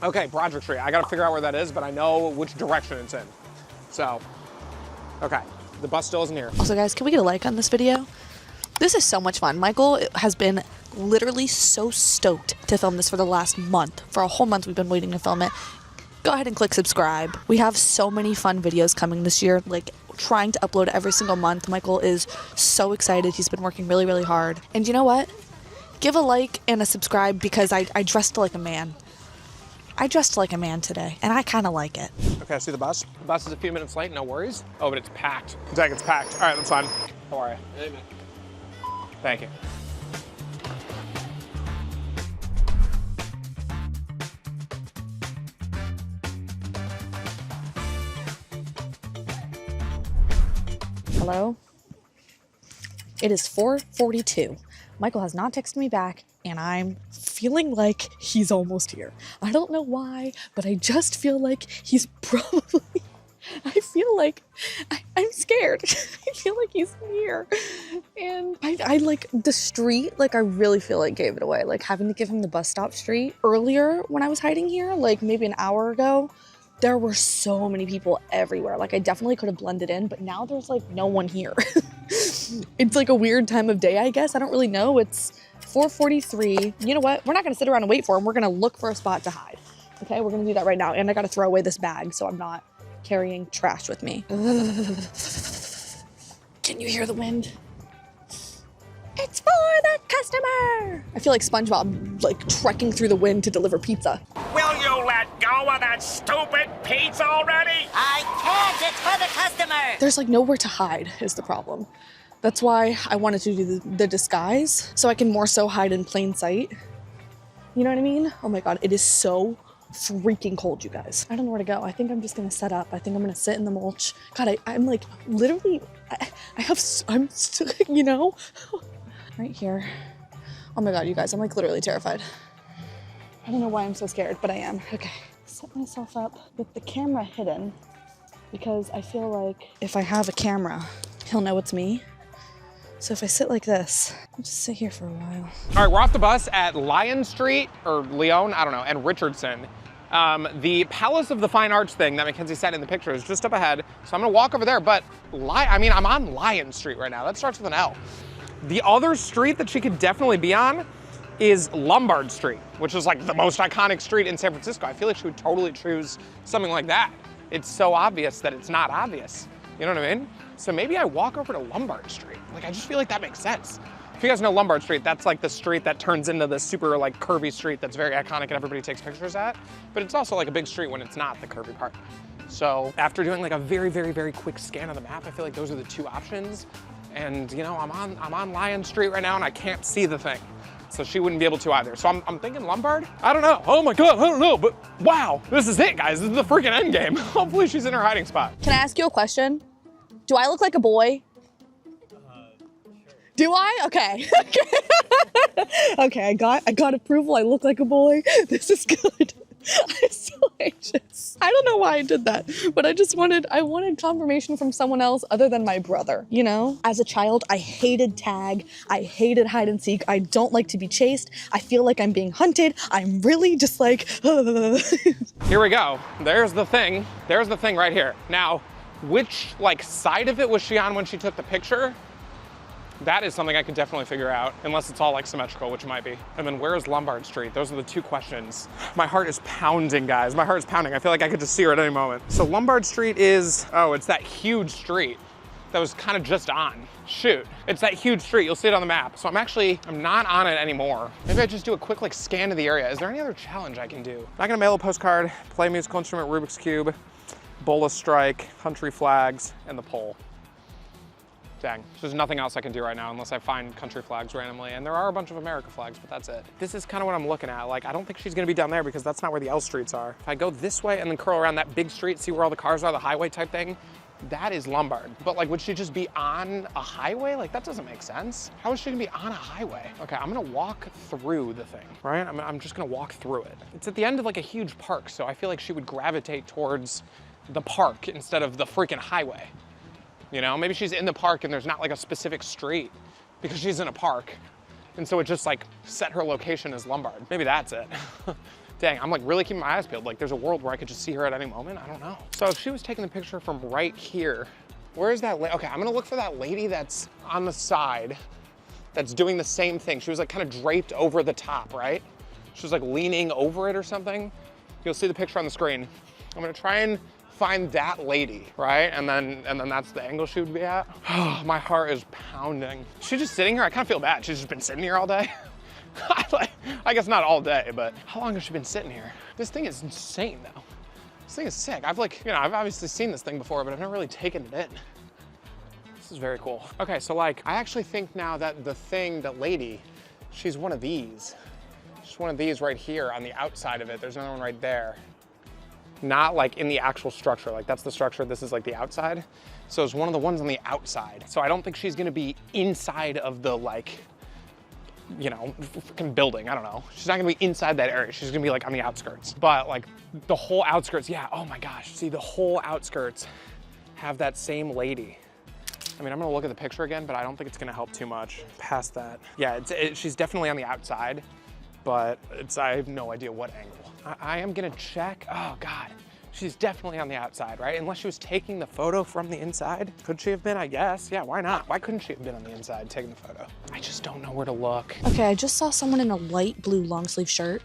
Okay, Broderick Street. I gotta figure out where that is, but I know which direction it's in. So, okay, the bus still isn't here. Also guys, can we get a like on this video? This is so much fun. Michael has been literally so stoked to film this for the last month. For a whole month we've been waiting to film it. Go ahead and click subscribe. We have so many fun videos coming this year, like trying to upload every single month. Michael is so excited. He's been working really, really hard. And you know what? Give a like and a subscribe because I dressed like a man. I dressed like a man today, and I kind of like it. Okay, I see the bus. The bus is a few minutes late, no worries. Oh, but it's packed. Zach, it's packed. All right, that's fine. How are you? Hey, man. Thank you. Hello? It is 4:42. Michael has not texted me back, and I'm feeling like he's almost here. I don't know why, but I just feel like he's probably... I feel like I'm scared. I feel like he's here. And I like the street, like I really feel like gave it away. Like having to give him the bus stop street. Earlier when I was hiding here, like maybe an hour ago, there were so many people everywhere. Like I definitely could have blended in, but now there's like no one here. It's like a weird time of day, I guess. I don't really know. It's 4:43. You know what? We're not gonna sit around and wait for him. We're gonna look for a spot to hide. Okay, we're gonna do that right now. And I gotta throw away this bag so I'm not carrying trash with me. Can you hear the wind? It's for the customer! I feel like SpongeBob, like trekking through the wind to deliver pizza. Will you let go of that stupid pizza already? I can't. It's for the customer. There's like nowhere to hide is the problem. That's why I wanted to do the disguise, so I can more so hide in plain sight. You know what I mean? Oh my God, it is so freaking cold, you guys. I don't know where to go. I think I'm just gonna set up. I think I'm gonna sit in the mulch. God, I'm like literally, I'm still, you know, right here. Oh my God, you guys, I'm like literally terrified. I don't know why I'm so scared, but I am. Okay, set myself up with the camera hidden because I feel like if I have a camera, he'll know it's me. So if I sit like this, I'll just sit here for a while. All right, we're off the bus at Lyon Street, or Lyon, I don't know, and Richardson. The Palace of the Fine Arts thing that Mackenzie said in the picture is just up ahead. So I'm gonna walk over there, but I'm on Lyon Street right now. That starts with an L. The other street that she could definitely be on is Lombard Street, which is like the most iconic street in San Francisco. I feel like she would totally choose something like that. It's so obvious that it's not obvious. You know what I mean? So maybe I walk over to Lombard Street. Like, I just feel like that makes sense. If you guys know Lombard Street, that's like the street that turns into the super like curvy street that's very iconic and everybody takes pictures at. But it's also like a big street when it's not the curvy part. So after doing like a very, very, very quick scan of the map, I feel like those are the two options. And you know, I'm on Lyon Street right now and I can't see the thing. So she wouldn't be able to either. So I'm thinking Lombard? I don't know. Oh my God, I don't know. But wow, this is it, guys. This is the freaking end game. Hopefully she's in her hiding spot. Can I ask you a question? Do I look like a boy? Sure. Do I? Okay. Okay, I got approval. I look like a boy. This is good. I'm so anxious. I don't know why I did that, but I wanted confirmation from someone else other than my brother, you know? As a child, I hated tag. I hated hide and seek. I don't like to be chased. I feel like I'm being hunted. I'm really just like, Here we go. There's the thing. There's the thing right here. Now, which like side of it was she on when she took the picture? That is something I could definitely figure out, unless it's all like symmetrical, which it might be. And then where is Lombard Street? Those are the two questions. My heart is pounding, guys. My heart is pounding. I feel like I could just see her at any moment. So Lombard Street is, oh, it's that huge street that was kind of just on. Shoot, it's that huge street. You'll see it on the map. So I'm not on it anymore. Maybe I just do a quick like scan of the area. Is there any other challenge I can do? I'm not gonna mail a postcard, play a musical instrument, Rubik's Cube, bowl a strike, country flags, and the pole. Dang, there's nothing else I can do right now unless I find country flags randomly. And there are a bunch of America flags, but that's it. This is kind of what I'm looking at. Like, I don't think she's gonna be down there because that's not where the L streets are. If I go this way and then curl around that big street, see where all the cars are, the highway type thing, that is Lombard. But like, would she just be on a highway? Like, that doesn't make sense. How is she gonna be on a highway? Okay, I'm gonna walk through the thing, right? I'm just gonna walk through it. It's at the end of like a huge park, so I feel like she would gravitate towards the park instead of the freaking highway. You know, maybe she's in the park and there's not like a specific street because she's in a park. And so it just like set her location as Lombard. Maybe that's it. Dang, I'm like really keeping my eyes peeled. Like there's a world where I could just see her at any moment. I don't know. So if she was taking the picture from right here, where is that? Okay, I'm gonna look for that lady that's on the side that's doing the same thing. She was like kind of draped over the top, right? She was like leaning over it or something. You'll see the picture on the screen. I'm gonna try and find that lady, right? And then that's the angle she would be at. Oh, my heart is pounding. She's just sitting here. I kind of feel bad. She's just been sitting here all day. I guess not all day, but how long has she been sitting here? This thing is insane though. This thing is sick. I've obviously seen this thing before, but I've never really taken it in. This is very cool. Okay, so like, I actually think now that the lady, she's one of these. She's one of these right here on the outside of it. There's another one right there. Not like in the actual structure, like that's the structure, this is like the outside. So it's one of the ones on the outside. So I don't think she's gonna be inside of the like, you know, freaking building, I don't know. She's not gonna be inside that area, she's gonna be like on the outskirts. But like the whole outskirts, yeah, oh my gosh. See, the whole outskirts have that same lady. I mean, I'm gonna look at the picture again, but I don't think it's gonna help too much past that. Yeah, she's definitely on the outside, but I have no idea what angle. I am gonna check. Oh God, she's definitely on the outside, right? Unless she was taking the photo from the inside. Could she have been? I guess. Yeah, why not? Why couldn't she have been on the inside taking the photo? I just don't know where to look. Okay, I just saw someone in a light blue long sleeve shirt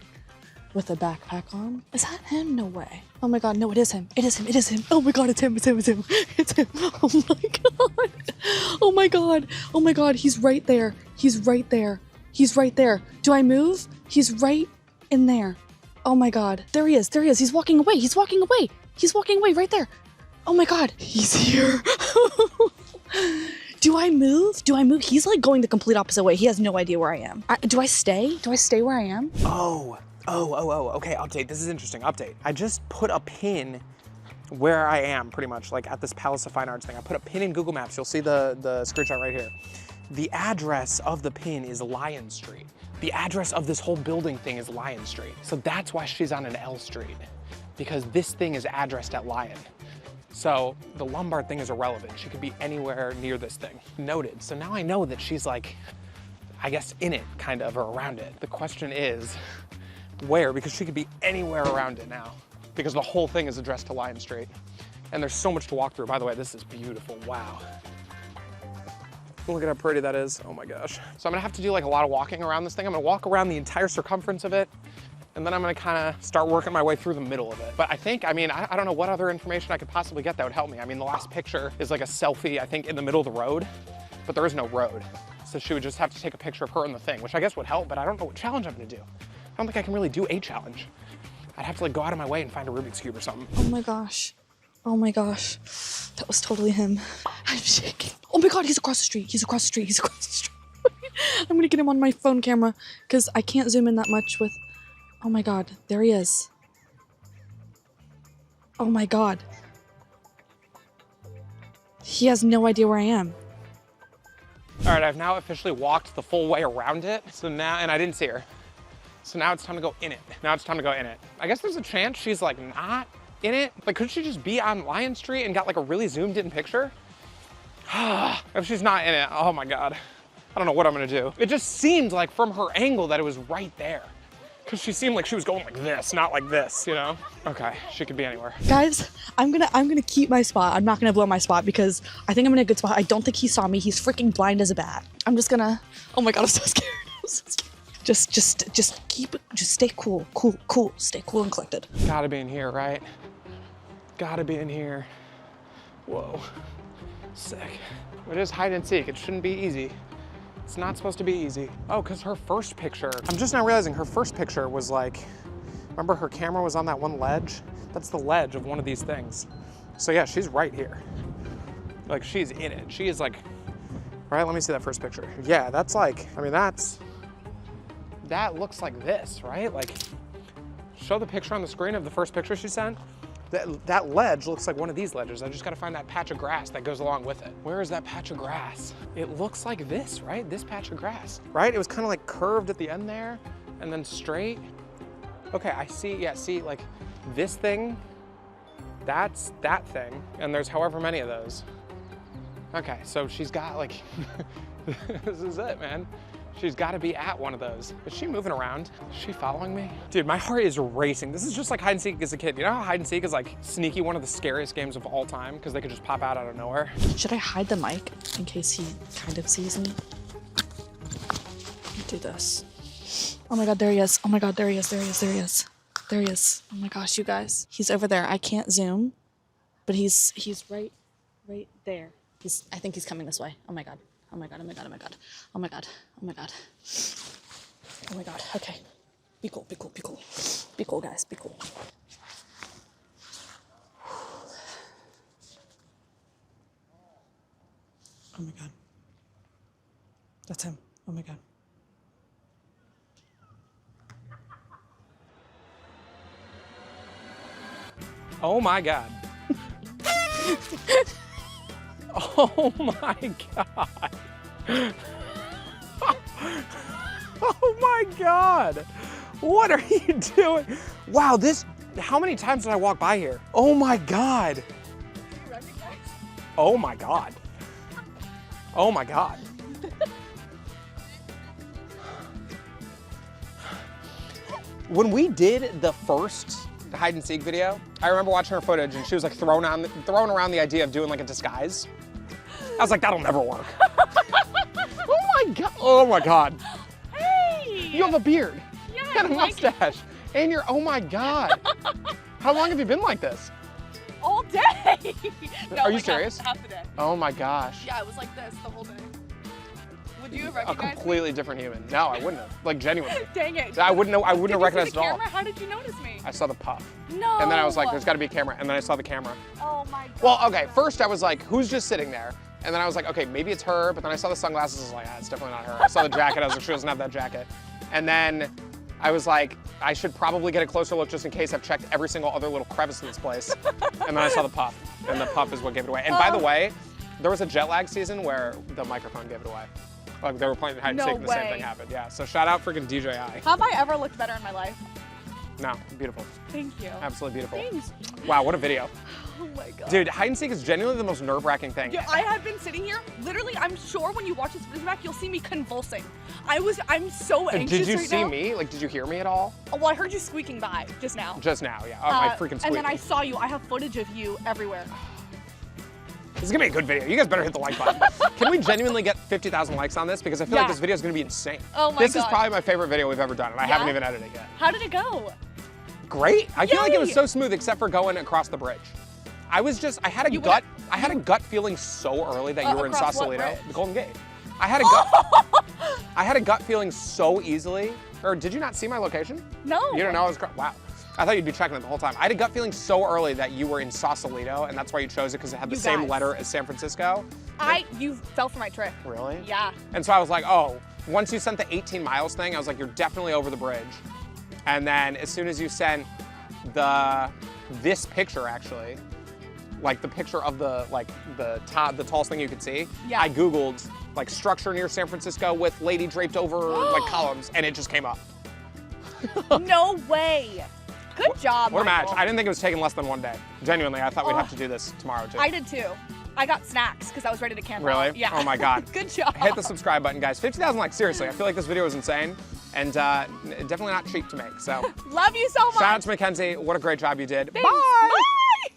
with a backpack on. Is that him? No way. Oh my God, no, it is him. It is him, it is him. Oh my God, it's him, it's him, it's him. It's him. Oh my God. Oh my God. Oh my God, he's right there. He's right there. He's right there. Do I move? He's right in there. Oh my God, there he is, there he is. He's walking away, he's walking away. He's walking away right there. Oh my God, he's here. Do I move? Do I move? He's like going the complete opposite way. He has no idea where I am. Do I stay? Do I stay where I am? Oh, Okay, update. This is interesting, update. I just put a pin where I am, pretty much, like at this Palace of Fine Arts thing. I put a pin in Google Maps. You'll see the screenshot right here. The address of the pin is Lion Street. The address of this whole building thing is Lion Street. So that's why she's on an L Street, because this thing is addressed at Lion. So the Lombard thing is irrelevant. She could be anywhere near this thing. Noted. So now I know that she's like, I guess in it, kind of, or around it. The question is, where? Because she could be anywhere around it now, because the whole thing is addressed to Lion Street. And there's so much to walk through. By the way, this is beautiful, wow. Look at how pretty that is, oh my gosh. So I'm gonna have to do like a lot of walking around this thing. I'm gonna walk around the entire circumference of it, and then I'm gonna kinda start working my way through the middle of it. But I think, I mean, I don't know what other information I could possibly get that would help me. I mean, the last picture is like a selfie, I think, in the middle of the road, but there is no road. So she would just have to take a picture of her and the thing, which I guess would help, but I don't know what challenge I'm gonna do. I don't think I can really do a challenge. I'd have to like go out of my way and find a Rubik's Cube or something. Oh my gosh. Oh my gosh. That was totally him. I'm shaking. Oh my God, he's across the street. He's across the street. He's across the street. I'm gonna get him on my phone camera because I can't zoom in that much with... Oh my God, there he is. Oh my God. He has no idea where I am. All right, I've now officially walked the full way around it. So now, and I didn't see her. So now it's time to go in it. Now it's time to go in it. I guess there's a chance she's like not in it. Like, could she just be on Lion Street and got like a really zoomed in picture? If she's not in it, oh my God. I don't know what I'm gonna do. It just seemed like from her angle that it was right there. Cause she seemed like she was going like this, not like this, you know? Okay, she could be anywhere. Guys, I'm gonna keep my spot. I'm not gonna blow my spot because I think I'm in a good spot. I don't think he saw me. He's freaking blind as a bat. I'm just gonna, oh my God, I'm so scared. I'm so scared. Just stay cool, stay cool and collected. Gotta be in here, right? Gotta be in here. Whoa, sick. It is hide and seek, it shouldn't be easy. It's not supposed to be easy. Oh, cause her first picture, I'm just now realizing her first picture was like, remember her camera was on that one ledge? That's the ledge of one of these things. So yeah, she's right here. Like she's in it. She is like, right, let me see that first picture. Yeah, that's like, I mean, that looks like this, right? Like, show the picture on the screen of the first picture she sent. That ledge looks like one of these ledges. I just gotta find that patch of grass that goes along with it. Where is that patch of grass? It looks like this, right? This patch of grass, right? It was kind of like curved at the end there and then straight. Okay, I see, yeah, see, like this thing, that's that thing, and there's however many of those. Okay, so she's got like, this is it, man. She's gotta be at one of those. Is she moving around? Is she following me? Dude, my heart is racing. This is just like hide and seek as a kid. You know how hide and seek is like sneaky, one of the scariest games of all time because they could just pop out of nowhere? Should I hide the mic in case he kind of sees me? Do this. Oh my God, there he is. Oh my God, there he is, there he is, there he is. There he is. Oh my gosh, you guys. He's over there. I can't zoom, but he's right there. I think he's coming this way. Oh my God. Oh my God, oh my God, oh my God. Oh my God, oh my God. Oh my God, okay. Be cool, be cool, be cool. Be cool, guys, be cool. Oh my God. That's him. Oh my God. Oh my God. Oh my God. Oh my God. What are you doing? Wow, how many times did I walk by here? Oh my God. Oh my God. Oh my God. When we did the first hide and seek video, I remember watching her footage and she was like throwing around the idea of doing like a disguise. I was like, that'll never work. Oh my God. Oh my God. Hey! You have a beard. Yeah, And a mustache. And you're, oh my God. How long have you been like this? All day. No, Are you like serious? Half the day. Oh my gosh. Yeah, it was like this the whole day. Would you have A recognized completely different human. No, I wouldn't have. Like genuinely. Dang it. I wouldn't have recognized it it all. How did you notice me? I saw the puff. No. And then I was like, there's gotta be a camera. And then I saw the camera. Oh my God. Well, okay, first I was like, who's just sitting there? And then I was like, okay, maybe it's her. But then I saw the sunglasses, I was like, ah, it's definitely not her. I saw the jacket, I was like, she doesn't have that jacket. And then I was like, I should probably get a closer look just in case I've checked every single other little crevice in this place. And then I saw the puff, and the puff is what gave it away. And by the way, there was a jet lag season where the microphone gave it away. Like they were playing hide and seek and the same thing happened. Yeah, so shout out freaking DJI. Have I ever looked better in my life? No, beautiful. Thank you. Absolutely beautiful. Thanks. Wow, what a video. Oh my god. Dude, hide and seek is genuinely the most nerve-wracking thing. Yeah, I have been sitting here, literally, I'm sure when you watch this video back, you'll see me convulsing. I'm so anxious Did you right see now. me? Like, did you hear me at all? Oh, well, I heard you squeaking by just now. Just now, yeah. Oh, my freaking squeak. And then I saw you. I have footage of you everywhere. This is gonna be a good video. You guys better hit the like button. Can we genuinely get 50,000 likes on this? Because I feel like this video is gonna be insane. Oh my This is gosh. probably my favorite video we've ever done, and I haven't even edited it yet. How did it go? Great. I feel like it was Yay. so smooth except for going across the bridge. I had a gut feeling so early that you were in across what Sausalito, bridge? the Golden Gate. I had a gut feeling so easily. Or did you not see my location? No. You don't know I was wow. I thought you'd be checking it the whole time. I had a gut feeling so early that you were in Sausalito, and that's why you chose it because it had the same guys. letter as San Francisco. You fell for my trick. Really? Yeah. And so I was like, oh, once you sent the 18 miles thing, I was like, you're definitely over the bridge. And then as soon as you sent this picture actually, like the picture of the tallest thing you could see, Yeah. I Googled like structure near San Francisco with lady draped over like columns, and it just came up. No way. Good job, What a match. Michael. I didn't think it was taking less than one day. Genuinely, I thought we'd have to do this tomorrow too. I did too. I got snacks because I was ready to camp Really? out. Yeah. Oh my God. Good job. Hit the subscribe button, guys. 50,000 likes, seriously. I feel like this video is insane and definitely not cheap to make. So Love you so much. shout out to Mackenzie. What a great job you did. Thanks. Bye. Bye.